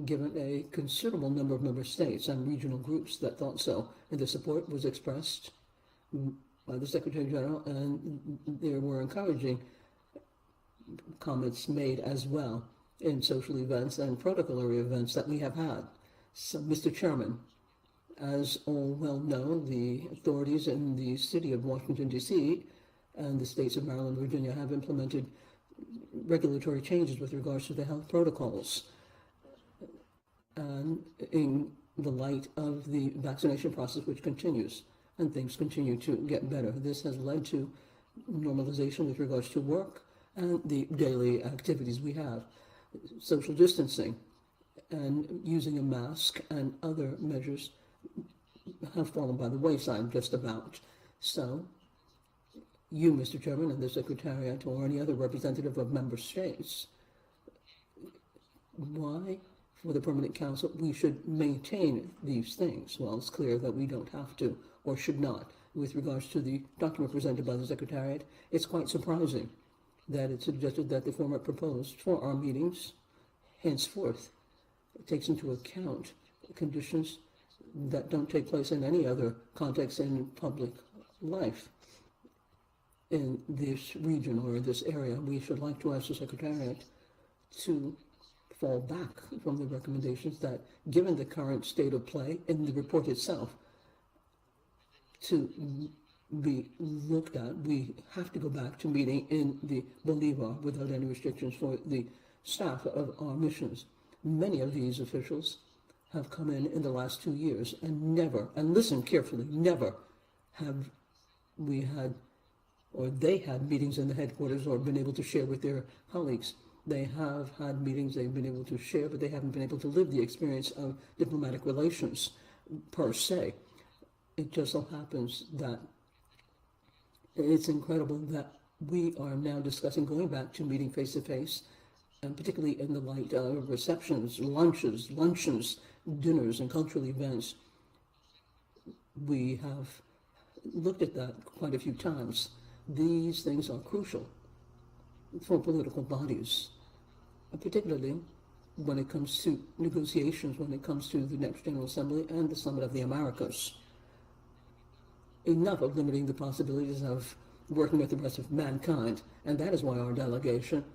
given a considerable number of member states and regional groups that thought so. And the support was expressed by the Secretary General, and there were encouraging comments made as well in social events and protocolary events that we have had. So, Mr. Chairman, as all well known, the authorities in the city of Washington, D.C. and the states of Maryland and Virginia have implemented regulatory changes with regards to the health protocols. And in the light of the vaccination process, which continues, and things continue to get better, this has led to normalization with regards to work and the daily activities we have. Social distancing and using a mask and other measures have fallen by the wayside just about. So, you, Mr. Chairman, and the Secretariat, or any other representative of member states, why, for the Permanent Council, we should maintain these things? Well, it's clear that we don't have to, or should not. With regards to the document presented by the Secretariat, it's quite surprising that it suggested that the format proposed for our meetings henceforth takes into account conditions that don't take place in any other context in public life in this region or in this area. We should like to ask the Secretariat to fall back from the recommendations that, given the current state of play in the report itself, to be looked at. We have to go back to meeting in the Bolivar without any restrictions for the staff of our missions. Many of these officials have come in the last 2 years and never, and listen carefully, never have we had, or they had meetings in the headquarters or been able to share with their colleagues. They have had meetings they've been able to share, but they haven't been able to live the experience of diplomatic relations per se. It just so happens that it's incredible that we are now discussing going back to meeting face-to-face, and particularly in the light of receptions, luncheons, dinners, and cultural events. We have looked at that quite a few times. These things are crucial for political bodies, particularly when it comes to negotiations, when it comes to the next General Assembly and the Summit of the Americas. Enough of limiting the possibilities of working with the rest of mankind, and that is why our delegation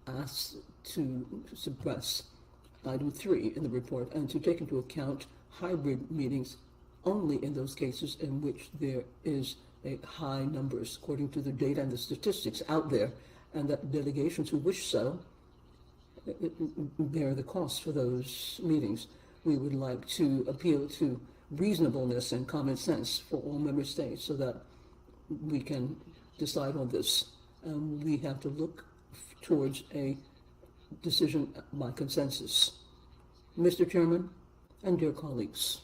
asks to suppress item 3 in the report and to take into account hybrid meetings only in those cases in which there is a high numbers, according to the data and the statistics out there, and that delegations who wish so bear the cost for those meetings. We would like to appeal to reasonableness and common sense for all member states so that we can decide on this. We have to look towards a decision by consensus. Mr. Chairman and dear colleagues,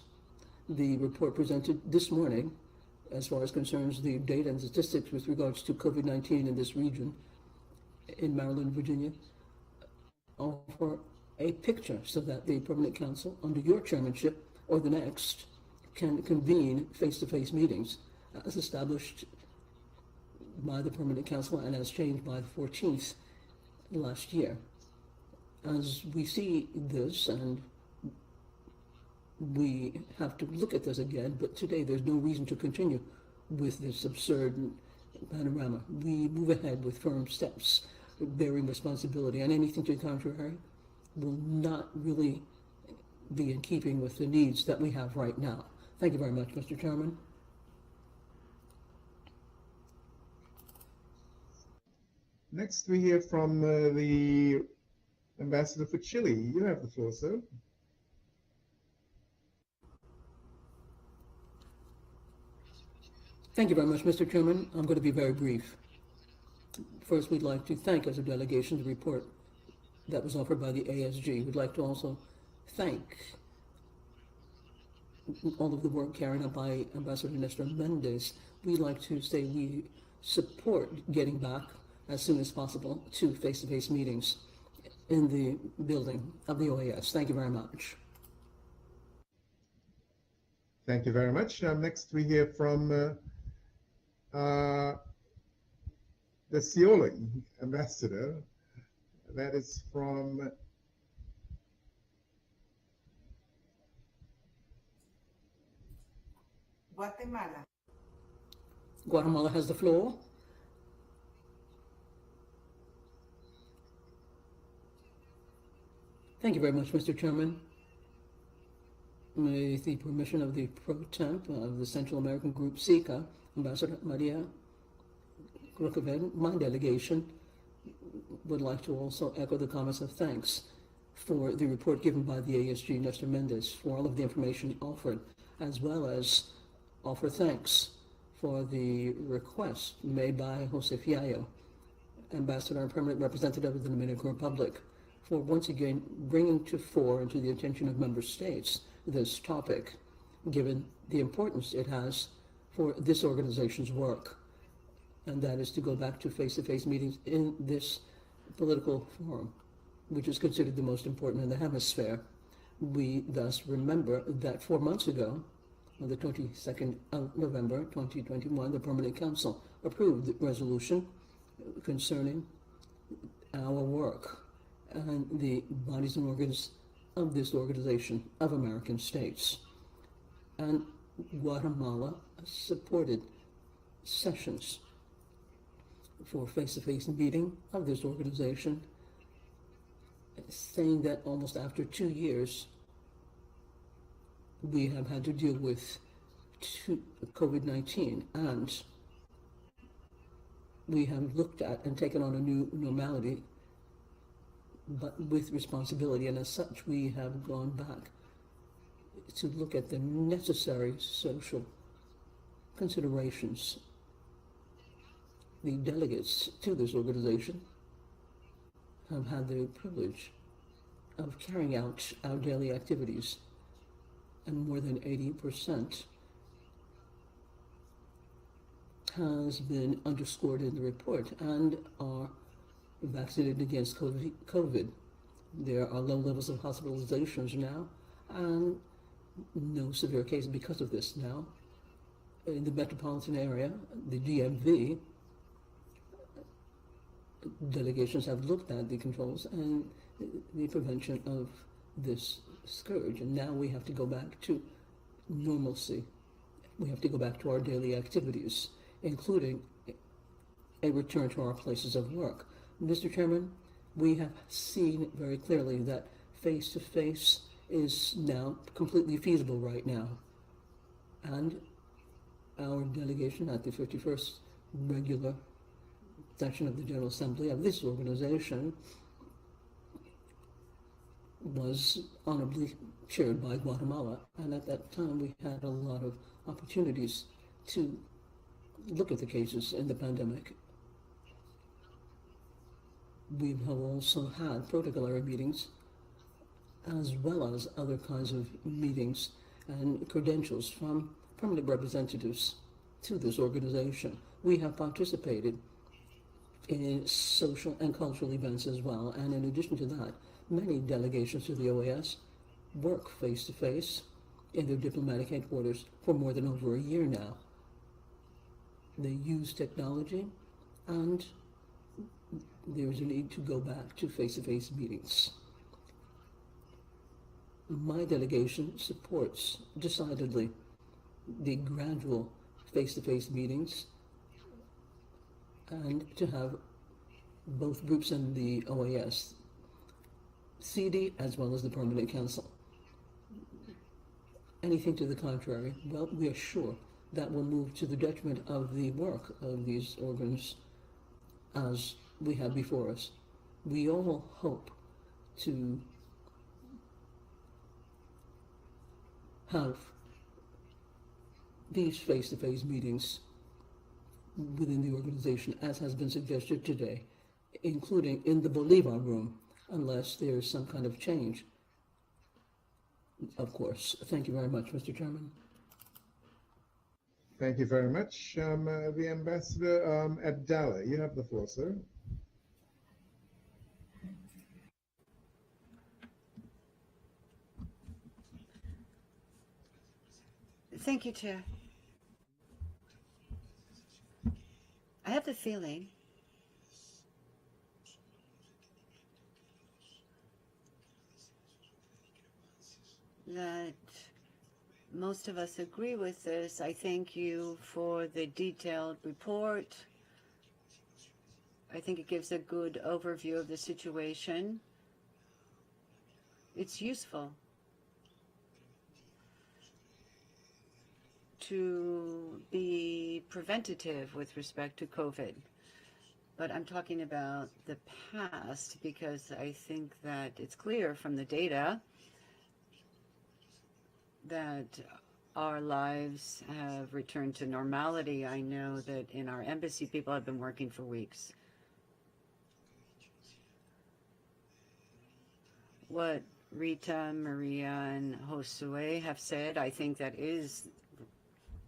the report presented this morning, as far as concerns the data and statistics with regards to COVID-19 in this region, in Maryland, Virginia, offer a picture so that the Permanent Council, under your chairmanship or the next, can convene face-to-face meetings as established by the Permanent Council and as changed by the 14th last year. As we see this, and we have to look at this again, but today there's no reason to continue with this absurd panorama. We move ahead with firm steps, bearing responsibility, and anything to the contrary will not really be in keeping with the needs that we have right now. Thank you very much, Mr. Chairman. Next, we hear from the Ambassador for Chile. You have the floor, sir. Thank you very much, Mr. Chairman. I'm going to be very brief. First, we'd like to thank as a delegation the report that was offered by the ASG. We'd like to also thank all of the work carried out by Ambassador Nestor Mendez. We'd like to say we support getting back as soon as possible to face-to-face meetings in the building of the OAS. Thank you very much. Thank you very much. Next, we hear from the Seoling ambassador. That is from Guatemala. Guatemala has the floor. Thank you very much, Mr. Chairman. With the permission of the pro temp of the Central American Group, SICA, Ambassador Maria Roquevel, my delegation would like to also echo the comments of thanks for the report given by the ASG, Nestor Mendez, for all of the information offered, as well as offer thanks for the request made by Jose Fiallo, Ambassador and Permanent Representative of the Dominican Republic, for once again bringing to fore and to the attention of member states this topic, given the importance it has for this organization's work, and that is to go back to face-to-face meetings in this political forum, which is considered the most important in the hemisphere. We thus remember that 4 months ago, on the 22nd of November 2021, the Permanent Council approved the resolution concerning our work and the bodies and organs of this organization of American states. And Guatemala supported sessions for face-to-face meeting of this organization, saying that almost after 2 years, we have had to deal with COVID-19, and we have looked at and taken on a new normality, but with responsibility, and as such, we have gone back to look at the necessary social considerations. The delegates to this organization have had the privilege of carrying out our daily activities, and more than 80% has been underscored in the report and are vaccinated against COVID. There are low levels of hospitalizations now and no severe cases because of this now. In the metropolitan area, the DMV, delegations have looked at the controls and the prevention of this scourge, and now we have to go back to normalcy. We have to go back to our daily activities, including a return to our places of work. Mr. Chairman, we have seen very clearly that face-to-face is now completely feasible right now, and our delegation at the 51st regular session of the General Assembly of this organization was honorably chaired by Guatemala, and at that time we had a lot of opportunities to look at the cases in the pandemic. We have also had protocol meetings as well as other kinds of meetings and credentials from permanent representatives to this organization. We have participated in social and cultural events as well, and in addition to that, many delegations to the OAS work face-to-face in their diplomatic headquarters for more than over a year now. They use technology, and there is a need to go back to face-to-face meetings. My delegation supports decidedly the gradual face-to-face meetings and to have both groups in the OAS, CD as well as the Permanent Council. Anything to the contrary, well, we are sure that will move to the detriment of the work of these organs as we have before us. We all hope to have these face-to-face meetings within the organization, as has been suggested today, including in the Bolivar room, unless there's some kind of change, of course. Thank you very much, Mr. Chairman. Thank you very much. The Ambassador Abdallah, you have the floor, sir. Thank you, Chair. I have the feeling that most of us agree with this. I thank you for the detailed report. I think it gives a good overview of the situation. It's useful to be preventative with respect to COVID. But I'm talking about the past because I think that it's clear from the data that our lives have returned to normality. I know that in our embassy, people have been working for weeks. What Rita, Maria, and Josue have said, I think that is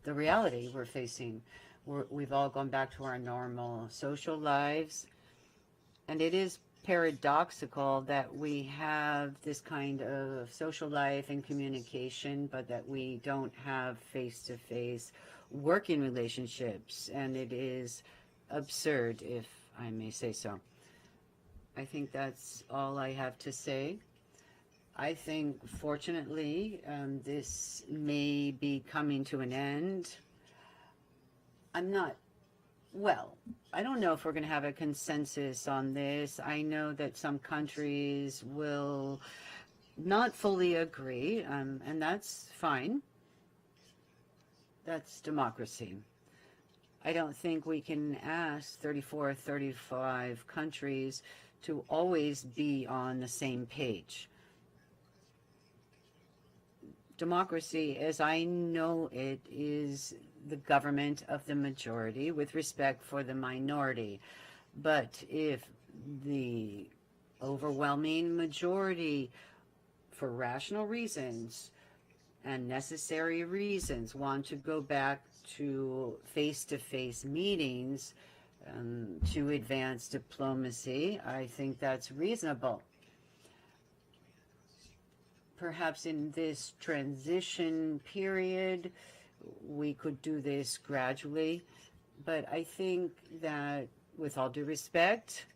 the reality we're facing. We've all gone back to our normal social lives, and it is paradoxical that we have this kind of social life and communication, but that we don't have face-to-face working relationships, and it is absurd, if I may say so. I think that's all I have to say. I think, fortunately, this may be coming to an end. I don't know if we're going to have a consensus on this. I know that some countries will not fully agree, and that's fine. That's democracy. I don't think we can ask 34 or 35 countries to always be on the same page. Democracy, as I know it, is the government of the majority with respect for the minority. But if the overwhelming majority, for rational reasons and necessary reasons, want to go back to face-to-face meetings to advance diplomacy, I think that's reasonable. Perhaps in this transition period, we could do this gradually, but I think that, with all due respect,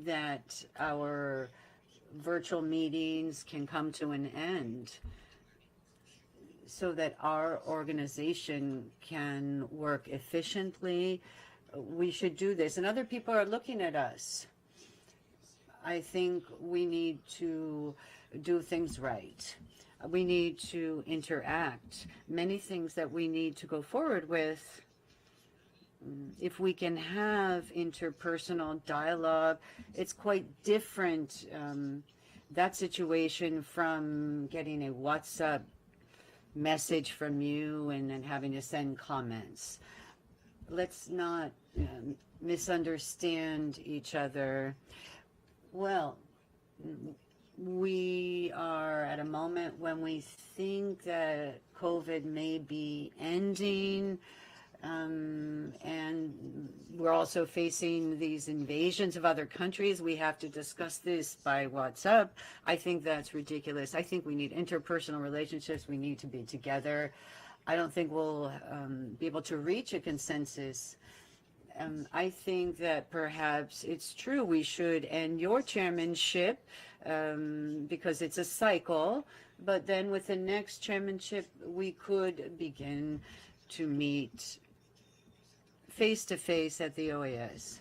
that our virtual meetings can come to an end so that our organization can work efficiently. We should do this, and other people are looking at us. I think we need to do things right. We need to interact. Many things that we need to go forward with. If we can have interpersonal dialogue, it's quite different, that situation, from getting a WhatsApp message from you and then having to send comments. Let's not misunderstand each other. Well, we are at a moment when we think that COVID may be ending, and we're also facing these invasions of other countries. We have to discuss this by WhatsApp. I think that's ridiculous. I think we need interpersonal relationships. We need to be together. I don't think we'll be able to reach a consensus. I think that perhaps it's true we should end your chairmanship because it's a cycle, but then with the next chairmanship, we could begin to meet face-to-face at the OAS.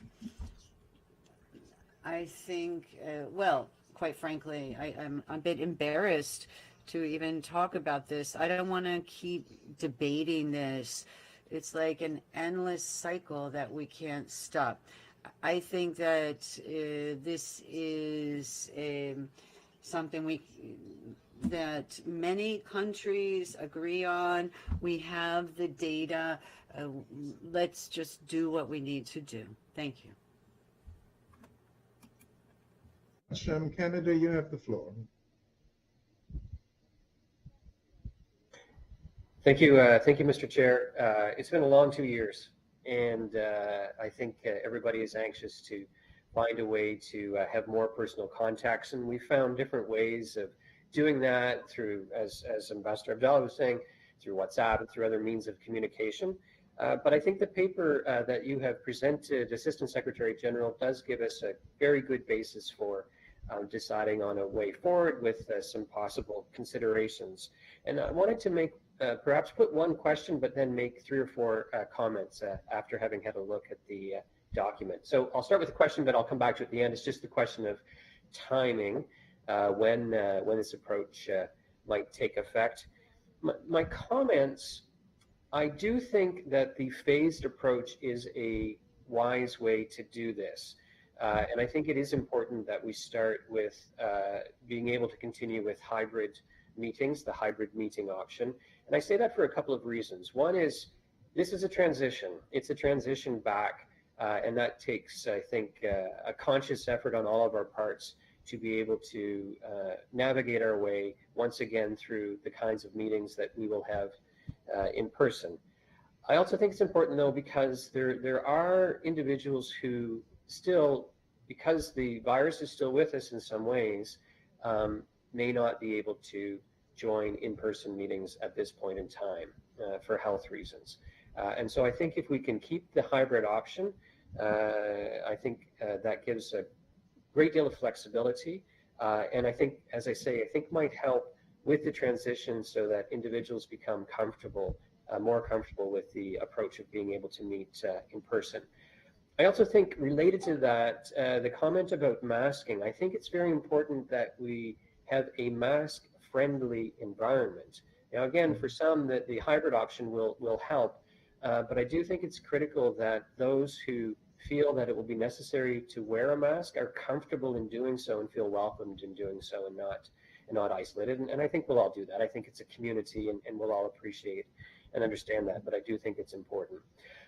I think, well, quite frankly, I'm a bit embarrassed to even talk about this. I don't want to keep debating this. It's like an endless cycle that we can't stop. I think that this is a something that many countries agree on. We have the data. Let's just do what we need to do. Thank you. Canada, you have the floor. Thank you, Mr. Chair. It's been a long 2 years, and I think everybody is anxious to find a way to have more personal contacts, and we found different ways of doing that through, as Ambassador Abdallah was saying, through WhatsApp and through other means of communication. But I think the paper that you have presented, Assistant Secretary General, does give us a very good basis for deciding on a way forward with some possible considerations. And I wanted to make perhaps put one question, but then make 3 or 4 comments after having had a look at the document. So I'll start with the question, but I'll come back to it at the end. It's just the question of timing, when this approach might take effect. My comments, I do think that the phased approach is a wise way to do this. And I think it is important that we start with being able to continue with hybrid meetings, the hybrid meeting option. And I say that for a couple of reasons. One is, this is a transition. It's a transition back, and that takes, I think, a conscious effort on all of our parts to be able to navigate our way once again through the kinds of meetings that we will have in person. I also think it's important, though, because there are individuals who still, because the virus is still with us in some ways, may not be able to join in-person meetings at this point in time for health reasons. And so I think if we can keep the hybrid option, I think that gives a great deal of flexibility. And I think, as I say, I think might help with the transition so that individuals become comfortable, more comfortable with the approach of being able to meet in person. I also think, related to that, the comment about masking, I think it's very important that we have a mask-friendly environment. Now, again, for some, the hybrid option will help, but I do think it's critical that those who feel that it will be necessary to wear a mask are comfortable in doing so and feel welcomed in doing so, and not isolated. And I think we'll all do that. I think it's a community, and we'll all appreciate and understand that, but I do think it's important.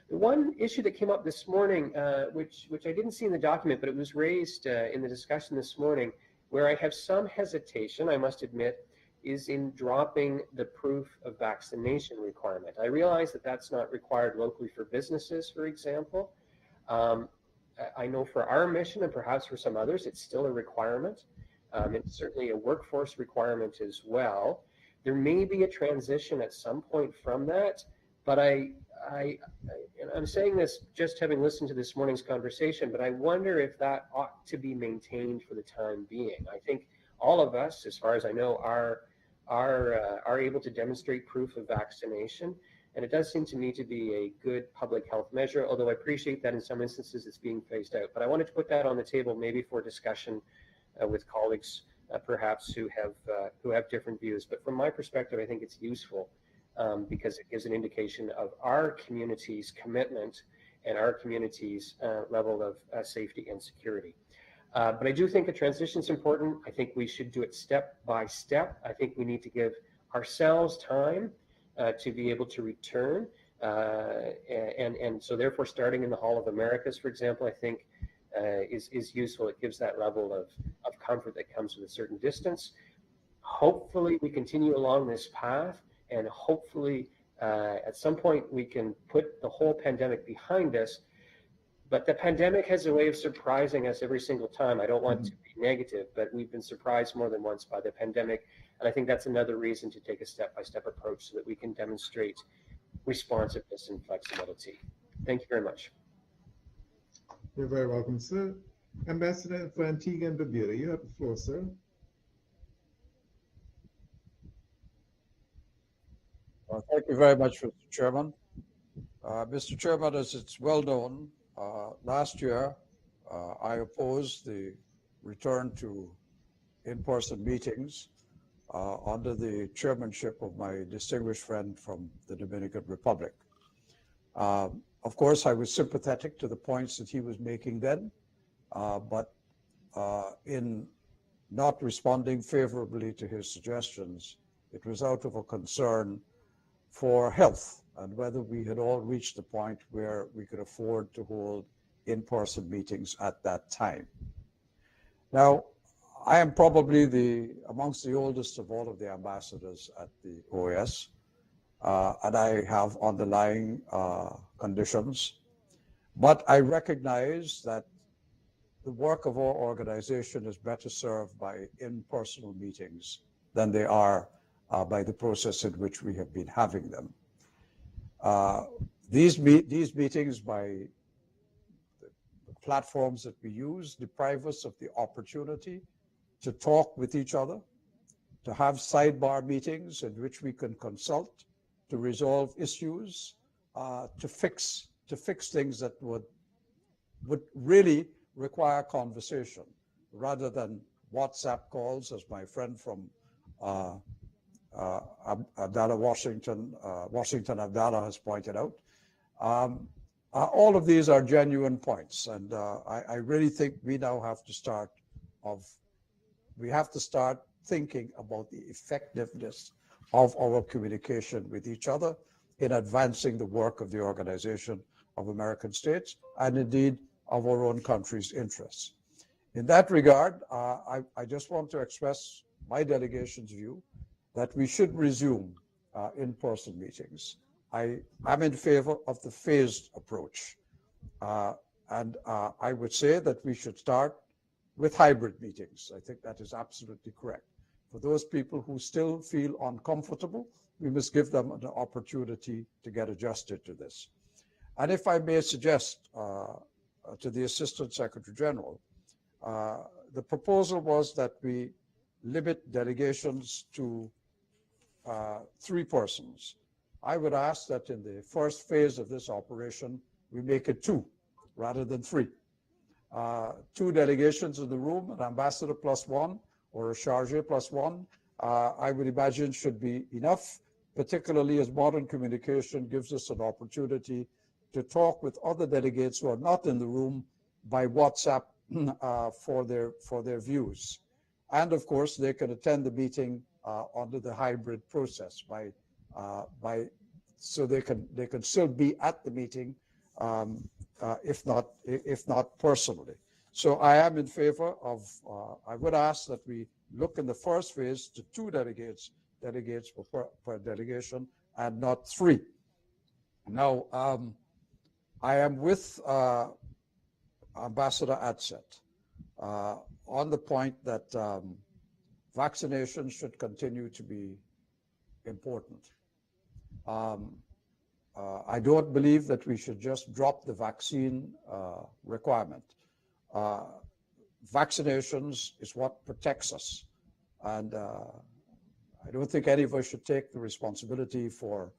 The one issue that came up this morning, which I didn't see in the document, but it was raised in the discussion this morning, where I have some hesitation, I must admit, is in dropping the proof of vaccination requirement. I realize that that's not required locally for businesses, for example. I know for our mission, and perhaps for some others, it's still a requirement. It's certainly a workforce requirement as well. There may be a transition at some point from that, but I'm saying this just having listened to this morning's conversation, but I wonder if that ought to be maintained for the time being. I think all of us, as far as I know, are able to demonstrate proof of vaccination, and it does seem to me to be a good public health measure, although I appreciate that in some instances it's being phased out. But I wanted to put that on the table, maybe for discussion with colleagues perhaps who have different views. But from my perspective, I think it's useful because it gives an indication of our community's commitment and our community's level of safety and security. But I do think a transition is important. I think we should do it step by step. I think we need to give ourselves time to be able to return. And so therefore, starting in the Hall of Americas, for example, I think is useful. It gives that level of comfort that comes with a certain distance. Hopefully we continue along this path, and hopefully at some point we can put the whole pandemic behind us. But the pandemic has a way of surprising us every single time. I don't want to be negative, but we've been surprised more than once by the pandemic. And I think that's another reason to take a step-by-step approach so that we can demonstrate responsiveness and flexibility. Thank you very much. You're very welcome, sir. Ambassador for Antigua and Barbuda, you have the floor, sir. Thank you very much, Mr. Chairman. Mr. Chairman, as it's well known, last year I opposed the return to in-person meetings under the chairmanship of my distinguished friend from the Dominican Republic. Of course, I was sympathetic to the points that he was making then, but in not responding favorably to his suggestions, it was out of a concern for health and whether we had all reached the point where we could afford to hold in-person meetings at that time. Now, I am probably amongst the oldest of all of the ambassadors at the OAS, and I have underlying conditions, but I recognize that the work of our organization is better served by in-person meetings than they are by the process in which we have been having them. These meetings by the platforms that we use deprive us of the opportunity to talk with each other, to have sidebar meetings in which we can consult, to resolve issues, to fix things that would really require conversation rather than WhatsApp calls, as my friend from Abdallah, Washington Abdallah has pointed out. All of these are genuine points, and I really think we now have to start thinking about the effectiveness of our communication with each other in advancing the work of the Organization of American States and indeed of our own country's interests. In that regard, I just want to express my delegation's view that we should resume in-person meetings. I am in favor of the phased approach. And I would say that we should start with hybrid meetings. I think that is absolutely correct. For those people who still feel uncomfortable, we must give them an opportunity to get adjusted to this. And if I may suggest to the Assistant Secretary General, the proposal was that we limit delegations to 3 persons. I would ask that in the first phase of this operation, we make it 2 rather than 3. 2 delegations in the room, an ambassador plus 1 or a chargé plus 1, I would imagine should be enough, particularly as modern communication gives us an opportunity to talk with other delegates who are not in the room by WhatsApp for their views. And of course, they can attend the meeting under the hybrid process so they can still be at the meeting, if not personally. So I am in favor of. I would ask that we look in the first phase to 2 delegates per delegation and not 3. Now, I am with Ambassador Adset on the point that vaccination should continue to be important. I don't believe that we should just drop the vaccine requirement. Vaccinations is what protects us. And I don't think any of us should take the responsibility for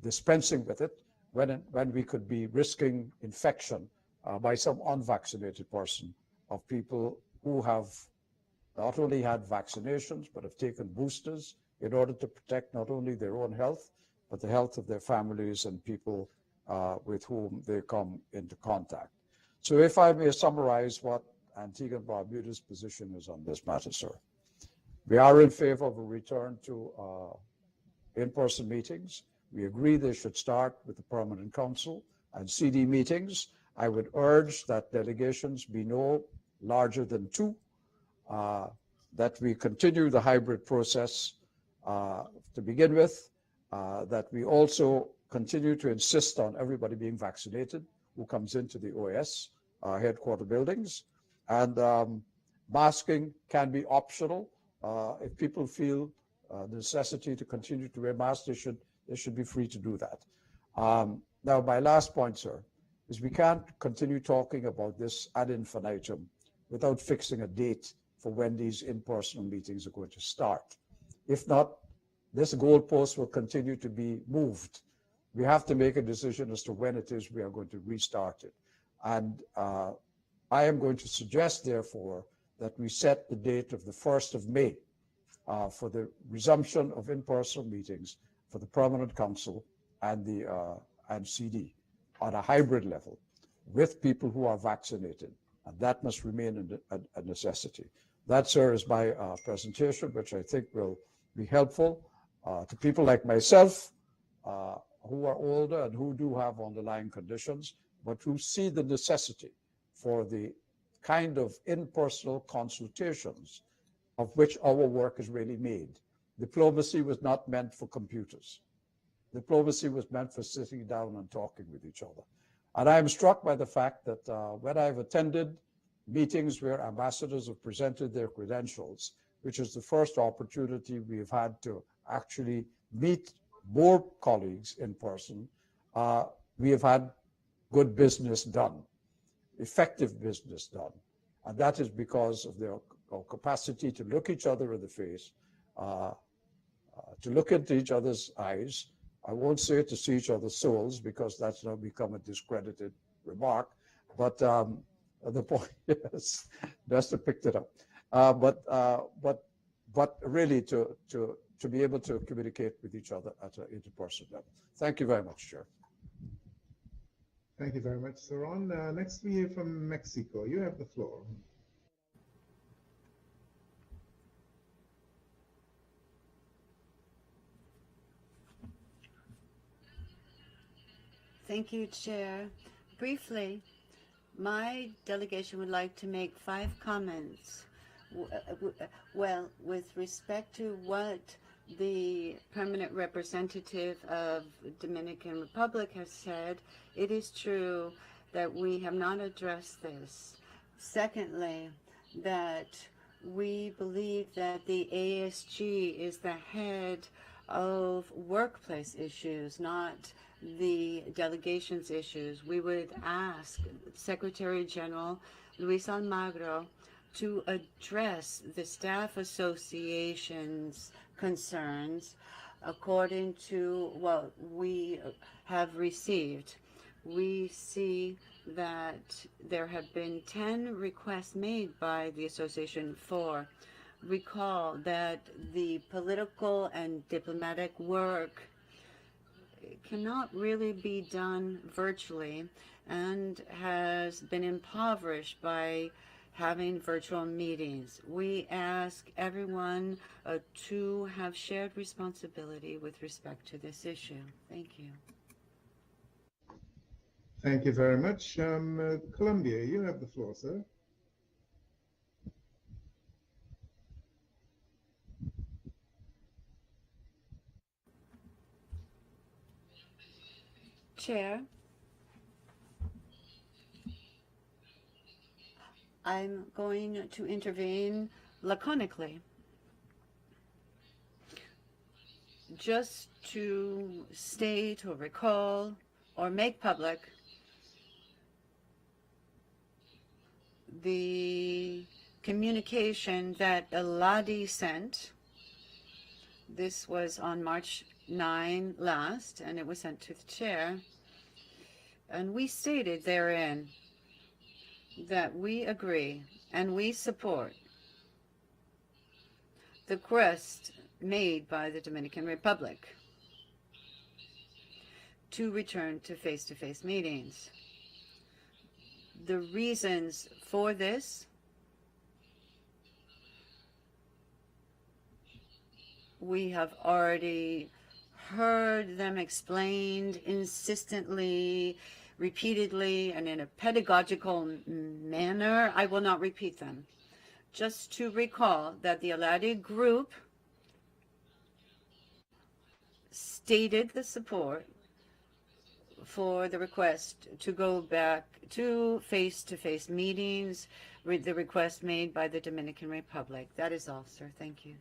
dispensing with it when we could be risking infection by some unvaccinated person of people who have not only had vaccinations, but have taken boosters in order to protect not only their own health, but the health of their families and people with whom they come into contact. So if I may summarize what Antigua and Barbuda's position is on this matter, sir. We are in favor of a return to in-person meetings. We agree they should start with the Permanent Council and CD meetings. I would urge that delegations be no larger than 2, that we continue the hybrid process to begin with, that we also continue to insist on everybody being vaccinated who comes into the OAS headquarter buildings, and masking can be optional. If people feel the necessity to continue to wear masks, they should be free to do that. Now, my last point, sir, is we can't continue talking about this ad infinitum without fixing a date for when these in-person meetings are going to start. If not, this goalpost will continue to be moved. We have to make a decision as to when it is we are going to restart it. And I am going to suggest, therefore, that we set the date of the 1st of May for the resumption of in-person meetings for the Permanent Council and CD on a hybrid level with people who are vaccinated, and that must remain a necessity. That, sir, is my presentation, which I think will be helpful to people like myself who are older and who do have underlying conditions, but who see the necessity for the kind of impersonal consultations of which our work is really made. Diplomacy was not meant for computers. Diplomacy was meant for sitting down and talking with each other. And I am struck by the fact that when I've attended meetings where ambassadors have presented their credentials, which is the first opportunity we've had to actually meet more colleagues in person, we have had good business done, effective business done. And that is because of their capacity to look each other in the face, to look into each other's eyes. I won't say to see each other's souls, because that's now become a discredited remark, but the point is, Nestor picked it up. But really to be able to communicate with each other at an interpersonal level. Thank you very much, Chair. Thank you very much, Saron. Next we hear from Mexico. You have the floor. Thank you, Chair. Briefly, my delegation would like to make 5 comments. Well, with respect to what the permanent representative of Dominican Republic has said, it is true that we have not addressed this. Secondly, that we believe that the ASG is the head of workplace issues, not the delegation's issues. We would ask Secretary General Luis Almagro to address the staff association's concerns according to what we have received. We see that there have been 10 requests made by the association for. Recall that the political and diplomatic work cannot really be done virtually and has been impoverished by having virtual meetings. We ask everyone to have shared responsibility with respect to this issue. Thank you. Thank you very much. Colombia, you have the floor, sir. Chair, I'm going to intervene laconically. Just to state or recall or make public the communication that Eladi sent. This was on March 9 last, and it was sent to the chair. And we stated therein that we agree and we support the request made by the Dominican Republic to return to face-to-face meetings. The reasons for this we have already heard them explained insistently, repeatedly, and in a pedagogical manner. I will not repeat them. Just to recall that the Eladi group stated the support for the request to go back to face-to-face meetings, with the request made by the Dominican Republic. That is all, sir. Thank you.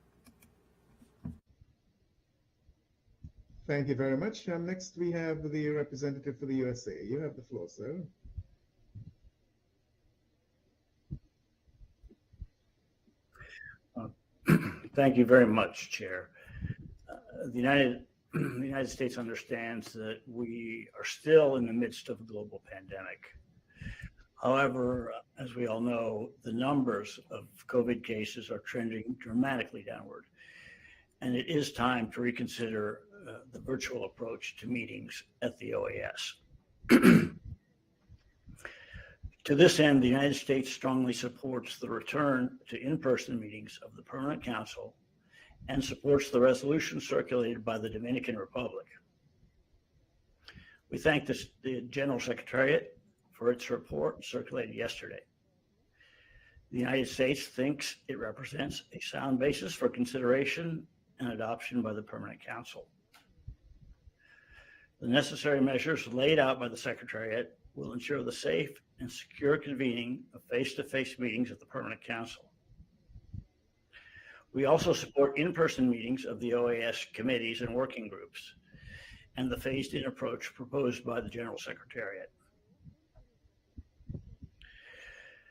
Thank you very much. Next, we have the representative for the USA. You have the floor, sir. Thank you very much, Chair. The United States understands that we are still in the midst of a global pandemic. However, as we all know, the numbers of COVID cases are trending dramatically downward, and it is time to reconsider the virtual approach to meetings at the OAS. To this end, the United States strongly supports the return to in-person meetings of the Permanent Council and supports the resolution circulated by the Dominican Republic. We thank the General Secretariat for its report circulated yesterday. The United States thinks it represents a sound basis for consideration and adoption by the Permanent Council. The necessary measures laid out by the Secretariat will ensure the safe and secure convening of face-to-face meetings of the Permanent Council. We also support in-person meetings of the OAS committees and working groups and the phased-in approach proposed by the General Secretariat.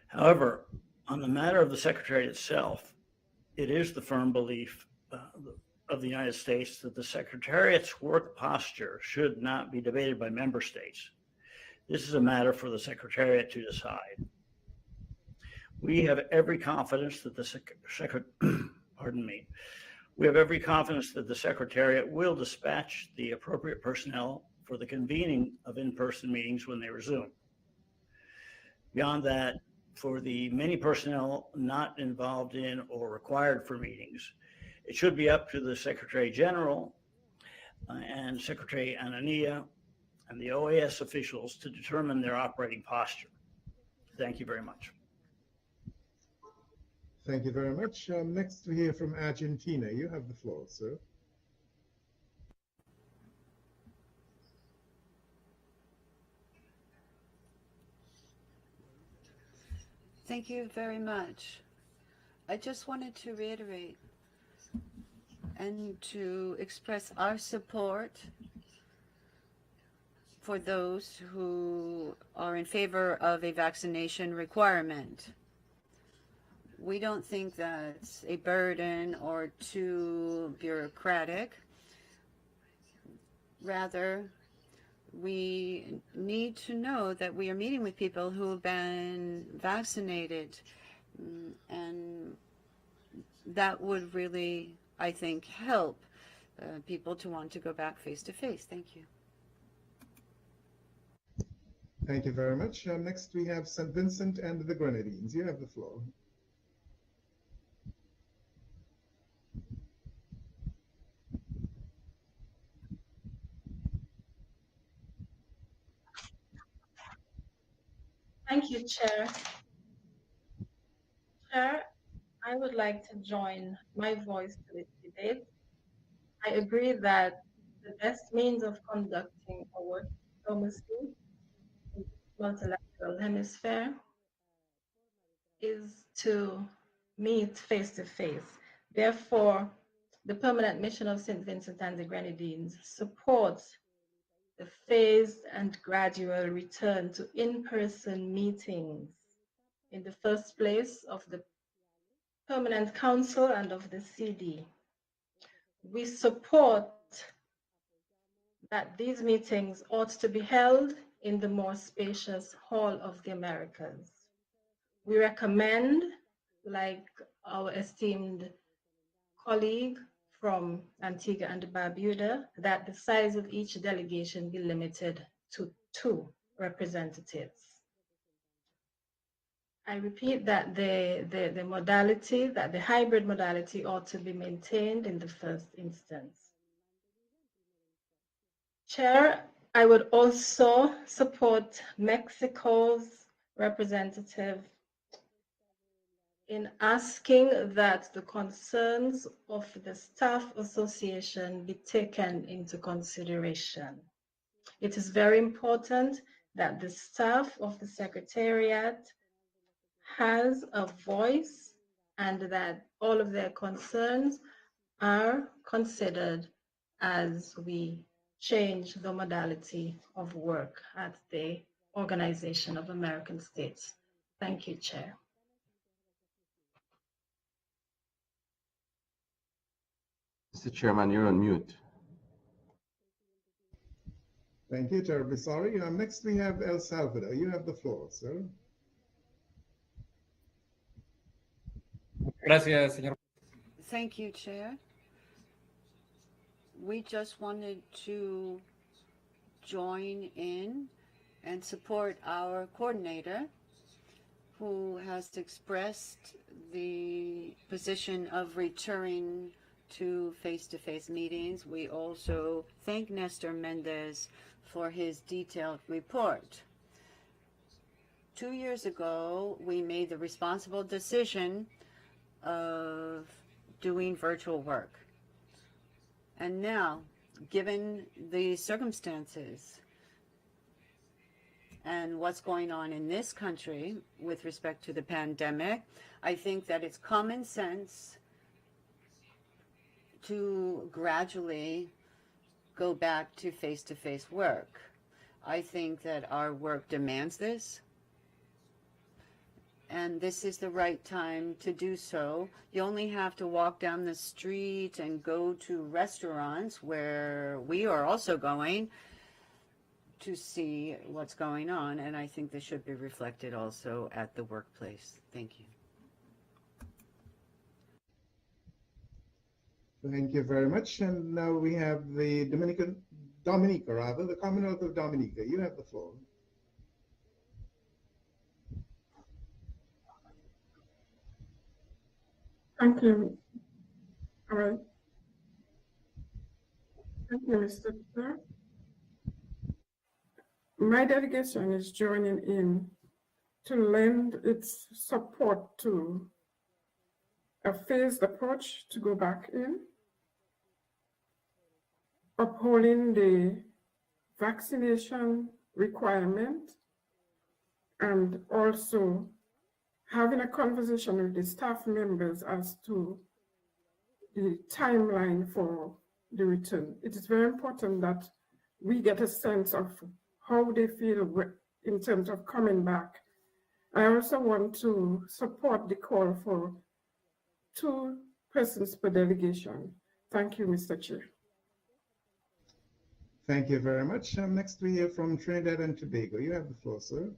However, on the matter of the Secretariat itself, it is the firm belief of the United States that the Secretariat's work posture should not be debated by member states. This is a matter for the Secretariat to decide. We have every confidence that the Secretariat will dispatch the appropriate personnel for the convening of in-person meetings when they resume. Beyond that, for the many personnel not involved in or required for meetings, it should be up to the Secretary General and Secretary Anania and the OAS officials to determine their operating posture. Thank you very much. Thank you very much. Next we hear from Argentina. You have the floor, sir. Thank you very much. I just wanted to reiterate and to express our support for those who are in favor of a vaccination requirement. We don't think that's a burden or too bureaucratic. Rather, we need to know that we are meeting with people who have been vaccinated, and that would really, I think, help people to want to go back face to face. Thank you. Thank you very much. Next we have St. Vincent and the Grenadines. You have the floor. Thank you, Chair. Chair, I would like to join my voice to this debate. I agree that the best means of conducting our diplomacy in the multilateral hemisphere is to meet face to face. Therefore, the permanent mission of St. Vincent and the Grenadines supports the phased and gradual return to in-person meetings in the first place of the Permanent Council and of the CD. We support that these meetings ought to be held in the more spacious Hall of the Americas. We recommend, like our esteemed colleague from Antigua and Barbuda, that the size of each delegation be limited to 2 representatives. I repeat that the modality, that the hybrid modality ought to be maintained in the first instance. Chair, I would also support Mexico's representative in asking that the concerns of the Staff Association be taken into consideration. It is very important that the staff of the Secretariat has a voice and that all of their concerns are considered as we change the modality of work at the Organization of American States. Thank you, Chair. Mr. Chairman, you're on mute. Thank you, terribly sorry. Next we have El Salvador. You have the floor, sir. Gracias, señor. Thank you, Chair. We just wanted to join in and support our coordinator who has expressed the position of returning to face-to-face meetings. We also thank Nestor Mendez for his detailed report. 2 years ago, we made the responsible decision of doing virtual work. And now, given the circumstances and what's going on in this country with respect to the pandemic, I think that it's common sense to gradually go back to face-to-face work. I think that our work demands this, and this is the right time to do so. You only have to walk down the street and go to restaurants where we are also going to see what's going on, and I think this should be reflected also at the workplace. Thank you. Thank you very much. And now we have the Dominica, the Commonwealth of Dominica. You have the floor. Thank you. All right. Thank you, Mr. Chair. My delegation is joining in to lend its support to a phased approach to go back in, upholding the vaccination requirement, and also having a conversation with the staff members as to the timeline for the return. It is very important that we get a sense of how they feel in terms of coming back. I also want to support the call for 2 persons per delegation. Thank you, Mr. Chair. Thank you very much. Next we hear from Trinidad and Tobago. You have the floor, sir.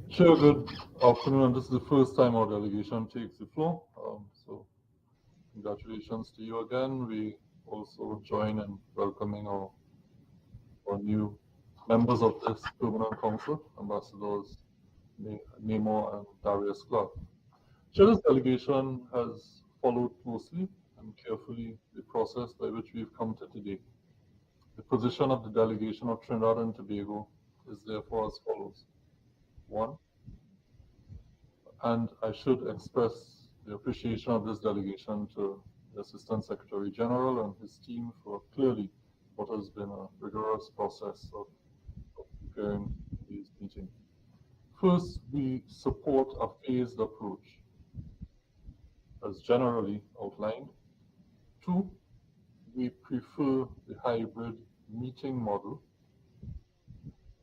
Sure, good afternoon. This is the first time our delegation takes the floor. So congratulations to you again. We also join in welcoming our new members of this Permanent Council, Ambassadors Nemo and Darius Clark. This delegation has followed closely and carefully the process by which we've come to today. The position of the delegation of Trinidad and Tobago is therefore as follows. 1, and I should express the appreciation of this delegation to the Assistant Secretary General and his team for clearly what has been a rigorous process of preparing these meetings. First, we support a phased approach, as generally outlined. 2, we prefer the hybrid meeting model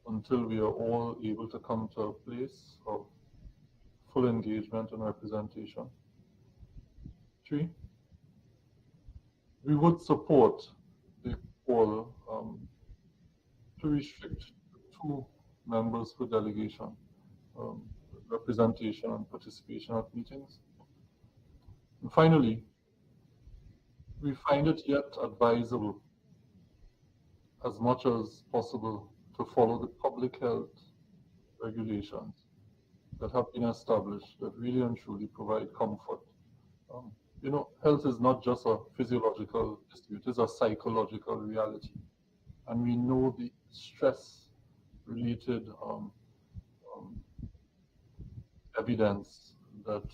until we are all able to come to a place of full engagement and representation. 3, we would support the call to restrict 2 members per delegation representation and participation at meetings. And finally, we find it yet advisable, as much as possible, to follow the public health regulations that have been established that really and truly provide comfort. Health is not just a physiological issue, it is a psychological reality. And we know the stress-related evidence that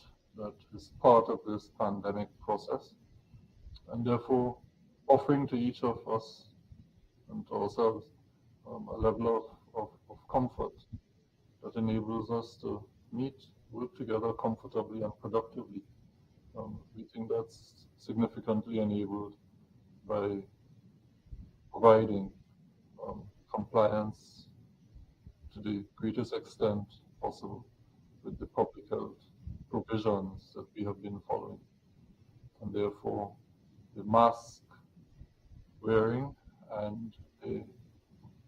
is part of this pandemic process. And therefore, offering to each of us and to ourselves a level of comfort that enables us to meet, work together comfortably and productively. We think that's significantly enabled by providing compliance to the greatest extent possible with the public health provisions that we have been following. And therefore, the mask wearing and the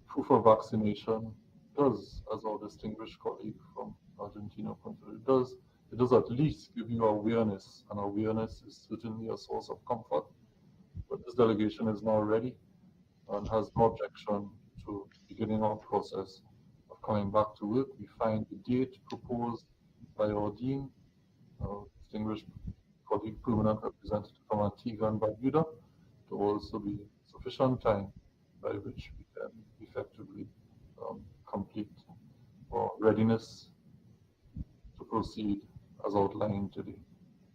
proof of vaccination does, as our distinguished colleague from Argentina pointed out, it does at least give you awareness, and awareness is certainly a source of comfort delegation is now ready and has no objection to beginning our process of coming back to work. We find the date proposed by our Dean, distinguished colleague, permanent representative from Antigua and Barbuda, to also be sufficient time by which we can effectively complete our readiness to proceed as outlined today.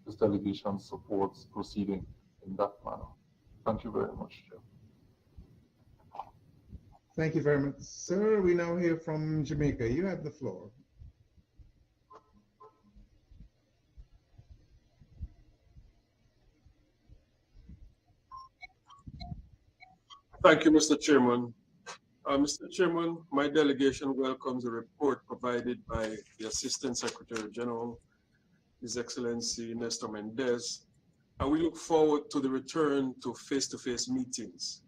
This delegation supports proceeding in that manner. Thank you very much, Chair. Thank you very much, sir. We now hear from Jamaica. You have the floor. Thank you, Mr. Chairman. Mr. Chairman, my delegation welcomes the report provided by the Assistant Secretary General, His Excellency Nestor Mendez, and we look forward to the return to face-to-face meetings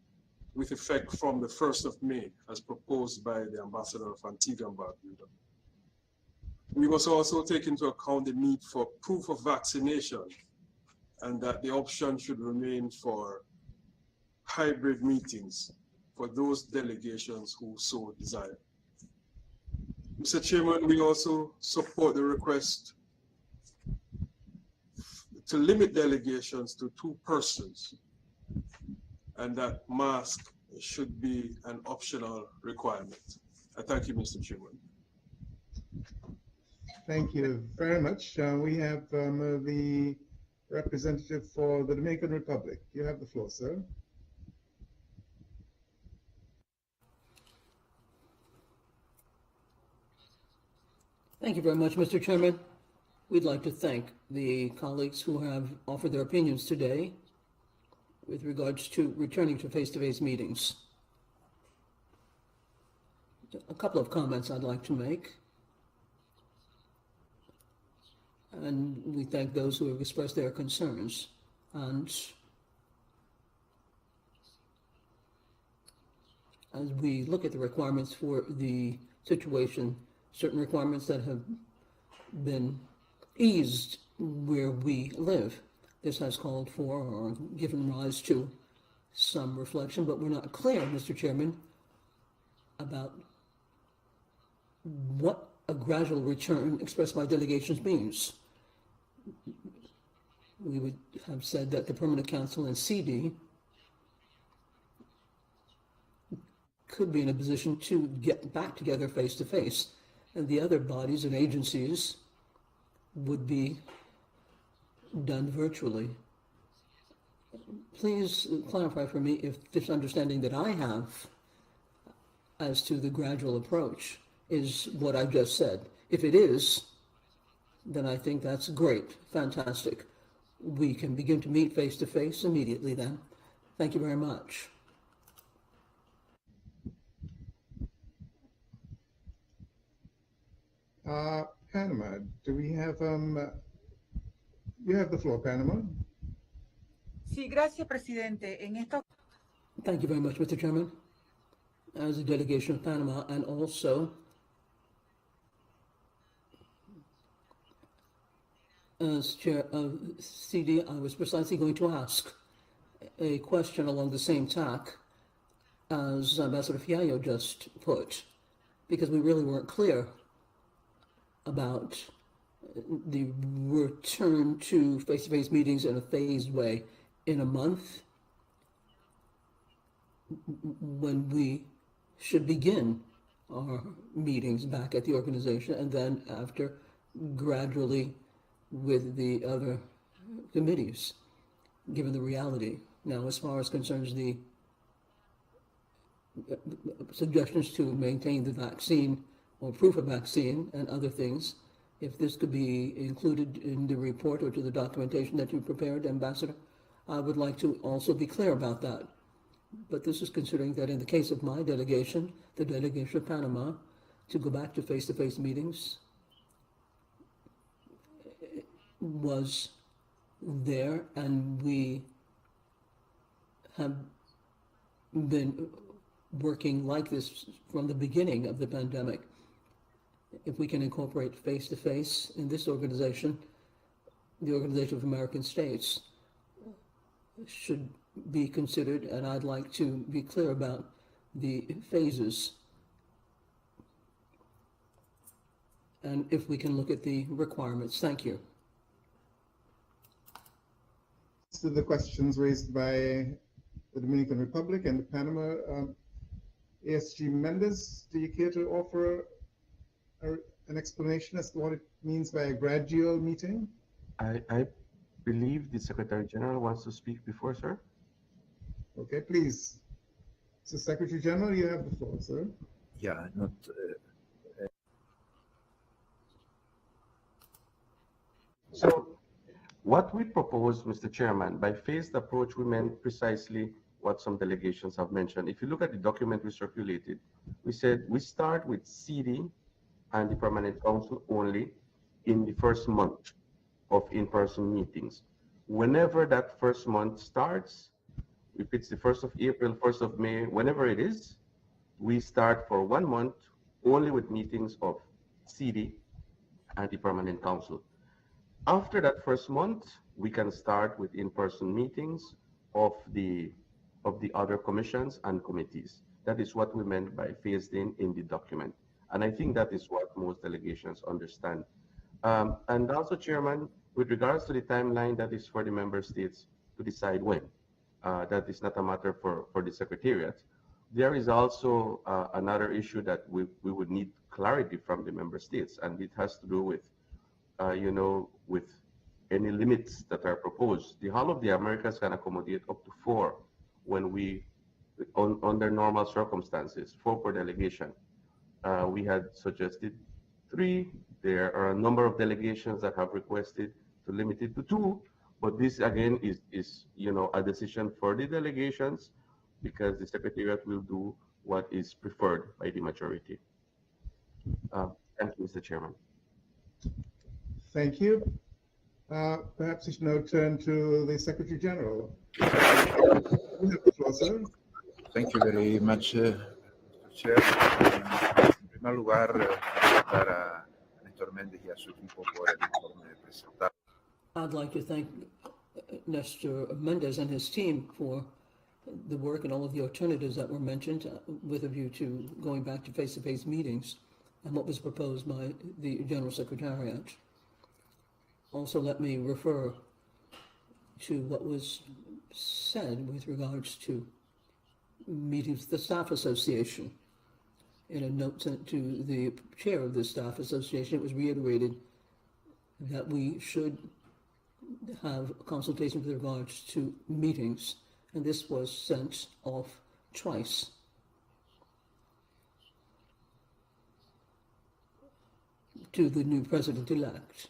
with effect from the 1st of May, as proposed by the Ambassador of Antigua and Barbuda. We must also take into account the need for proof of vaccination and that the option should remain for hybrid meetings for those delegations who so desire. Mr. Chairman, we also support the request to limit delegations to 2 persons and that mask should be an optional requirement. I thank you, Mr. Chairman. Thank you very much. We have the representative for the Dominican Republic. You have the floor, sir. Thank you very much, Mr. Chairman. We'd like to thank the colleagues who have offered their opinions today with regards to returning to face-to-face meetings. A couple of comments I'd like to make. And we thank those who have expressed their concerns. And as we look at the requirements for the situation, certain requirements that have been eased where we live. This has called for or given rise to some reflection, but we're not clear, Mr. Chairman, about what a gradual return expressed by delegations means. We would have said that the Permanent Council and CD could be in a position to get back together face to face, and the other bodies and agencies would be done virtually. Please clarify for me if this understanding that I have as to the gradual approach is what I just said. If it is, then I think that's great, fantastic. We can begin to meet face to face immediately then. Thank you very much. Panama, do we have, you have the floor, Panama. Sí, gracias, presidente. En esta... Thank you very much, Mr. Chairman. As a delegation of Panama and also as chair of CD, I was precisely going to ask a question along the same tack as Ambassador Fiallo just put, because we really weren't clear about the return to face-to-face meetings in a phased way in a month when we should begin our meetings back at the organization, and then after gradually with the other committees, given the reality. Now, as far as concerns the suggestions to maintain the vaccine or proof of vaccine and other things, if this could be included in the report or to the documentation that you prepared, Ambassador, I would like to also be clear about that. But this is considering that in the case of my delegation, the delegation of Panama, to go back to face-to-face meetings was there, and we have been working like this from the beginning of the pandemic. If we can incorporate face-to-face in this organization, the Organization of American States should be considered, and I'd like to be clear about the phases. And if we can look at the requirements. Thank you. To the questions raised by the Dominican Republic and the Panama, ASG Mendes, do you care to offer an explanation as to what it means by a gradual meeting? I believe the Secretary General wants to speak before, sir. Okay, please. So Secretary General, you have the floor, sir. Yeah, not. So what we propose, Mr. Chairman, by phased approach, we meant precisely what some delegations have mentioned. If you look at the document we circulated, we said we start with CD and the Permanent Council only in the first month of in-person meetings. Whenever that first month starts, if it's the 1st of April, 1st of May, whenever it is, we start for 1 month only with meetings of CD and the Permanent Council. After that first month, we can start with in-person meetings of the other commissions and committees. That is what we meant by phased in the document. And I think that is what most delegations understand. And also, Chairman, with regards to the timeline, that is for the member states to decide when. That is not a matter for the Secretariat. There is also another issue that we would need clarity from the member states, and it has to do with with any limits that are proposed. The Hall of the Americas can accommodate up to 4 when under normal circumstances, 4 per delegation. We had suggested 3. There are a number of delegations that have requested to limit it to 2, but this again is a decision for the delegations, because the Secretariat will do what is preferred by the majority. Thank you, Mr. Chairman. Thank you. Perhaps we should now turn to the Secretary General. You have the floor, sir. Thank you very much, Chair. En primer lugar, para Néstor Méndez y a su equipo por el informe presentado. I'd like to thank Nestor Mendez and his team for the work and all of the alternatives that were mentioned with a view to going back to face-to-face meetings and what was proposed by the General Secretariat. Also, let me refer to what was said with regards to meetings with the Staff Association. In a note sent to the chair of the Staff Association, it was reiterated that we should have consultation with regards to meetings, and this was sent off twice. To the new president-elect.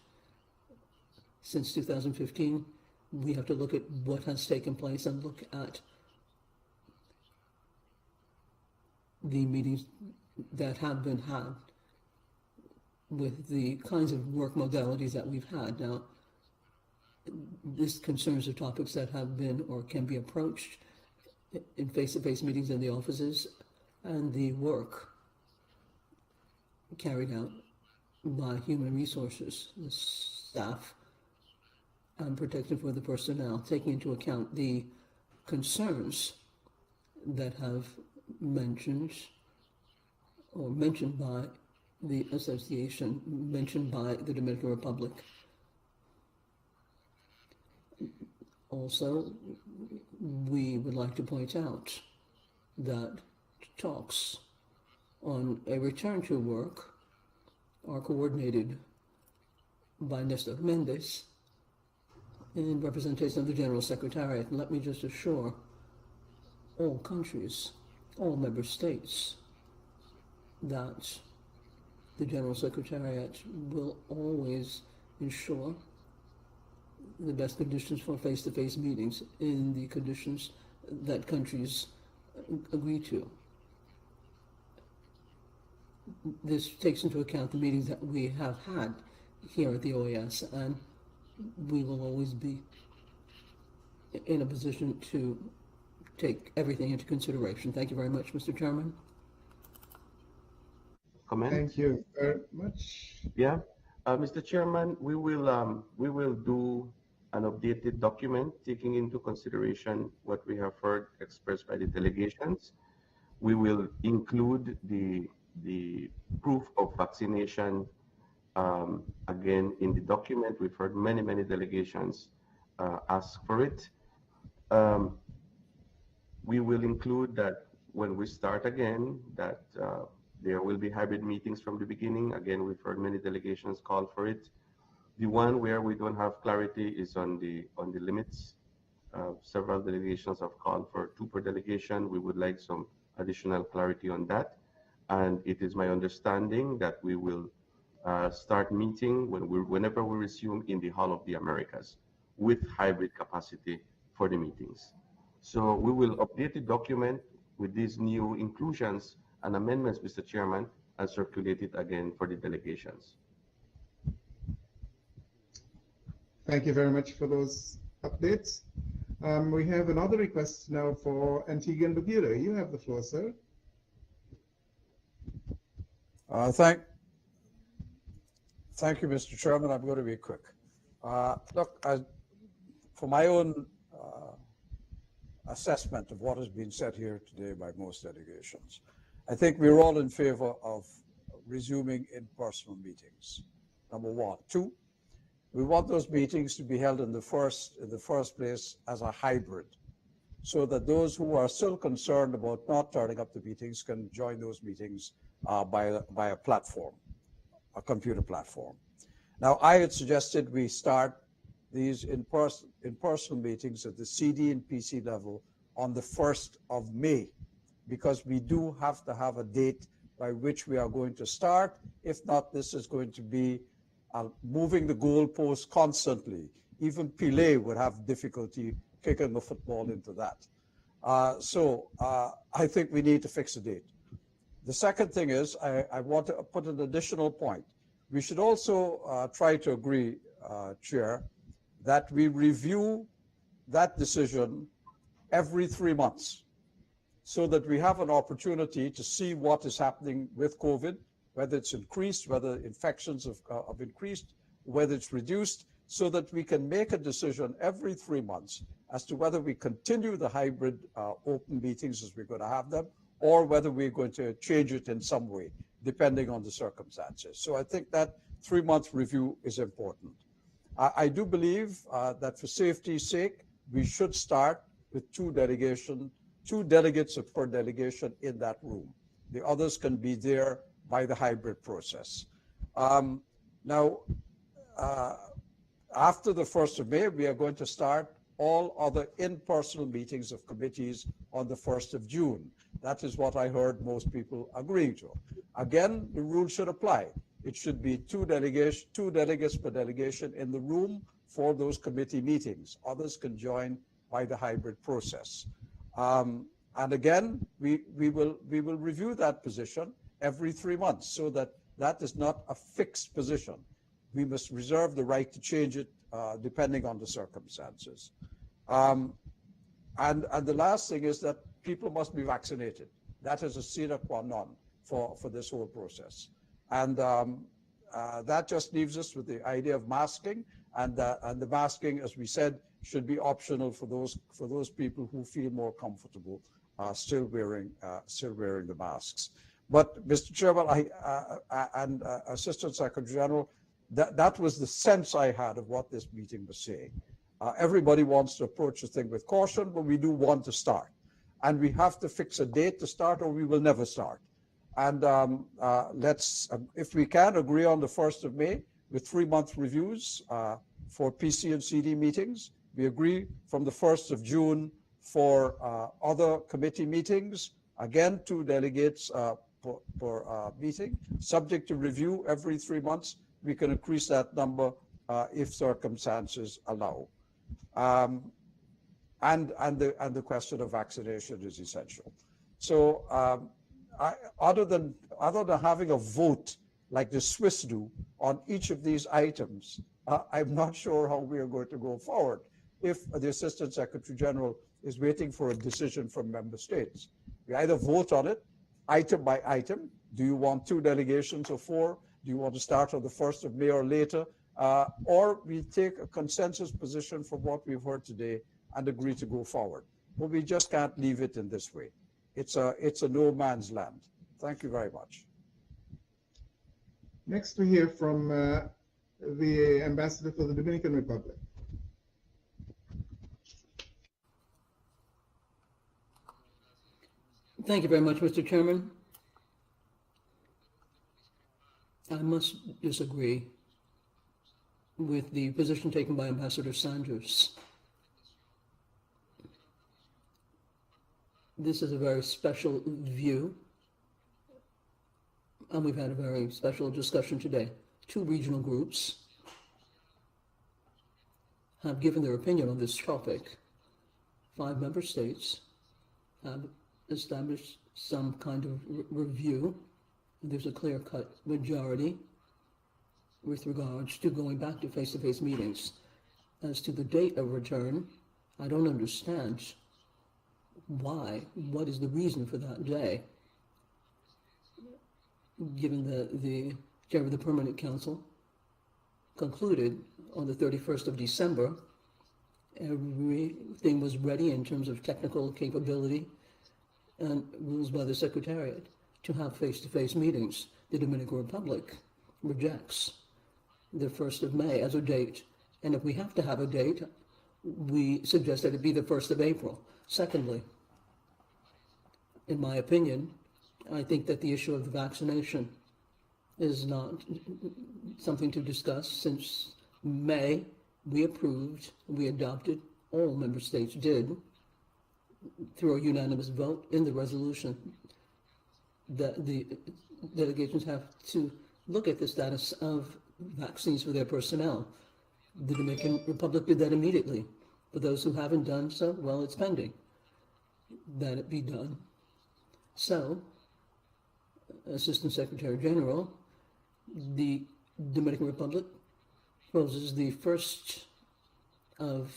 Since 2015, we have to look at what has taken place and look at the meetings that have been had with the kinds of work modalities that we've had. Now, this concerns the topics that have been or can be approached in face-to-face meetings in the offices and the work carried out by human resources, the staff, and protection for the personnel, taking into account the concerns that have mentioned by the association, mentioned by the Dominican Republic. Also, we would like to point out that talks on a return to work are coordinated by Nestor Méndez in representation of the General Secretariat. And let me just assure all countries, all member states, that the General Secretariat will always ensure the best conditions for face-to-face meetings in the conditions that countries agree to. This takes into account the meetings that we have had here at the OAS, and we will always be in a position to take everything into consideration. Thank you very much, Mr. Chairman. Comment? Thank you very much. Yeah, Mr. Chairman, we will do an updated document taking into consideration what we have heard expressed by the delegations. We will include the proof of vaccination again in the document. We've heard many delegations ask for it. We will include that when we start again, that there will be hybrid meetings from the beginning. Again, we've heard many delegations call for it. The one where we don't have clarity is on the limits. Several delegations have called for 2 per delegation. We would like some additional clarity on that. And it is my understanding that we will start meeting whenever we resume in the Hall of the Americas with hybrid capacity for the meetings. So we will update the document with these new inclusions and amendments, Mr. Chairman, and circulate it again for the delegations. Thank you very much for those updates. We have another request now for Antigua and Barbuda. You have the floor, sir. Thank you, Mr. Chairman. I'm going to be quick. Look, for my own assessment of what has been said here today by most delegations, I think we're all in favor of resuming in-person meetings, number one. 2, we want those meetings to be held in the first place as a hybrid, so that those who are still concerned about not turning up to meetings can join those meetings by a platform, a computer platform. Now, I had suggested we start these in-person meetings at the CD and PC level on the 1st of May, because we do have to have a date by which we are going to start. If not, this is going to be moving the goalposts constantly. Even Pelé would have difficulty kicking the football into that. So I think we need to fix a date. The second thing is, I want to put an additional point. We should also try to agree, Chair, that we review that decision every 3 months, so that we have an opportunity to see what is happening with COVID, whether it's increased, whether infections have increased, whether it's reduced, so that we can make a decision every 3 months as to whether we continue the hybrid open meetings as we're going to have them, or whether we're going to change it in some way, depending on the circumstances. So I think that 3-month review is important. I do believe that for safety's sake, we should start with 2 delegates per delegation in that room. The others can be there by the hybrid process. Now, after the 1st of May, we are going to start all other in-person meetings of committees on the 1st of June. That is what I heard most people agreeing to. Again, the rule should apply. It should be 2 delegates per delegation in the room for those committee meetings. Others can join by the hybrid process. And again, we will review that position every 3 months, so that is not a fixed position. We must reserve the right to change it depending on the circumstances. And the last thing is that people must be vaccinated. That is a sine qua non for this whole process. And that just leaves us with the idea of masking, and the masking, as we said, should be optional for those people who feel more comfortable still wearing the masks. But Mr. Chairman, and Assistant Secretary General, that was the sense I had of what this meeting was saying. Everybody wants to approach the thing with caution, but we do want to start. And we have to fix a date to start, or we will never start. And let's, if we can, agree on the 1st of May with 3-month reviews for PC and CD meetings. We agree from the 1st of June for other committee meetings. Again, 2 delegates per meeting, subject to review every 3 months. We can increase that number if circumstances allow. And the question of vaccination is essential. So other than having a vote like the Swiss do on each of these items, I'm not sure how we are going to go forward if the Assistant Secretary General is waiting for a decision from member states. We either vote on it item by item. Do you want 2 delegations or 4? Do you want to start on the 1st of May or later? or we take a consensus position from what we've heard today and agree to go forward. But we just can't leave it in this way. It's a no man's land. Thank you very much. Next, we hear from the Ambassador for the Dominican Republic. Thank you very much, Mr. Chairman. I must disagree with the position taken by Ambassador Sanders. This is a very special view, and we've had a very special discussion today. Two regional groups have given their opinion on this topic. 5 member states have established some kind of review. There's a clear-cut majority with regards to going back to face-to-face meetings. As to the date of return, I don't understand why. What is the reason for that day? Given that the chair of the Permanent Council concluded on the 31st of December, everything was ready in terms of technical capability and rules by the Secretariat to have face-to-face meetings. The Dominican Republic rejects the 1st of May as a date. And if we have to have a date, we suggest that it be the 1st of April. Secondly, in my opinion, I think that the issue of the vaccination is not something to discuss. Since May, we adopted, all member states did, through a unanimous vote in the resolution, that the delegations have to look at the status of vaccines for their personnel. The Dominican Republic did that immediately. For those who haven't done so, well, it's pending that it be done. So, Assistant Secretary General, the Dominican Republic proposes the 1st of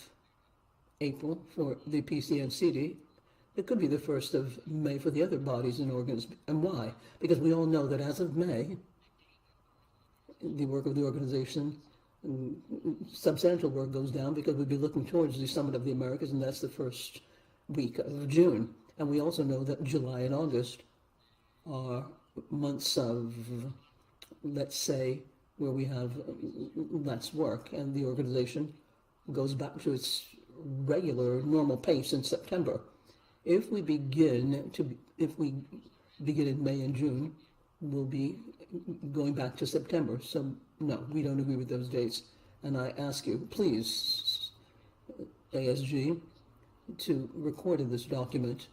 April for the PCNCD. It could be the 1st of May for the other bodies and organs. And why? Because we all know that as of May, the work of the organization, substantial work goes down because we'll be looking towards the Summit of the Americas, and that's the first week of June. And we also know that July and August are months of, let's say, where we have less work, and the organization goes back to its regular, normal pace in September. If we begin in May and June, we'll be going back to September. So no, we don't agree with those dates. And I ask you, please, ASG, to record in this document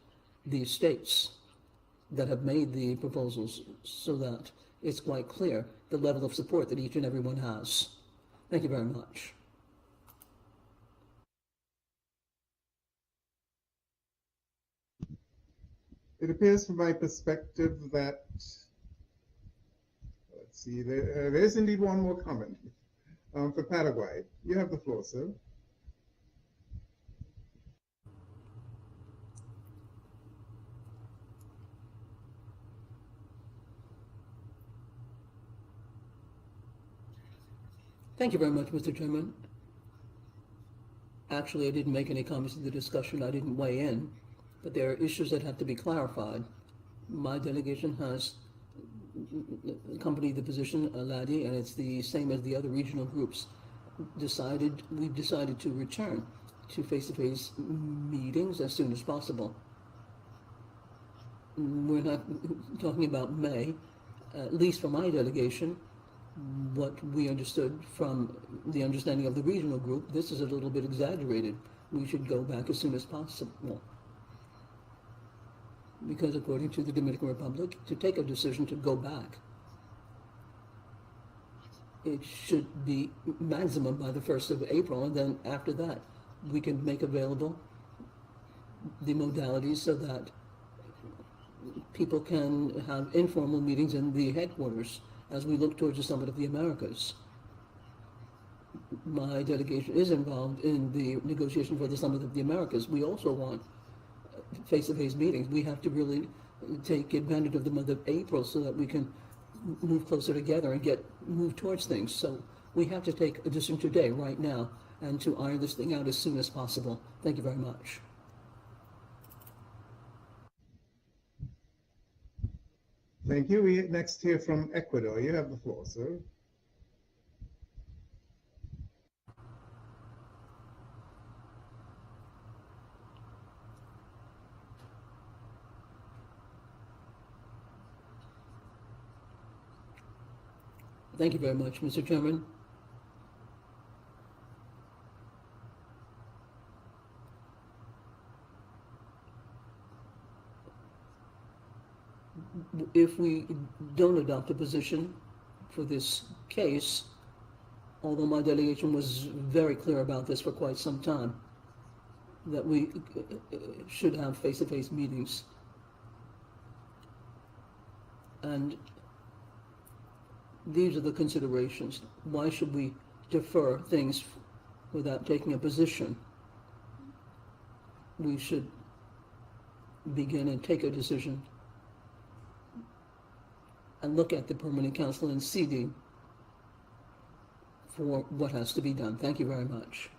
the states that have made the proposals so that it's quite clear the level of support that each and every one has. Thank you very much. It appears from my perspective that, let's see, there is indeed one more comment for Paraguay. You have the floor, sir. Thank you very much, Mr. Chairman. Actually, I didn't make any comments in the discussion. I didn't weigh in, but there are issues that have to be clarified. My delegation has accompanied the position, Ladi, and it's the same as the other regional groups. We've decided to return to face-to-face meetings as soon as possible. We're not talking about May, at least for my delegation. What we understood from the understanding of the regional group, this is a little bit exaggerated. We should go back as soon as possible. Because according to the Dominican Republic, to take a decision to go back, it should be maximum by the 1st of April, and then after that, we can make available the modalities so that people can have informal meetings in the headquarters as we look towards the Summit of the Americas. My delegation is involved in the negotiation for the Summit of the Americas. We also want face-to-face meetings. We have to really take advantage of the month of April so that we can move closer together and move towards things. So We have to take a decision today, right now, and to iron this thing out as soon as possible. Thank you very much. Thank you. We next hear from Ecuador. You have the floor, sir. Thank you very much, Mr. Chairman. If we don't adopt a position for this case, although my delegation was very clear about this for quite some time, that we should have face-to-face meetings. And these are the considerations. Why should we defer things without taking a position? We should begin and take a decision and look at the Permanent Council and CD for what has to be done. Thank you very much.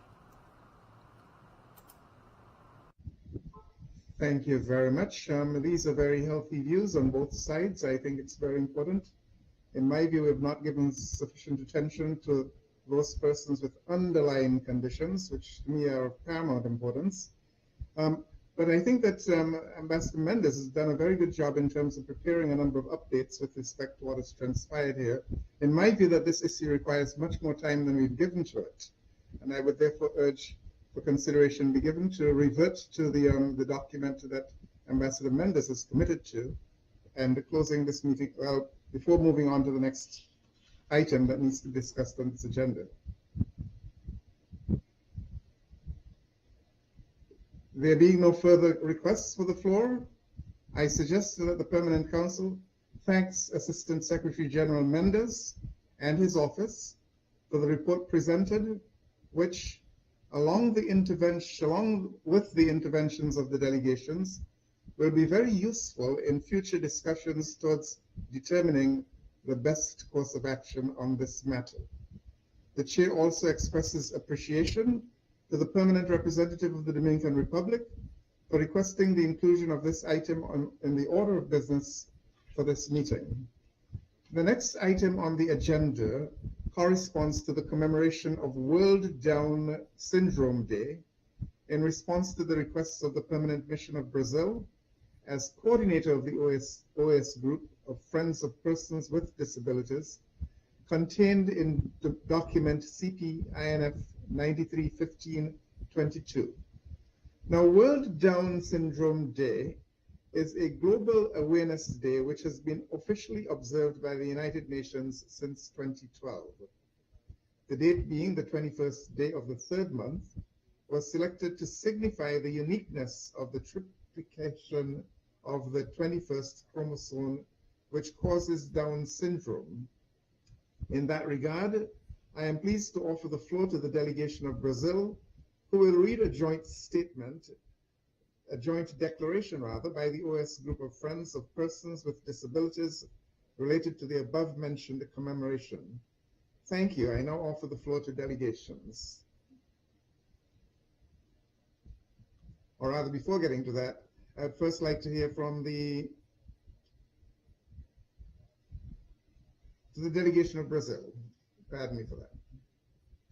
Thank you very much. These are very healthy views on both sides. I think it's very important. In my view, we have not given sufficient attention to those persons with underlying conditions, which to me are of paramount importance. But I think that Ambassador Mendes has done a very good job in terms of preparing a number of updates with respect to what has transpired here. In my view, that this issue requires much more time than we've given to it. And I would therefore urge for consideration be given to revert to the document that Ambassador Mendes is committed to, and closing this meeting, well, before moving on to the next item that needs to be discussed on this agenda. There being no further requests for the floor, I suggest that the Permanent Council thanks Assistant Secretary General Mendes and his office for the report presented, which, along with the interventions of the delegations, will be very useful in future discussions towards determining the best course of action on this matter. The Chair also expresses appreciation to the permanent representative of the Dominican Republic for requesting the inclusion of this item in the order of business for this meeting. The next item on the agenda corresponds to the commemoration of World Down Syndrome Day in response to the requests of the Permanent Mission of Brazil as coordinator of the OAS group of Friends of Persons with Disabilities, contained in the document CP-INF 93-15-22. Now, World Down Syndrome Day is a global awareness day which has been officially observed by the United Nations since 2012. The date being the 21st day of the third month was selected to signify the uniqueness of the triplication of the 21st chromosome, which causes Down syndrome. In that regard, I am pleased to offer the floor to the delegation of Brazil, who will read a joint declaration by the OAS group of Friends of Persons with Disabilities related to the above-mentioned commemoration. Thank you. I now offer the floor to delegations. Or rather, before getting to that, I'd first like to hear from the delegation of Brazil. Pardon me for that.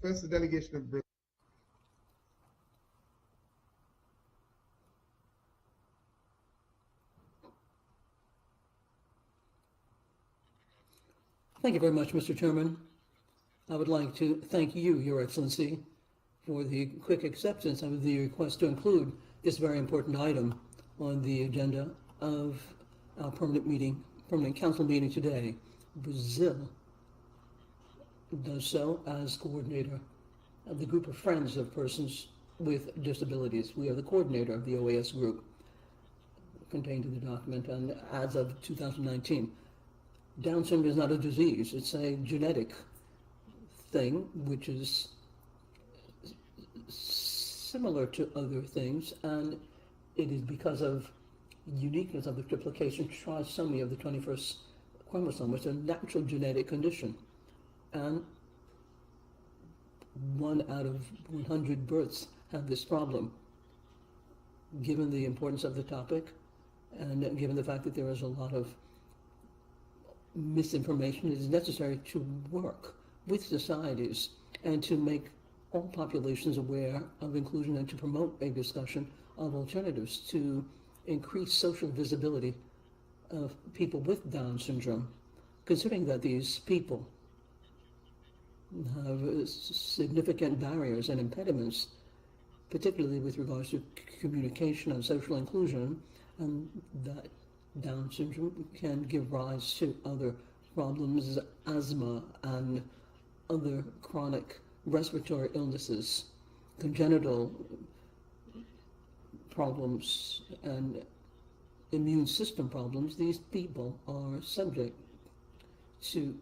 First, the delegation of Brazil. Thank you very much, Mr. Chairman. I would like to thank you, Your Excellency, for the quick acceptance of the request to include this very important item on the agenda of our permanent council meeting today. Brazil does so as coordinator of the group of Friends of Persons with Disabilities. We are the coordinator of the OAS group contained in the document, and as of 2019, Down syndrome is not a disease. It's a genetic thing which is similar to other things, and it is because of uniqueness of the triplication trisomy of the 21st chromosome, which is a natural genetic condition. And 1 out of 100 births have this problem. Given the importance of the topic, and given the fact that there is a lot of misinformation, it is necessary to work with societies and to make all populations aware of inclusion and to promote a discussion of alternatives to increase social visibility of people with Down syndrome, considering that these people have significant barriers and impediments, particularly with regards to communication and social inclusion, and that Down syndrome can give rise to other problems, asthma and other chronic respiratory illnesses, congenital problems, and immune system problems. These people are subject to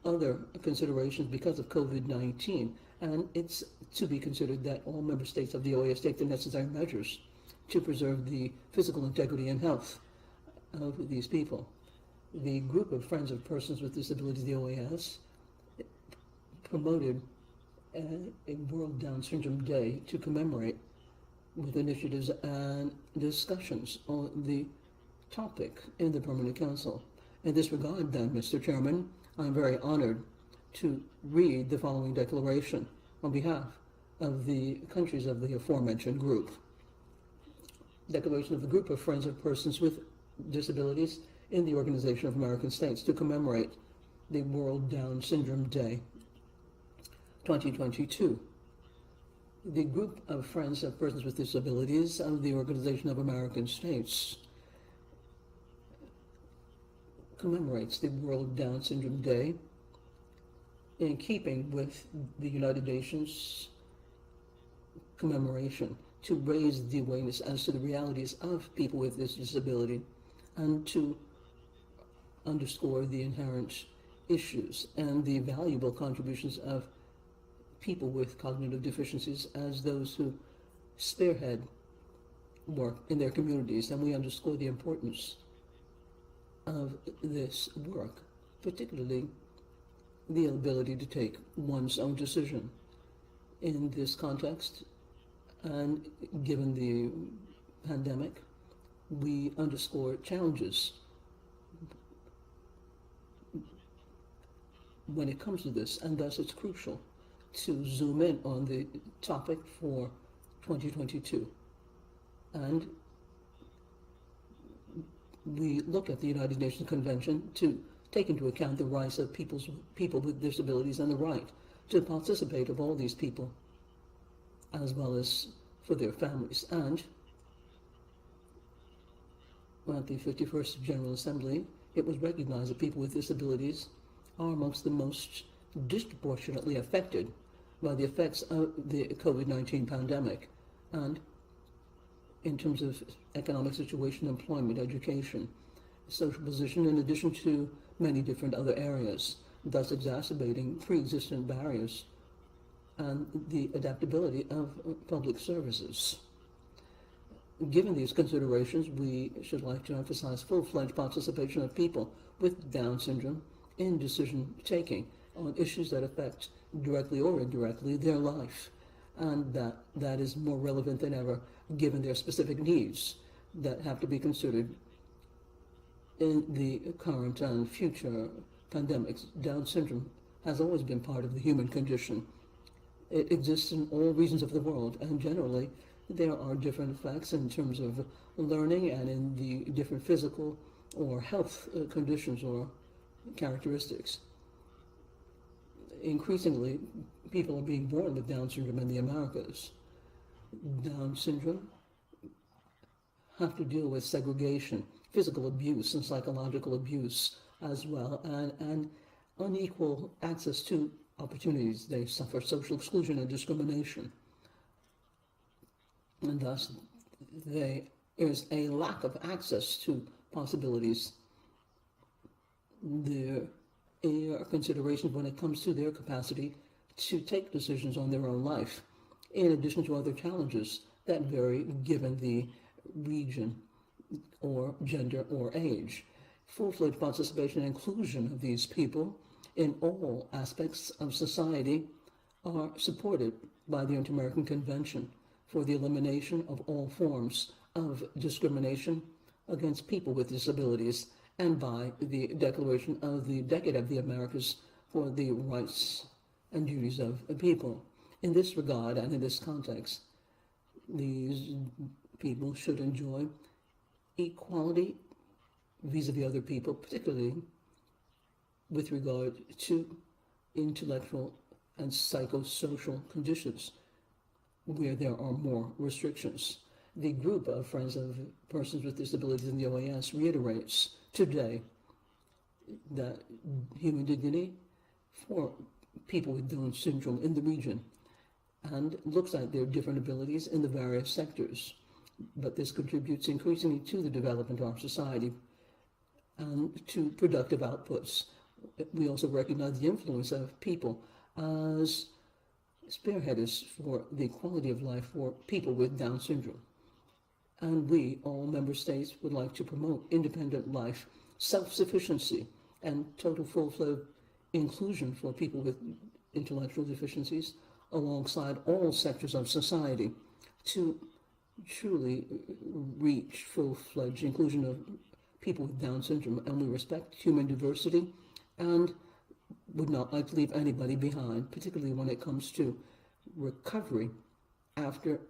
other considerations because of COVID-19, and it's to be considered that all member states of the OAS take the necessary measures to preserve the physical integrity and health of these people. The group of Friends of Persons with Disabilities, the OAS, promoted a World Down Syndrome Day to commemorate with initiatives and discussions on the topic in the Permanent Council. In this regard, then, Mr. Chairman, I'm very honored to read the following declaration on behalf of the countries of the aforementioned group. Declaration of the Group of Friends of Persons with Disabilities in the Organization of American States to commemorate the World Down Syndrome Day 2022. The Group of Friends of Persons with Disabilities of the Organization of American States commemorates the World Down Syndrome Day in keeping with the United Nations commemoration to raise the awareness as to the realities of people with this disability and to underscore the inherent issues and the valuable contributions of people with cognitive deficiencies as those who spearhead work in their communities. And we underscore the importance of this work, particularly the ability to take one's own decision. In this context, and given the pandemic, we underscore challenges when it comes to this, and thus it's crucial to zoom in on the topic for 2022. And we look at the United Nations Convention to take into account the rights of people with disabilities and the right to participate of all these people, as well as for their families. And at the 51st General Assembly, it was recognized that people with disabilities are amongst the most disproportionately affected by the effects of the COVID-19 pandemic, and in terms of economic situation, employment, education, social position, in addition to many different other areas, thus exacerbating pre-existing barriers and the adaptability of public services. Given these considerations, we should like to emphasize full-fledged participation of people with Down syndrome in decision-taking on issues that affect directly or indirectly their life, and that is more relevant than ever given their specific needs that have to be considered in the current and future pandemics. Down syndrome has always been part of the human condition. It exists in all regions of the world, and generally there are different effects in terms of learning and in the different physical or health conditions or characteristics. Increasingly, people are being born with Down syndrome in the Americas. Down syndrome have to deal with segregation, physical abuse, and psychological abuse as well, and unequal access to opportunities. They suffer social exclusion and discrimination. And thus, there is a lack of access to possibilities. There are considerations when it comes to their capacity to take decisions on their own life, in addition to other challenges that vary given the region or gender or age. Full-fledged participation and inclusion of these people in all aspects of society are supported by the Inter-American Convention for the Elimination of All Forms of Discrimination against People with Disabilities and by the Declaration of the Decade of the Americas for the Rights and Duties of People. In this regard and in this context, these people should enjoy equality vis-a-vis other people, particularly with regard to intellectual and psychosocial conditions where there are more restrictions. The group of Friends of Persons with Disabilities in the OAS reiterates today that human dignity for people with Down syndrome in the region and looks at their different abilities in the various sectors. But this contributes increasingly to the development of our society and to productive outputs. We also recognize the influence of people as spearheaders for the quality of life for people with Down syndrome. And we, all member states, would like to promote independent life, self-sufficiency, and total full-fledged inclusion for people with intellectual deficiencies alongside all sectors of society to truly reach full-fledged inclusion of people with Down syndrome. And we respect human diversity and would not like to leave anybody behind, particularly when it comes to recovery after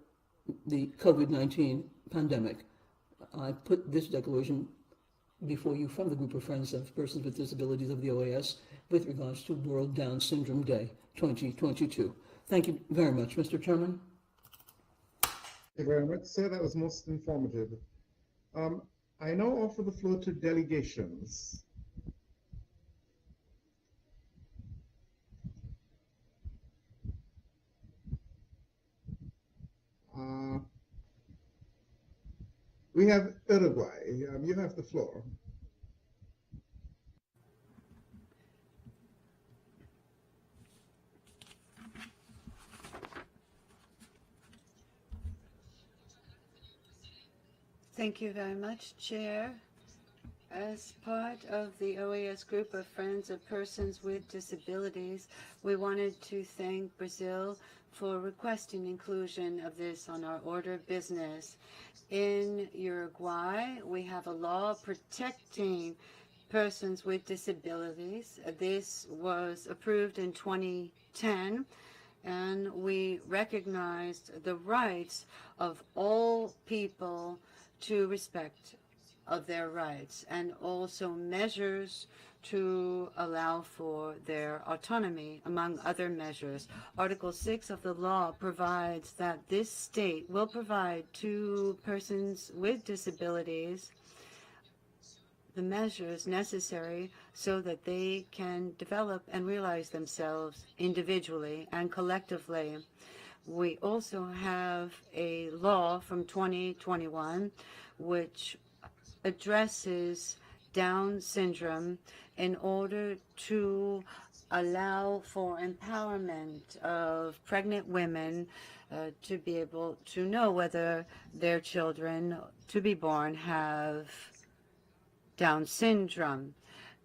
the COVID-19 pandemic. I put this declaration before you from the group of Friends of Persons with Disabilities of the OAS with regards to World Down Syndrome Day 2022. Thank you very much, Mr. Chairman. Thank you very much, sir. That was most informative. I now offer the floor to delegations. We have Uruguay. You have the floor. Thank you very much, Chair. As part of the OAS group of Friends of Persons with Disabilities, we wanted to thank Brazil for requesting inclusion of this on our order of business. In Uruguay, we have a law protecting persons with disabilities. This was approved in 2010, and we recognized the rights of all people to respect of their rights, and also measures to allow for their autonomy, among other measures. Article 6 of the law provides that this state will provide to persons with disabilities the measures necessary so that they can develop and realize themselves individually and collectively. We also have a law from 2021 which addresses Down syndrome in order to allow for empowerment of pregnant women to be able to know whether their children to be born have Down syndrome.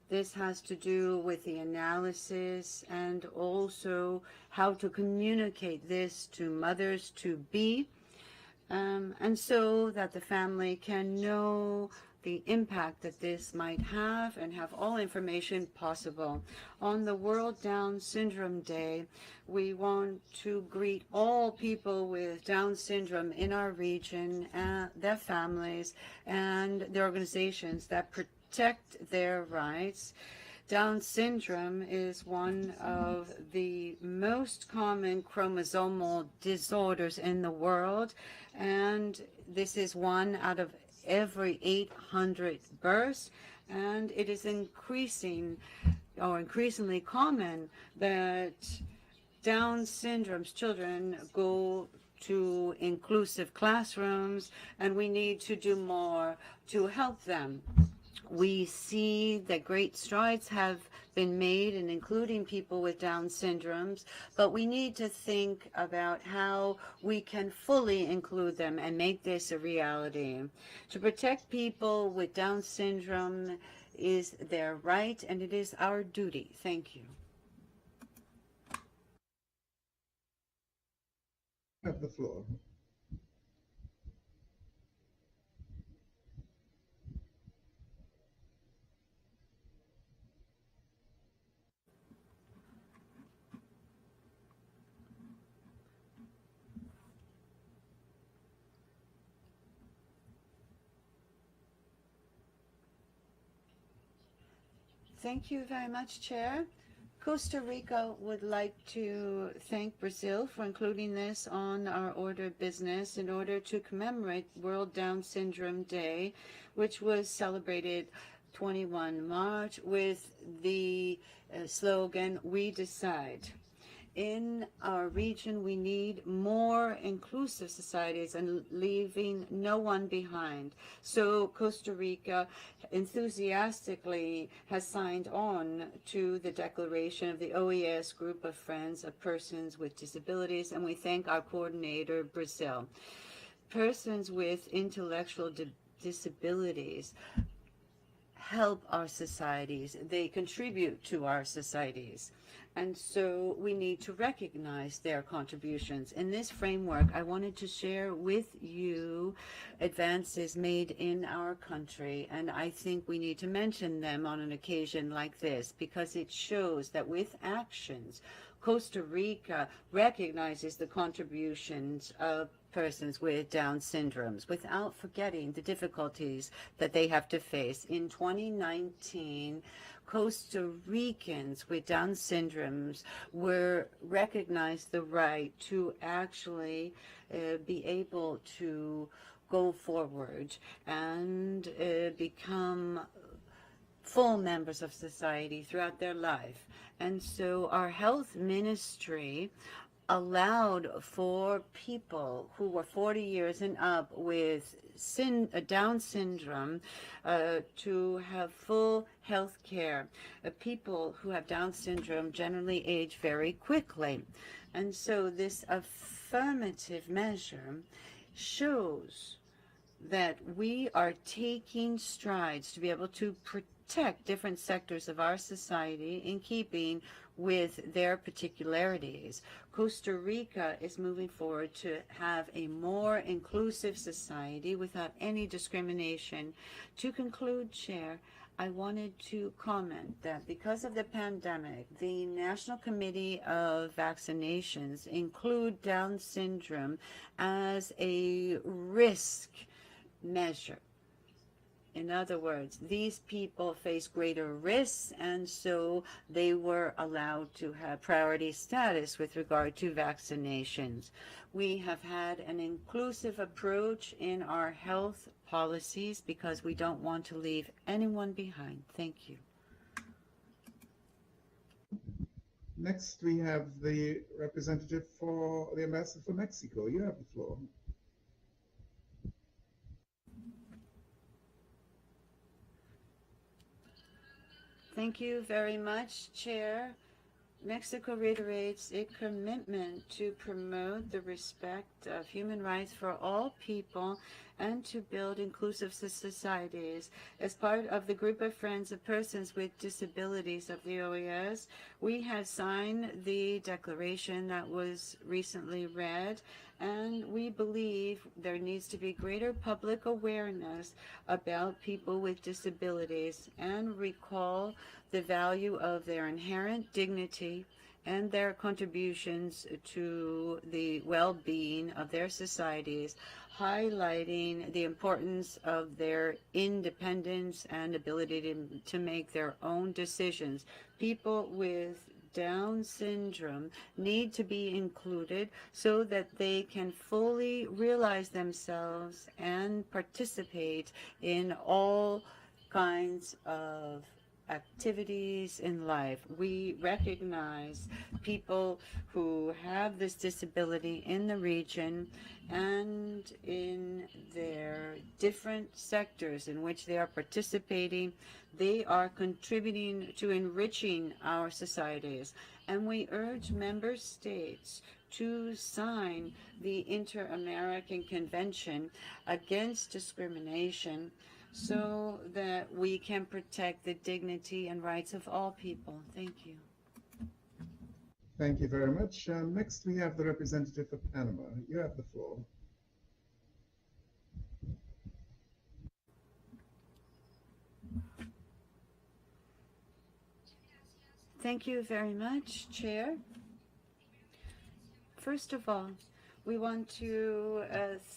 This has to do with the analysis and also how to communicate this to mothers to be, and so that the family can know the impact that this might have and have all information possible. On the World Down Syndrome Day, we want to greet all people with Down syndrome in our region, their families, and the organizations that protect their rights. Down syndrome is one of the most common chromosomal disorders in the world, and this is one out of every 800 births, and it is increasingly common that Down syndrome's children go to inclusive classrooms, and we need to do more to help them. We see that great strides have been made in including people with Down syndromes, but we need to think about how we can fully include them and make this a reality. To protect people with Down syndrome is their right, and it is our duty. Thank you. You have the floor. Thank you very much, Chair. Costa Rica would like to thank Brazil for including this on our order of business in order to commemorate World Down Syndrome Day, which was celebrated 21 March with the slogan, "We Decide." In our region, we need more inclusive societies and leaving no one behind. So Costa Rica enthusiastically has signed on to the declaration of the OAS Group of Friends of Persons with Disabilities, and we thank our coordinator, Brazil. Persons with intellectual disabilities help our societies. They contribute to our societies. And so we need to recognize their contributions. In this framework, I wanted to share with you advances made in our country. And I think we need to mention them on an occasion like this because it shows that with actions, Costa Rica recognizes the contributions of persons with Down syndromes without forgetting the difficulties that they have to face. In 2019, Costa Ricans with Down syndromes were recognized the right to actually be able to go forward and become full members of society throughout their life. And so our health ministry allowed for people who were 40 years and up with Down syndrome to have full health care. People who have Down syndrome generally age very quickly. And so this affirmative measure shows that we are taking strides to be able to protect different sectors of our society in keeping with their particularities. Costa Rica is moving forward to have a more inclusive society without any discrimination. To conclude, Chair, I wanted to comment that because of the pandemic, the National Committee of Vaccinations include Down syndrome as a risk measure. In other words, these people face greater risks, and so they were allowed to have priority status with regard to vaccinations. We have had an inclusive approach in our health policies because we don't want to leave anyone behind. Thank you. Next, we have the representative for the ambassador for Mexico. You have the floor. Thank you very much, Chair. Mexico reiterates a commitment to promote the respect of human rights for all people and to build inclusive societies. As part of the Group of Friends of Persons with Disabilities of the OAS, we have signed the declaration that was recently read, and we believe there needs to be greater public awareness about people with disabilities and recall the value of their inherent dignity and their contributions to the well-being of their societies, highlighting the importance of their independence and ability to make their own decisions. People with Down syndrome need to be included so that they can fully realize themselves and participate in all kinds of activities in life. We recognize people who have this disability in the region and in their different sectors in which they are participating. They are contributing to enriching our societies, and we urge member states to sign the Inter-American Convention Against Discrimination so that we can protect the dignity and rights of all people. Thank you. Thank you very much. Next, we have the representative for Panama. You have the floor. Thank you very much, Chair. First of all, we want to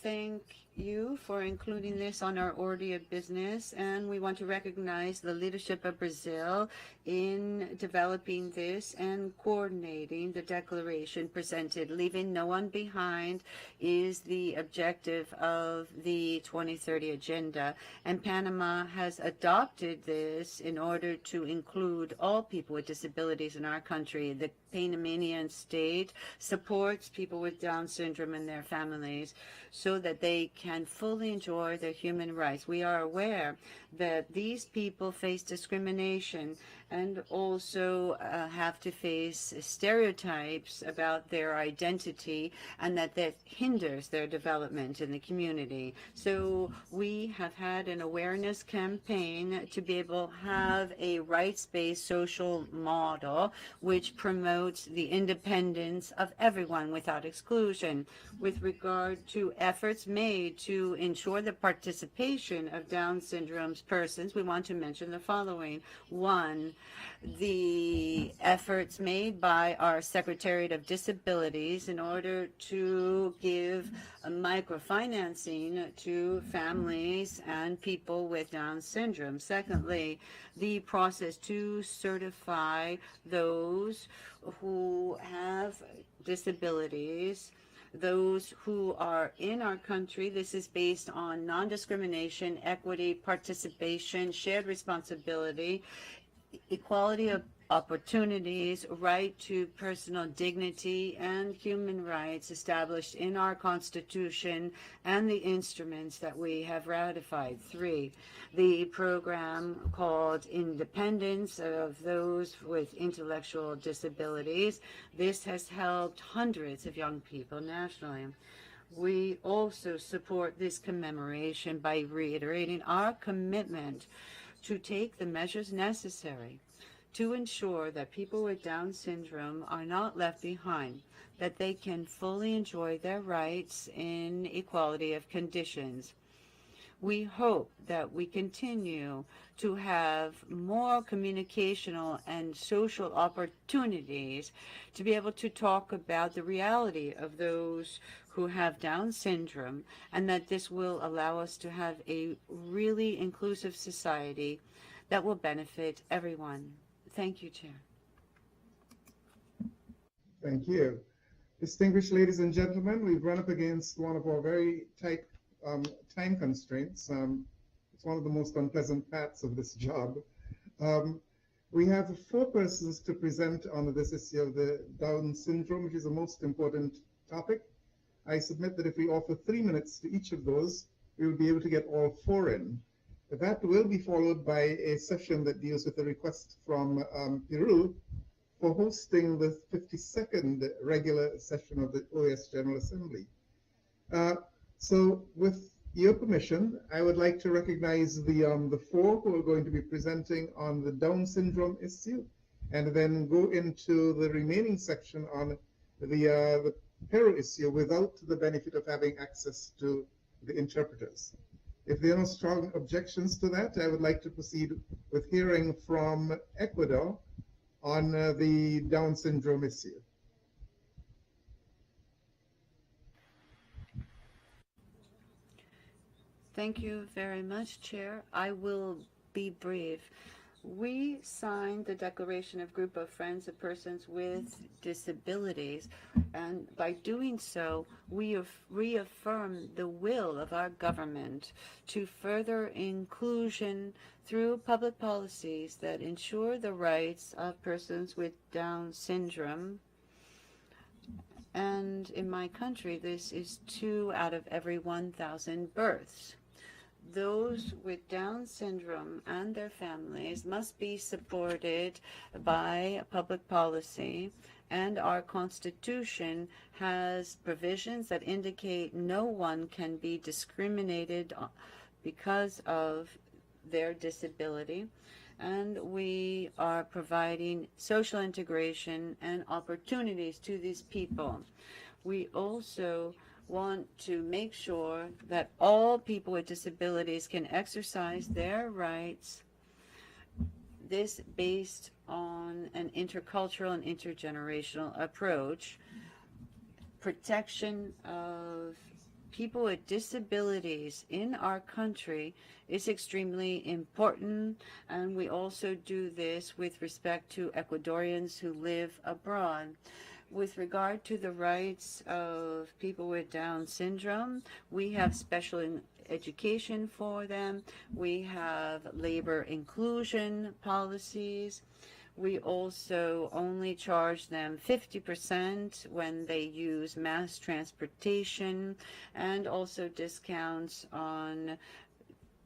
thank you for including this on our order of business, and we want to recognize the leadership of Brazil in developing this and coordinating the declaration presented. Leaving no one behind is the objective of the 2030 agenda, and Panama has adopted this in order to include all people with disabilities in our country. The Panamanian state supports people with Down syndrome and their families so that they can fully enjoy their human rights. We are aware that these people face discrimination and also have to face stereotypes about their identity, and that hinders their development in the community. So we have had an awareness campaign to be able to have a rights-based social model which promotes the independence of everyone without exclusion. With regard to efforts made to ensure the participation of Down syndrome persons, we want to mention the following. One, the efforts made by our Secretariat of Disabilities in order to give microfinancing to families and people with Down syndrome. Secondly, the process to certify those who have disabilities, those who are in our country. This is based on non-discrimination, equity, participation, shared responsibility, equality of opportunities, right to personal dignity, and human rights established in our Constitution and the instruments that we have ratified. 3, the program called Independence of Those with Intellectual Disabilities. This has helped hundreds of young people nationally. We also support this commemoration by reiterating our commitment to take the measures necessary to ensure that people with Down syndrome are not left behind, that they can fully enjoy their rights in equality of conditions. We hope that we continue to have more communicational and social opportunities to be able to talk about the reality of those who have Down syndrome, and that this will allow us to have a really inclusive society that will benefit everyone. Thank you, Chair. Thank you. Distinguished ladies and gentlemen, we've run up against one of our very tight time constraints. It's one of the most unpleasant parts of this job. We have 4 persons to present on this issue of the Down syndrome, which is the most important topic. I submit that if we offer 3 minutes to each of those, we will be able to get all 4 in. That will be followed by a session that deals with a request from Peru for hosting the 52nd regular session of the OAS General Assembly. So with your permission, I would like to recognize the 4 who are going to be presenting on the Down syndrome issue, and then go into the remaining section on the Peru issue without the benefit of having access to the interpreters. If there are no strong objections to that, I would like to proceed with hearing from Ecuador on the Down syndrome issue. Thank you very much, Chair. I will be brief. We signed the Declaration of Group of Friends of Persons with Disabilities, and by doing so, we have reaffirmed the will of our government to further inclusion through public policies that ensure the rights of persons with Down syndrome. And in my country, this is 2 out of every 1,000 births. Those with Down syndrome and their families must be supported by public policy, and our Constitution has provisions that indicate no one can be discriminated because of their disability. and we are providing social integration and opportunities to these people. We also want to make sure that all people with disabilities can exercise their rights, this based on an intercultural and intergenerational approach. Protection of people with disabilities in our country is extremely important, and we also do this with respect to Ecuadorians who live abroad. With regard to the rights of people with Down syndrome, we have special education for them. We have labor inclusion policies. We also only charge them 50% when they use mass transportation, and also discounts on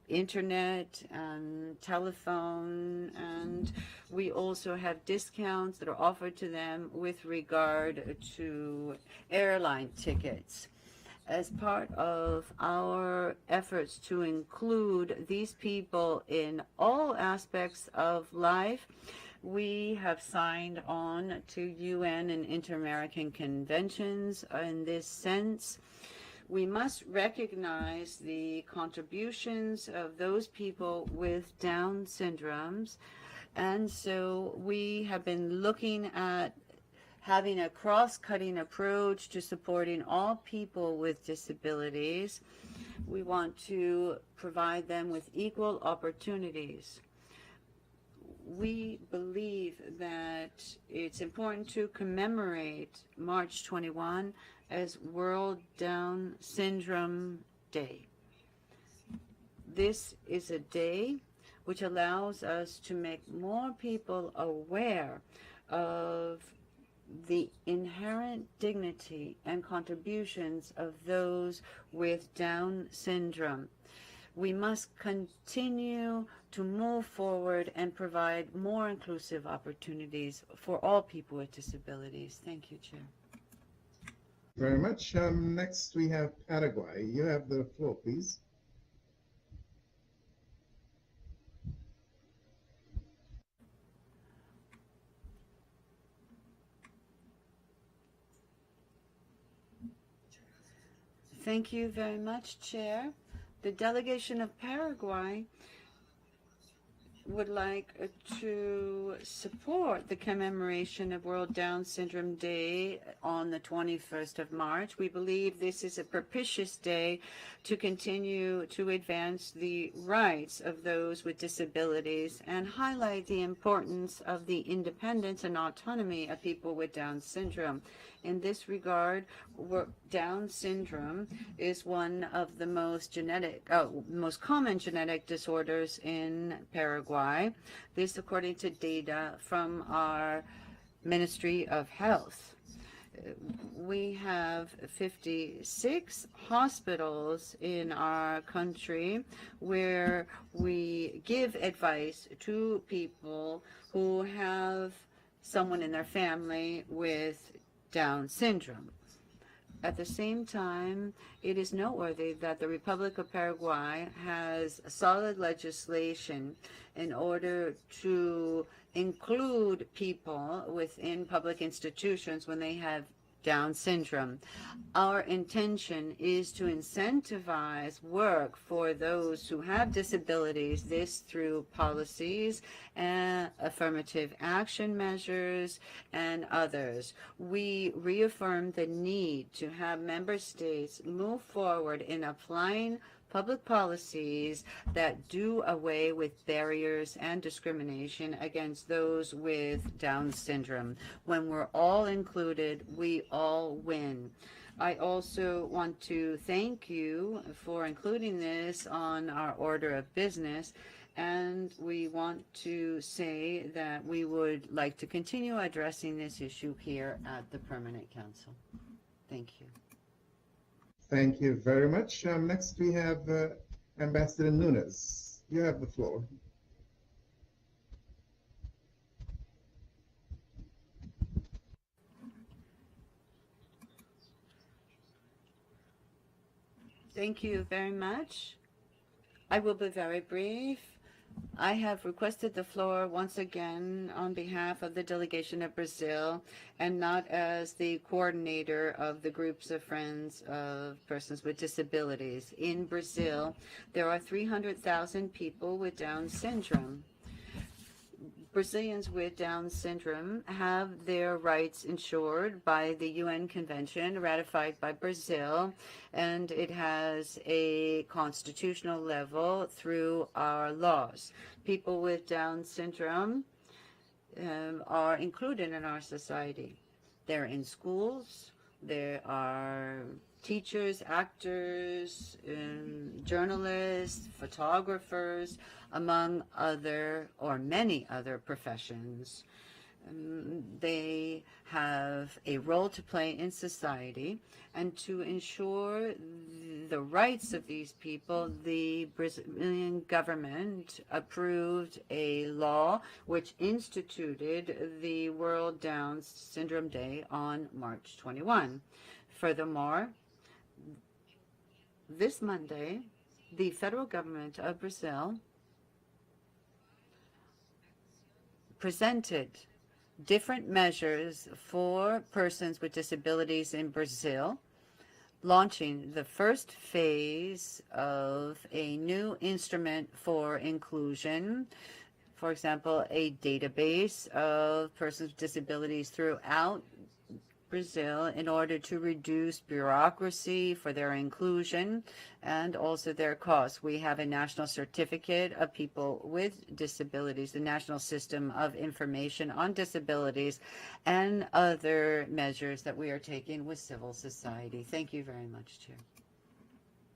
internet and telephone, and we also have discounts that are offered to them with regard to airline tickets. As part of our efforts to include these people in all aspects of life, we have signed on to UN and inter-American conventions in this sense. We must recognize the contributions of those people with Down syndromes, and so we have been looking at having a cross-cutting approach to supporting all people with disabilities. We want to provide them with equal opportunities. We believe that it's important to commemorate March 21 as World Down Syndrome Day. This is a day which allows us to make more people aware of the inherent dignity and contributions of those with Down syndrome. We must continue to move forward and provide more inclusive opportunities for all people with disabilities. Thank you, Chair. Very much. Next, we have Paraguay. You have the floor, please. Thank you very much, Chair. The delegation of Paraguay would like to support the commemoration of World Down Syndrome Day on the 21st of March. We believe this is a propitious day to continue to advance the rights of those with disabilities and highlight the importance of the independence and autonomy of people with Down syndrome. In this regard, Down syndrome is one of the most common genetic disorders in Paraguay. This according to data from our Ministry of Health. We have 56 hospitals in our country where we give advice to people who have someone in their family with Down syndrome. At the same time, it is noteworthy that the Republic of Paraguay has solid legislation in order to include people within public institutions when they have Down syndrome. Our intention is to incentivize work for those who have disabilities, this through policies and affirmative action measures and others. We reaffirm the need to have member states move forward in applying public policies that do away with barriers and discrimination against those with Down syndrome. When we're all included, we all win. I also want to thank you for including this on our order of business, and we want to say that we would like to continue addressing this issue here at the Permanent Council. Thank you. Thank you very much. Next, we have Ambassador Nunes. You have the floor. Thank you very much. I will be very brief. I have requested the floor once again on behalf of the delegation of Brazil and not as the coordinator of the groups of friends of persons with disabilities. In Brazil, there are 300,000 people with Down syndrome. Brazilians with Down syndrome have their rights ensured by the UN Convention ratified by Brazil, and it has a constitutional level through our laws. People with Down syndrome are included in our society. They're in schools, there are teachers, actors, journalists, photographers, among other or many other professions. They have a role to play in society, and to ensure the rights of these people, the Brazilian government approved a law which instituted the World Down Syndrome Day on March 21. Furthermore, this Monday, the federal government of Brazil presented different measures for persons with disabilities in Brazil, launching the first phase of a new instrument for inclusion. For example, a database of persons with disabilities throughout Brazil in order to reduce bureaucracy for their inclusion and also their costs. We have a national certificate of people with disabilities, the National System of Information on Disabilities, and other measures that we are taking with civil society. Thank you very much, Chair.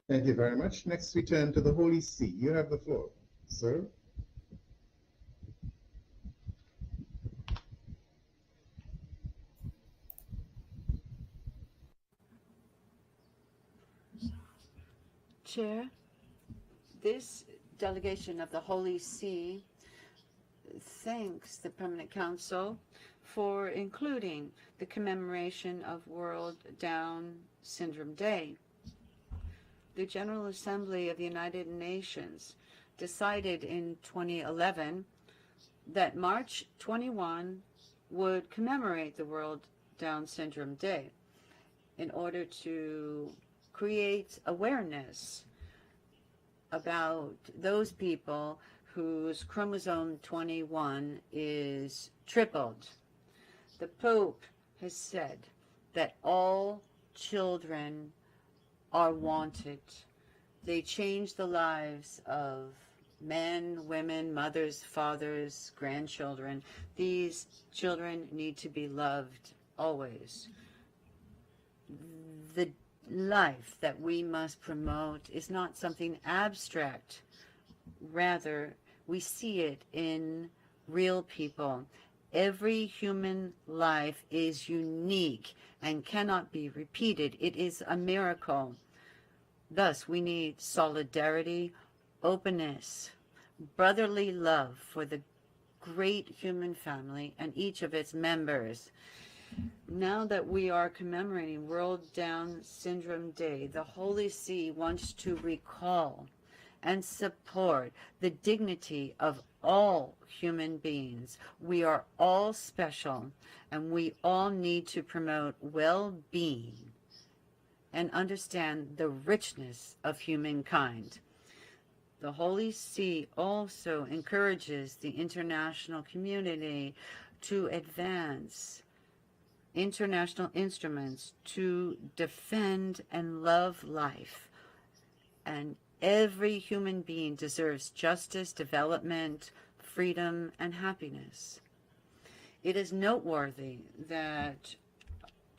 Thank you very much. Next, we turn to the Holy See. You have the floor, sir. Chair, this delegation of the Holy See thanks the Permanent Council for including the commemoration of World Down Syndrome Day. The General Assembly of the United Nations decided in 2011 that March 21 would commemorate the World Down Syndrome Day in order to create awareness about those people whose chromosome 21 is tripled. The Pope has said that all children are wanted. They change the lives of men, women, mothers, fathers, grandchildren. These children need to be loved always. The life that we must promote is not something abstract. Rather, we see it in real people. Every human life is unique and cannot be repeated. It is a miracle. Thus, we need solidarity, openness, brotherly love for the great human family and each of its members. Now that we are commemorating World Down Syndrome Day, the Holy See wants to recall and support the dignity of all human beings. We are all special, and we all need to promote well-being and understand the richness of humankind. The Holy See also encourages the international community to advance international instruments to defend and love life. And every human being deserves justice, development, freedom, and happiness. It is noteworthy that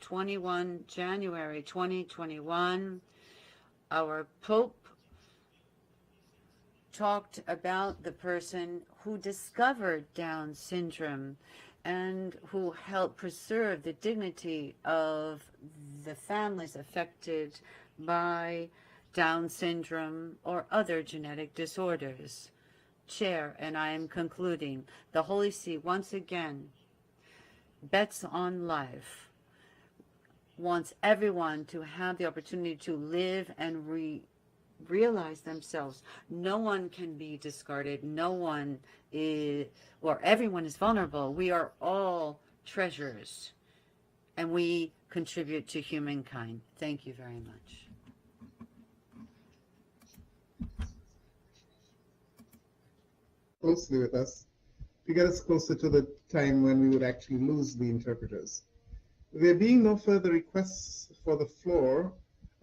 21 January 2021, our Pope talked about the person who discovered Down syndrome and who helped preserve the dignity of the families affected by Down syndrome or other genetic disorders. Chair, and I am concluding, the Holy See once again bets on life, wants everyone to have the opportunity to live and realize themselves. No one can be discarded. No one is, or everyone is vulnerable. We are all treasures, and we contribute to humankind. Thank you very much. Closely with us to get us closer to the time when we would actually lose the interpreters. There being no further requests for the floor,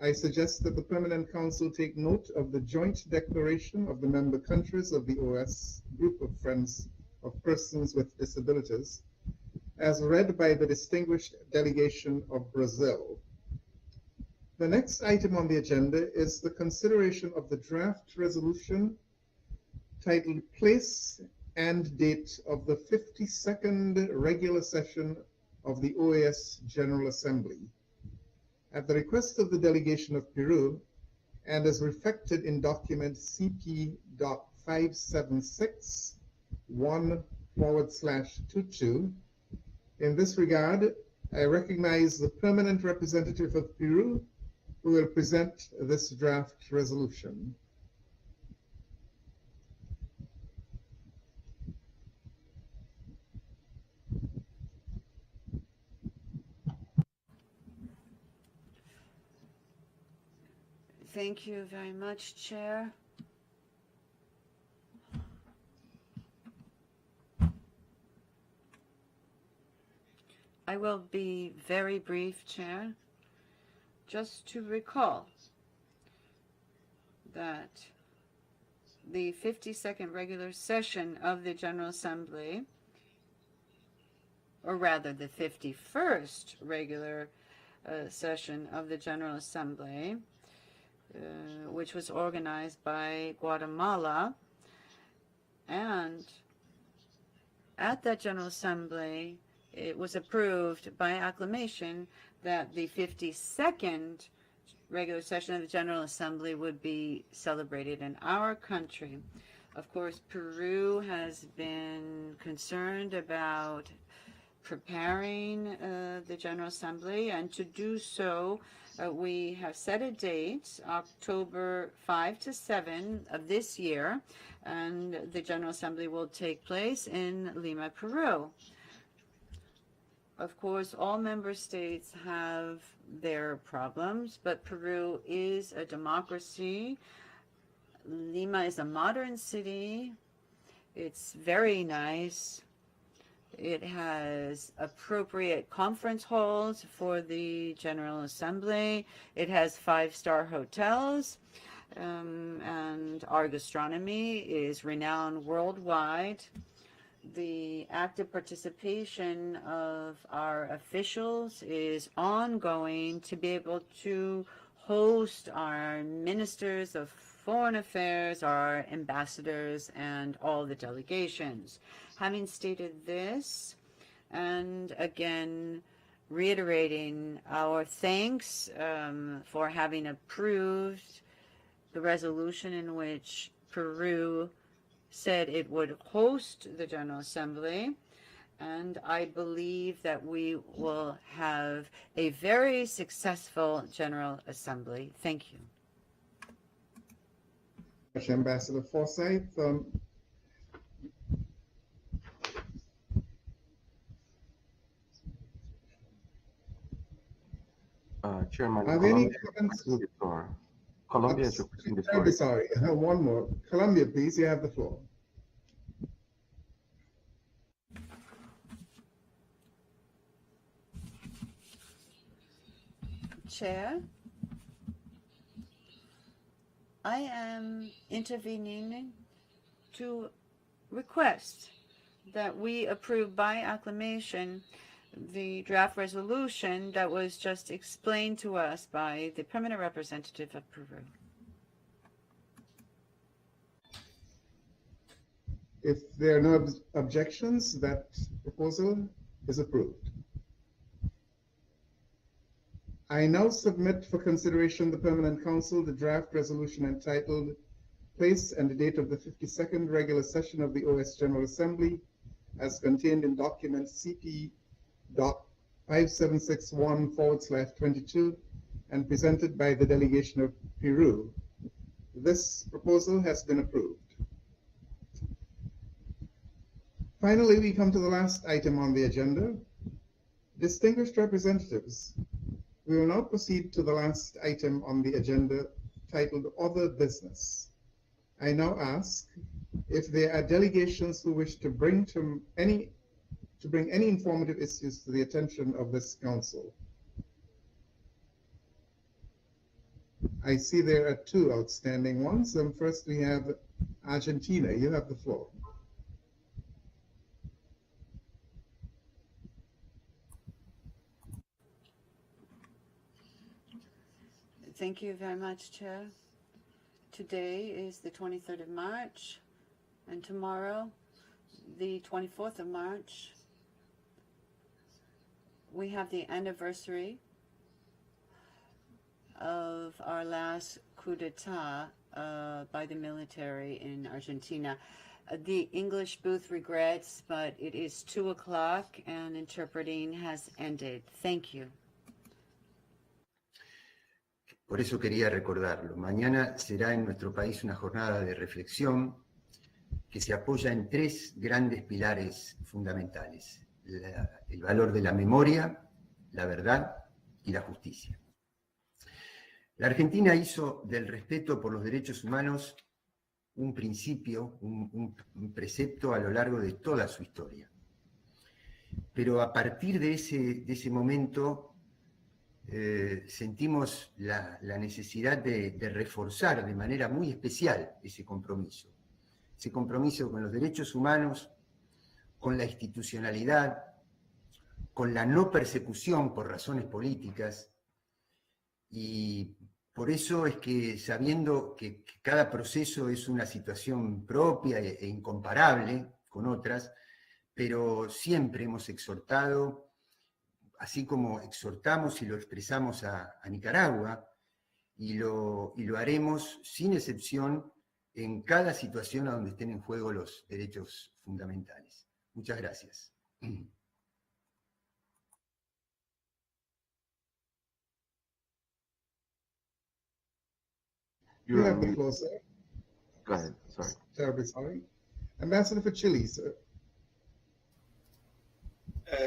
I suggest that the Permanent Council take note of the joint declaration of the member countries of the OAS Group of Friends of Persons with Disabilities, as read by the distinguished delegation of Brazil. The next item on the agenda is the consideration of the draft resolution titled Place and Date of the 52nd Regular Session of the OAS General Assembly. At the request of the delegation of Peru, and as reflected in document CP.576-1/22, in this regard, I recognize the permanent representative of Peru who will present this draft resolution. Thank you very much, Chair. I will be very brief, Chair. Just to recall that the 52nd regular session of the General Assembly, or rather the 51st regular session of the General Assembly, which was organized by Guatemala, and at that General Assembly, it was approved by acclamation that the 52nd regular session of the General Assembly would be celebrated in our country. Of course, Peru has been concerned about preparing the General Assembly, and to do so, we have set a date, October 5 to 7 of this year, and the General Assembly will take place in Lima, Peru. Of course, all member states have their problems, but Peru is a democracy. Lima is a modern city. It's very nice. It has appropriate conference halls for the General Assembly. It has 5-star hotels, and our gastronomy is renowned worldwide. The active participation of our officials is ongoing to be able to host our ministers of foreign affairs, our ambassadors, and all the delegations. Having stated this, and again reiterating our thanks for having approved the resolution in which Peru said it would host the General Assembly, and I believe that we will have a very successful General Assembly. Thank you. Ambassador Forsyth, Chairman, are there any comments? Colombia is requesting the floor. I'm sorry, one more. Colombia, please, you have the floor. Chair, I am intervening to request that we approve by acclamation the draft resolution that was just explained to us by the permanent representative of Peru. If there are no objections, that proposal is approved. I now submit for consideration the Permanent Council the draft resolution entitled Place and Date of the 52nd Regular Session of the OAS General Assembly as contained in document CP.5761/22 and presented by the delegation of Peru. This proposal has been approved. Finally, we come to the last item on the agenda. Distinguished representatives, we will now proceed to the last item on the agenda titled Other Business. I now ask if there are delegations who wish to bring any informative issues to the attention of this council. I see there are two outstanding ones. First we have Argentina. You have the floor. Thank you very much, Chair. Today is the 23rd of March, and tomorrow, the 24th of March, we have the anniversary of our last coup d'etat by the military in Argentina. The English booth regrets, but it is 2 o'clock and interpreting has ended. Thank you. Por eso quería recordarlo. Mañana será en nuestro país una jornada de reflexión que se apoya en 3 grandes pilares fundamentales: el valor de la memoria, la verdad y la justicia. La Argentina hizo del respeto por los derechos humanos un principio, un precepto a lo largo de toda su historia. Pero a partir de ese momento sentimos la necesidad de reforzar de manera muy especial ese compromiso con los derechos humanos, con la institucionalidad, con la no persecución por razones políticas. Y por eso es que, sabiendo que cada proceso es una situación propia e incomparable con otras, pero siempre hemos exhortado, así como exhortamos y lo expresamos a Nicaragua, y lo haremos sin excepción en cada situación a donde estén en juego los derechos fundamentales. Muchas gracias. You have the floor, sir. Go ahead, sorry. Terribly sorry. Ambassador for Chile, sir.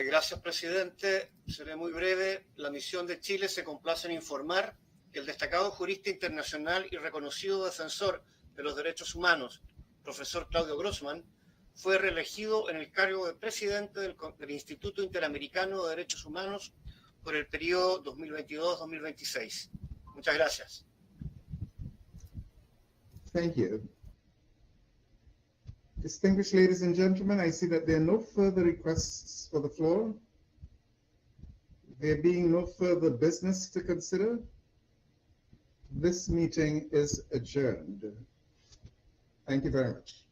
Gracias, presidente. Seré muy breve. La misión de Chile se complace en informar que el destacado jurista internacional y reconocido defensor de los derechos humanos, profesor Claudio Grossman, fue reelegido en el cargo de presidente del Instituto Interamericano de Derechos Humanos por el periodo 2022-2026. Muchas gracias. Thank you. Distinguished ladies and gentlemen, I see that there are no further requests for the floor. There being no further business to consider, this meeting is adjourned. Thank you very much.